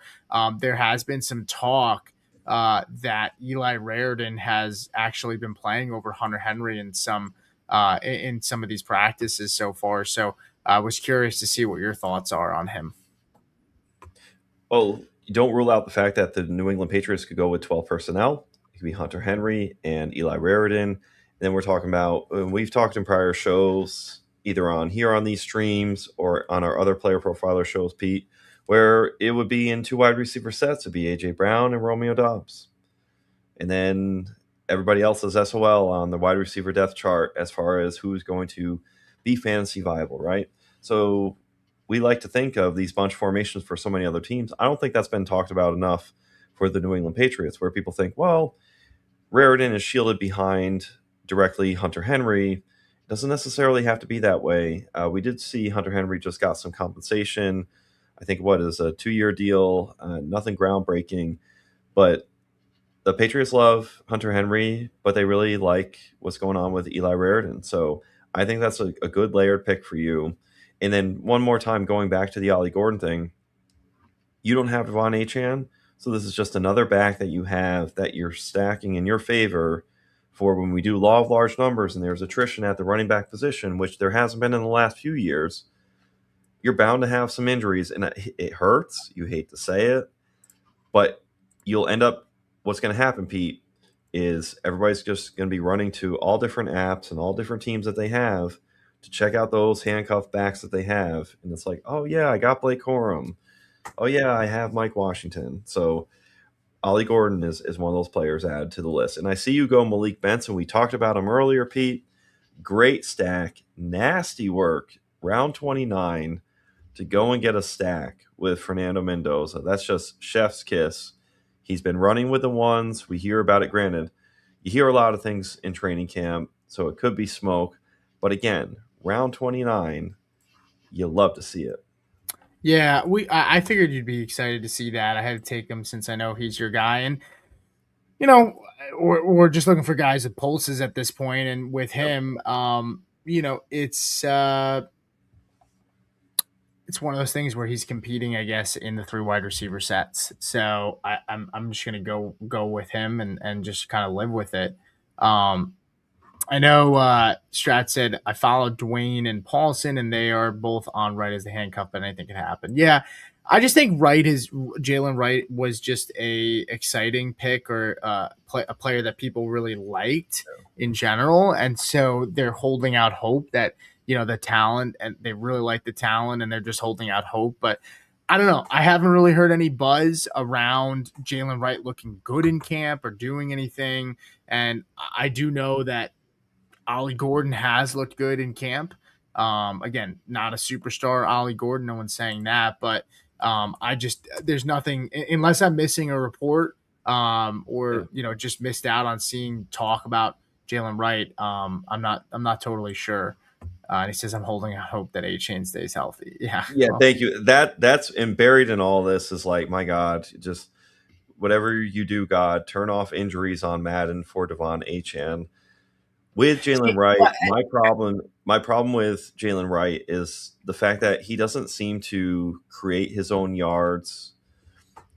There has been some talk that Eli Raritan has actually been playing over Hunter Henry in some of these practices so far. So I was curious to see what your thoughts are on him. Well, you don't rule out the fact that the New England Patriots could go with 12 personnel. It could be Hunter Henry and Eli Raritan. And then we're talking about, we've talked in prior shows, either on here on these streams or on our other player profiler shows, Pete, where it would be in two wide receiver sets. It'd be A.J. Brown and Romeo Doubs. And then everybody else is SOL on the wide receiver depth chart as far as who's going to be fantasy viable, right? So we like to think of these bunch formations for so many other teams. I don't think that's been talked about enough for the New England Patriots, where people think, well, Raritan is shielded behind directly Hunter Henry. It doesn't necessarily have to be that way. We did see Hunter Henry just got some compensation. I think what is a 2-year deal, nothing groundbreaking, but the Patriots love Hunter Henry, but they really like what's going on with Eli Raritan. So I think that's a good layered pick for you. And then one more time, going back to the Ollie Gordon thing, you don't have Devon Achane, so this is just another back that you have that you're stacking in your favor for when we do law of large numbers and there's attrition at the running back position, which there hasn't been in the last few years. You're bound to have some injuries, and it hurts. You hate to say it, but you'll end up, what's going to happen, Pete, is everybody's just going to be running to all different apps and all different teams that they have to check out those handcuff backs that they have. And it's like, oh, yeah, I got Blake Corum. Oh, yeah, I have Mike Washington. So Ollie Gordon is one of those players added to the list. And I see you go Malik Benson. We talked about him earlier, Pete. Great stack. Nasty work. Round 29 to go and get a stack with Fernando Mendoza. That's just chef's kiss. He's been running with the ones. We hear about it. Granted, you hear a lot of things in training camp, so it could be smoke. But again, round 29, you love to see it. Yeah, I figured you'd be excited to see that. I had to take him since I know he's your guy, and you know, we're just looking for guys with pulses at this point. And with Yep. him, it's one of those things where he's competing, I guess, in the three wide receiver sets. So I'm just gonna go with him and just kind of live with it. Um, I know Strat said I followed Dwayne and Paulson, and they are both on Wright as the handcuff, but anything can happen. Yeah, I just think Jalen Wright was just a exciting pick, or a player that people really liked in general, and so they're holding out hope that the talent, and they really like the talent, and they're just holding out hope. But I don't know. I haven't really heard any buzz around Jalen Wright looking good in camp or doing anything, and I do know that Ollie Gordon has looked good in camp. Again, not a superstar, Ollie Gordon. No one's saying that, but there's nothing unless I'm missing a report or just missed out on seeing talk about Jalen Wright. I'm not totally sure. And he says I'm holding out hope that A-Chain stays healthy. Yeah. Yeah, Well, thank you. That's and buried in all this is like, my God, just whatever you do, God, turn off injuries on Madden for Devon Achane. With Jalen Wright, my problem with Jalen Wright is the fact that he doesn't seem to create his own yards.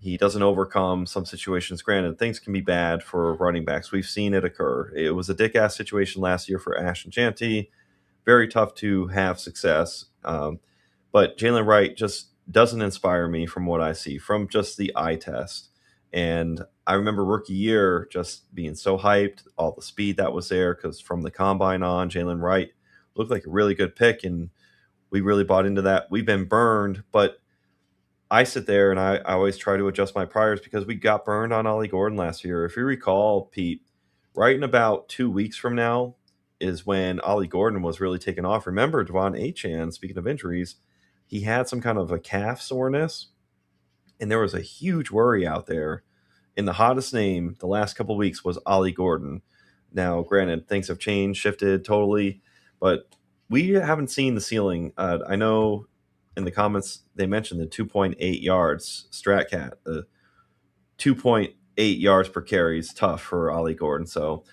He doesn't overcome some situations. Granted, things can be bad for running backs. We've seen it occur. It was a dick-ass situation last year for Ashton Jeanty. Very tough to have success. But Jalen Wright just doesn't inspire me from what I see, from just the eye test. And I remember rookie year just being so hyped, all the speed that was there, because from the combine on, Jalen Wright looked like a really good pick, and we really bought into that. We've been burned, but I sit there and I always try to adjust my priors because we got burned on Ollie Gordon last year. If you recall, Pete, right in about 2 weeks from now is when Ollie Gordon was really taking off. Remember, Devon Achane, speaking of injuries, he had some kind of a calf soreness, and there was a huge worry out there. And the hottest name the last couple of weeks was Ollie Gordon. Now, granted, things have changed, shifted totally, but we haven't seen the ceiling. I know in the comments they mentioned the 2.8 yards StratCat. The 2.8 yards per carry is tough for Ollie Gordon. So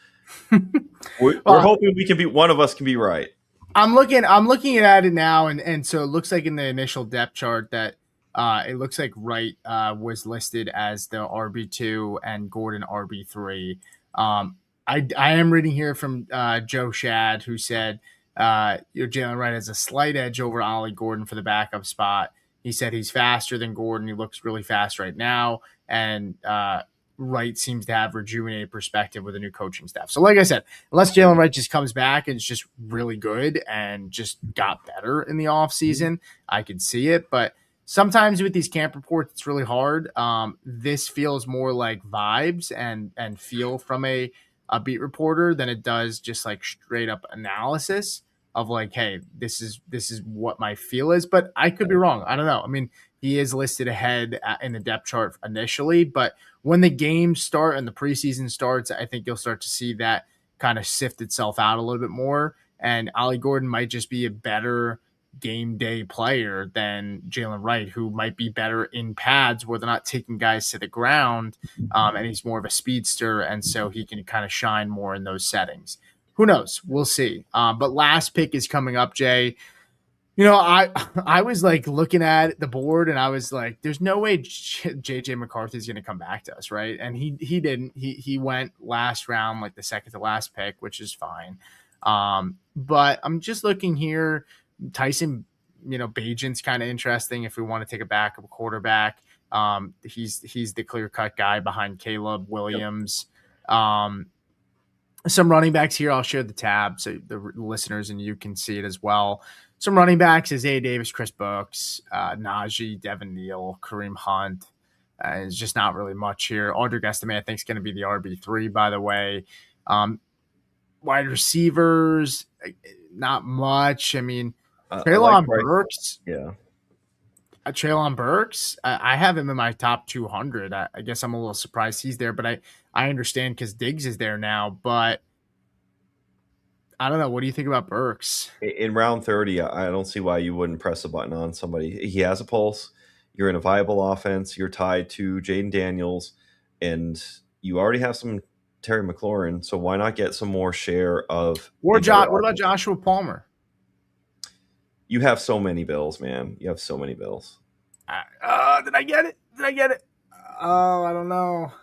we're hoping we can be, one of us can be right. I'm looking at it now, and so it looks like in the initial depth chart that it looks like Wright was listed as the RB2 and Gordon RB3. I am reading here from Joe Shad, who said Jalen Wright has a slight edge over Ollie Gordon for the backup spot. He said he's faster than Gordon. He looks really fast right now, and Wright seems to have rejuvenated perspective with a new coaching staff. So like I said, unless Jalen Wright just comes back and is just really good and just got better in the offseason, I could see it. But sometimes with these camp reports, it's really hard. This feels more like vibes and feel from a beat reporter than it does just like straight up analysis of like, hey, this is what my feel is. But I could be wrong. I don't know. I mean, he is listed ahead in the depth chart initially, but when the games start and the preseason starts, I think you'll start to see that kind of sift itself out a little bit more. And Ollie Gordon might just be a better game day player than Jalen Wright, who might be better in pads where they're not taking guys to the ground, and he's more of a speedster, and so he can kind of shine more in those settings. Who knows? We'll see. But last pick is coming up, Jay. I was like looking at the board and I was like, there's no way JJ McCarthy is going to come back to us, right? And he didn't. He went last round, like the second to last pick, which is fine. But I'm just looking here. Tyson, Bagent's kind of interesting if we want to take a backup quarterback. He's the clear cut guy behind Caleb Williams. Yep. Some running backs here. I'll share the tab so the listeners and you can see it as well. Some running backs is A. Davis, Chris Brooks, Najee, Devin Neal, Kareem Hunt. It's just not really much here. Audric Estime, I think, is going to be the RB3, by the way. Wide receivers, not much. I mean, Treylon Burks. Yeah. Treylon Burks, I have him in my top 200. I guess I'm a little surprised he's there, but I understand because Diggs is there now. But I don't know. What do you think about Burks? In round 30, I don't see why you wouldn't press a button on somebody. He has a pulse. You're in a viable offense. You're tied to Jaden Daniels, and you already have some Terry McLaurin. So why not get some more share of? What about Joshua Palmer? You have so many bills, man. You have so many bills. Did I get it? Oh, I don't know.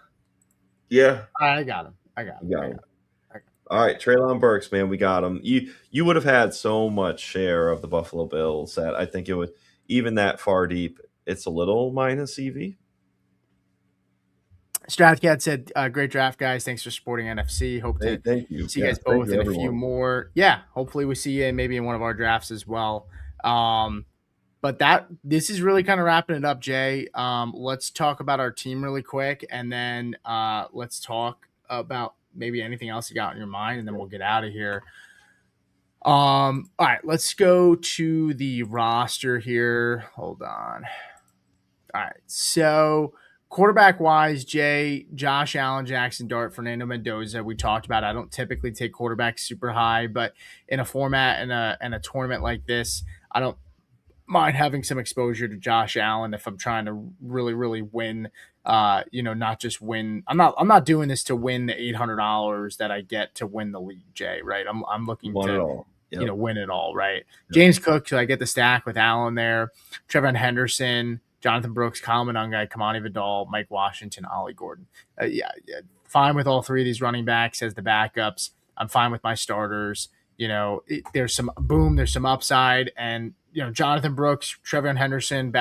Yeah. I got him. All right, Treylon Burks, man, we got him. You would have had so much share of the Buffalo Bills that I think it would, even that far deep, it's a little minus EV. Strathcat said, great draft, guys. Thanks for supporting NFC. Hope to thank you. See you guys both in a few more. Yeah, hopefully we see you maybe in one of our drafts as well. But this is really kind of wrapping it up, Jay. Let's talk about our team really quick, and then let's talk about maybe anything else you got in your mind, and then we'll get out of here. All right, let's go to the roster here. Hold on. All right, so quarterback wise, Josh Allen, Jackson Dart, Fernando Mendoza. We talked about. I don't typically take quarterbacks super high, but in a format and a tournament like this, I don't mind having some exposure to Josh Allen if I'm trying to really win. Not just win. I'm not doing this to win the $800 that I get to win the league, Jay. Right? I'm You looking want it to all. Yep. win it all. Right? Yep. James Cook, so I get the stack with Allen there, Trevor Henderson, Jonathan Brooks, Kyle Monangai, Kamani Vidal, Mike Washington, Ollie Gordon. Yeah, fine with all three of these running backs as the backups. I'm fine with my starters. There's some upside, and Jonathan Brooks, Trevor Henderson,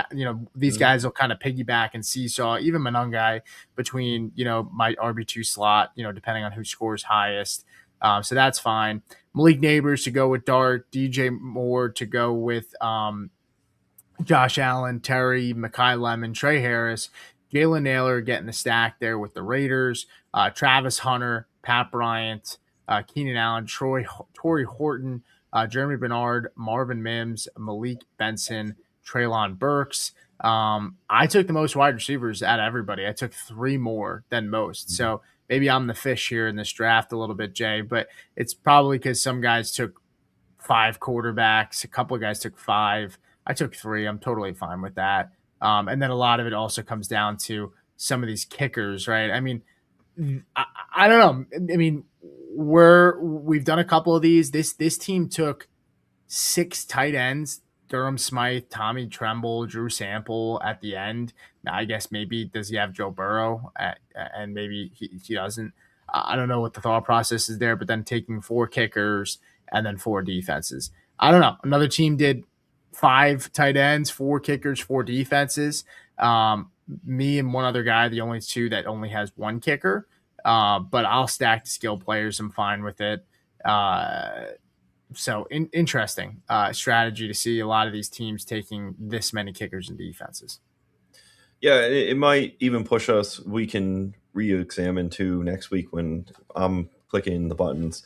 these guys will kind of piggyback and seesaw, even Monangai between my RB2 slot, depending on who scores highest. So that's fine. Malik Neighbors to go with Dart, DJ Moore to go with Josh Allen, Terry, Mekhi Lemon, Trey Harris, Jalen Naylor getting the stack there with the Raiders, Travis Hunter, Pat Bryant, Keenan Allen, Torrey Horton, Jeremy Bernard, Marvin Mims, Malik Benson, Traylon Burks. I took the most wide receivers out of everybody. I took 3 more than most. So maybe I'm the fish here in this draft a little bit, Jay, but it's probably because some guys took 5 quarterbacks, a couple of guys took 5. I took 3. I'm totally fine with that. And then a lot of it also comes down to some of these kickers, right? I mean, I don't know. I mean, we've done a couple of these. This team took 6 tight ends: Durham Smythe, Tommy Tremble, Drew Sample at the end. Now, I guess maybe does he have Joe Burrow, and maybe he doesn't. I don't know what the thought process is there, but then taking 4 kickers and then 4 defenses. I don't know. Another team did 5 tight ends, 4 kickers, 4 defenses. Me and one other guy, the only 2 that only has 1 kicker. But I'll stack the skill players. I'm fine with it. So interesting strategy to see a lot of these teams taking this many kickers and defenses. Yeah, it might even push us. We can re-examine too next week when I'm clicking the buttons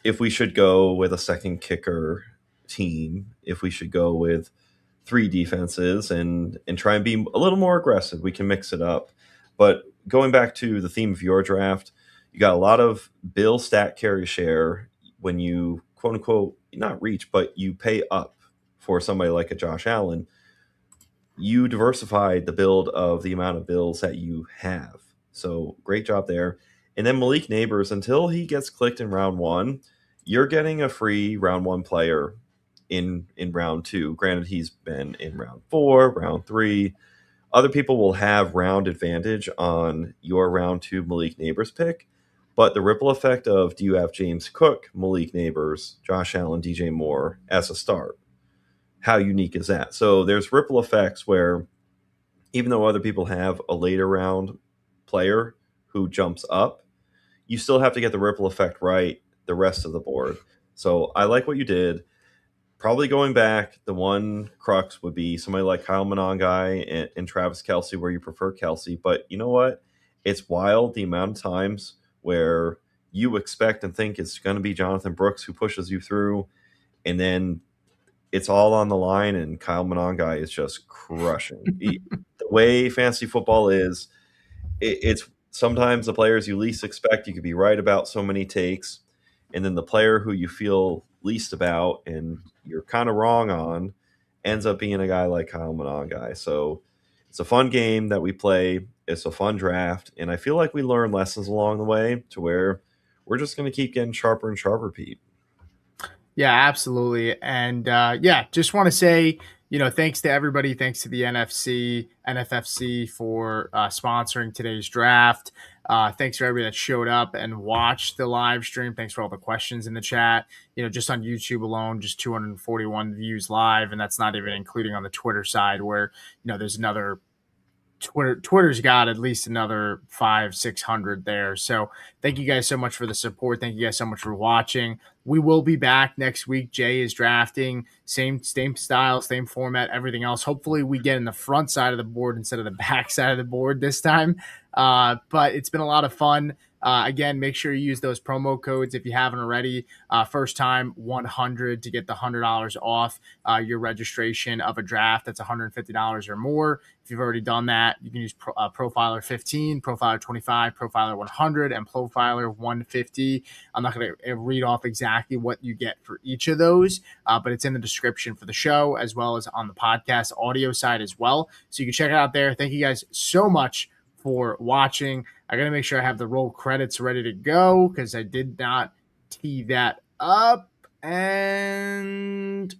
if we should go with a second kicker team, if we should go with 3 defenses and try and be a little more aggressive. We can mix it up. But going back to the theme of your draft, you got a lot of Bill stat carry share when you quote unquote not reach, but you pay up for somebody like a Josh Allen. You diversified the build of the amount of bills that you have. So great job there. And then Malik Neighbors, until he gets clicked in round 1, you're getting a free round 1 player in round 2. Granted, he's been in round 4, round 3. Other people will have round advantage on your round 2 Malik Neighbors pick. But the ripple effect of do you have James Cook, Malik Neighbors, Josh Allen, DJ Moore as a start? How unique is that? So there's ripple effects where even though other people have a later round player who jumps up, you still have to get the ripple effect right the rest of the board. So I like what you did. Probably going back, the one crux would be somebody like Kyle Monangai and Travis Kelce, where you prefer Kelce. But you know what? It's wild the amount of times where you expect and think it's going to be Jonathan Brooks who pushes you through, and then it's all on the line, and Kyle Monangai is just crushing. The way fantasy football is, it's sometimes the players you least expect, you could be right about so many takes, and then the player who you feel least about and you're kind of wrong on ends up being a guy like Kyle Monangai. So it's a fun game that we play. It's a fun draft, and I feel like we learn lessons along the way to where we're just going to keep getting sharper and sharper, Pete. Yeah, absolutely. And just want to say, thanks to everybody. Thanks to the NFFC for sponsoring today's draft. Thanks for everybody that showed up and watched the live stream. Thanks for all the questions in the chat. Just on YouTube alone, just 241 views live. And that's not even including on the Twitter side where, there's another Twitter's got at least another 500-600 there. So thank you guys so much for the support. Thank you guys so much for watching. We will be back next week. Jay is drafting, same style, same format, everything else. Hopefully we get in the front side of the board instead of the back side of the board this time. But it's been a lot of fun. Again, make sure you use those promo codes if you haven't already. First time 100 to get the $100 off your registration of a draft. That's $150 or more. If you've already done that, you can use Profiler 15, Profiler 25, Profiler 100, and Profiler 150. I'm not going to read off exactly what you get for each of those, but it's in the description for the show as well as on the podcast audio side as well. So you can check it out there. Thank you guys so much for watching. I got to make sure I have the roll credits ready to go because I did not tee that up. And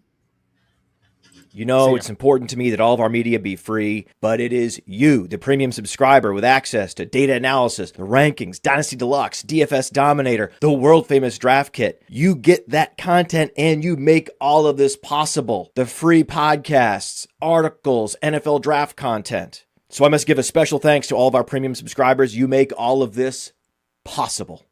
it's important to me that all of our media be free, but it is you, the premium subscriber, with access to data analysis, the rankings, Dynasty Deluxe, DFS Dominator, the world famous draft kit. You get that content and you make all of this possible. The free podcasts, articles, NFL draft content. So I must give a special thanks to all of our premium subscribers. You make all of this possible.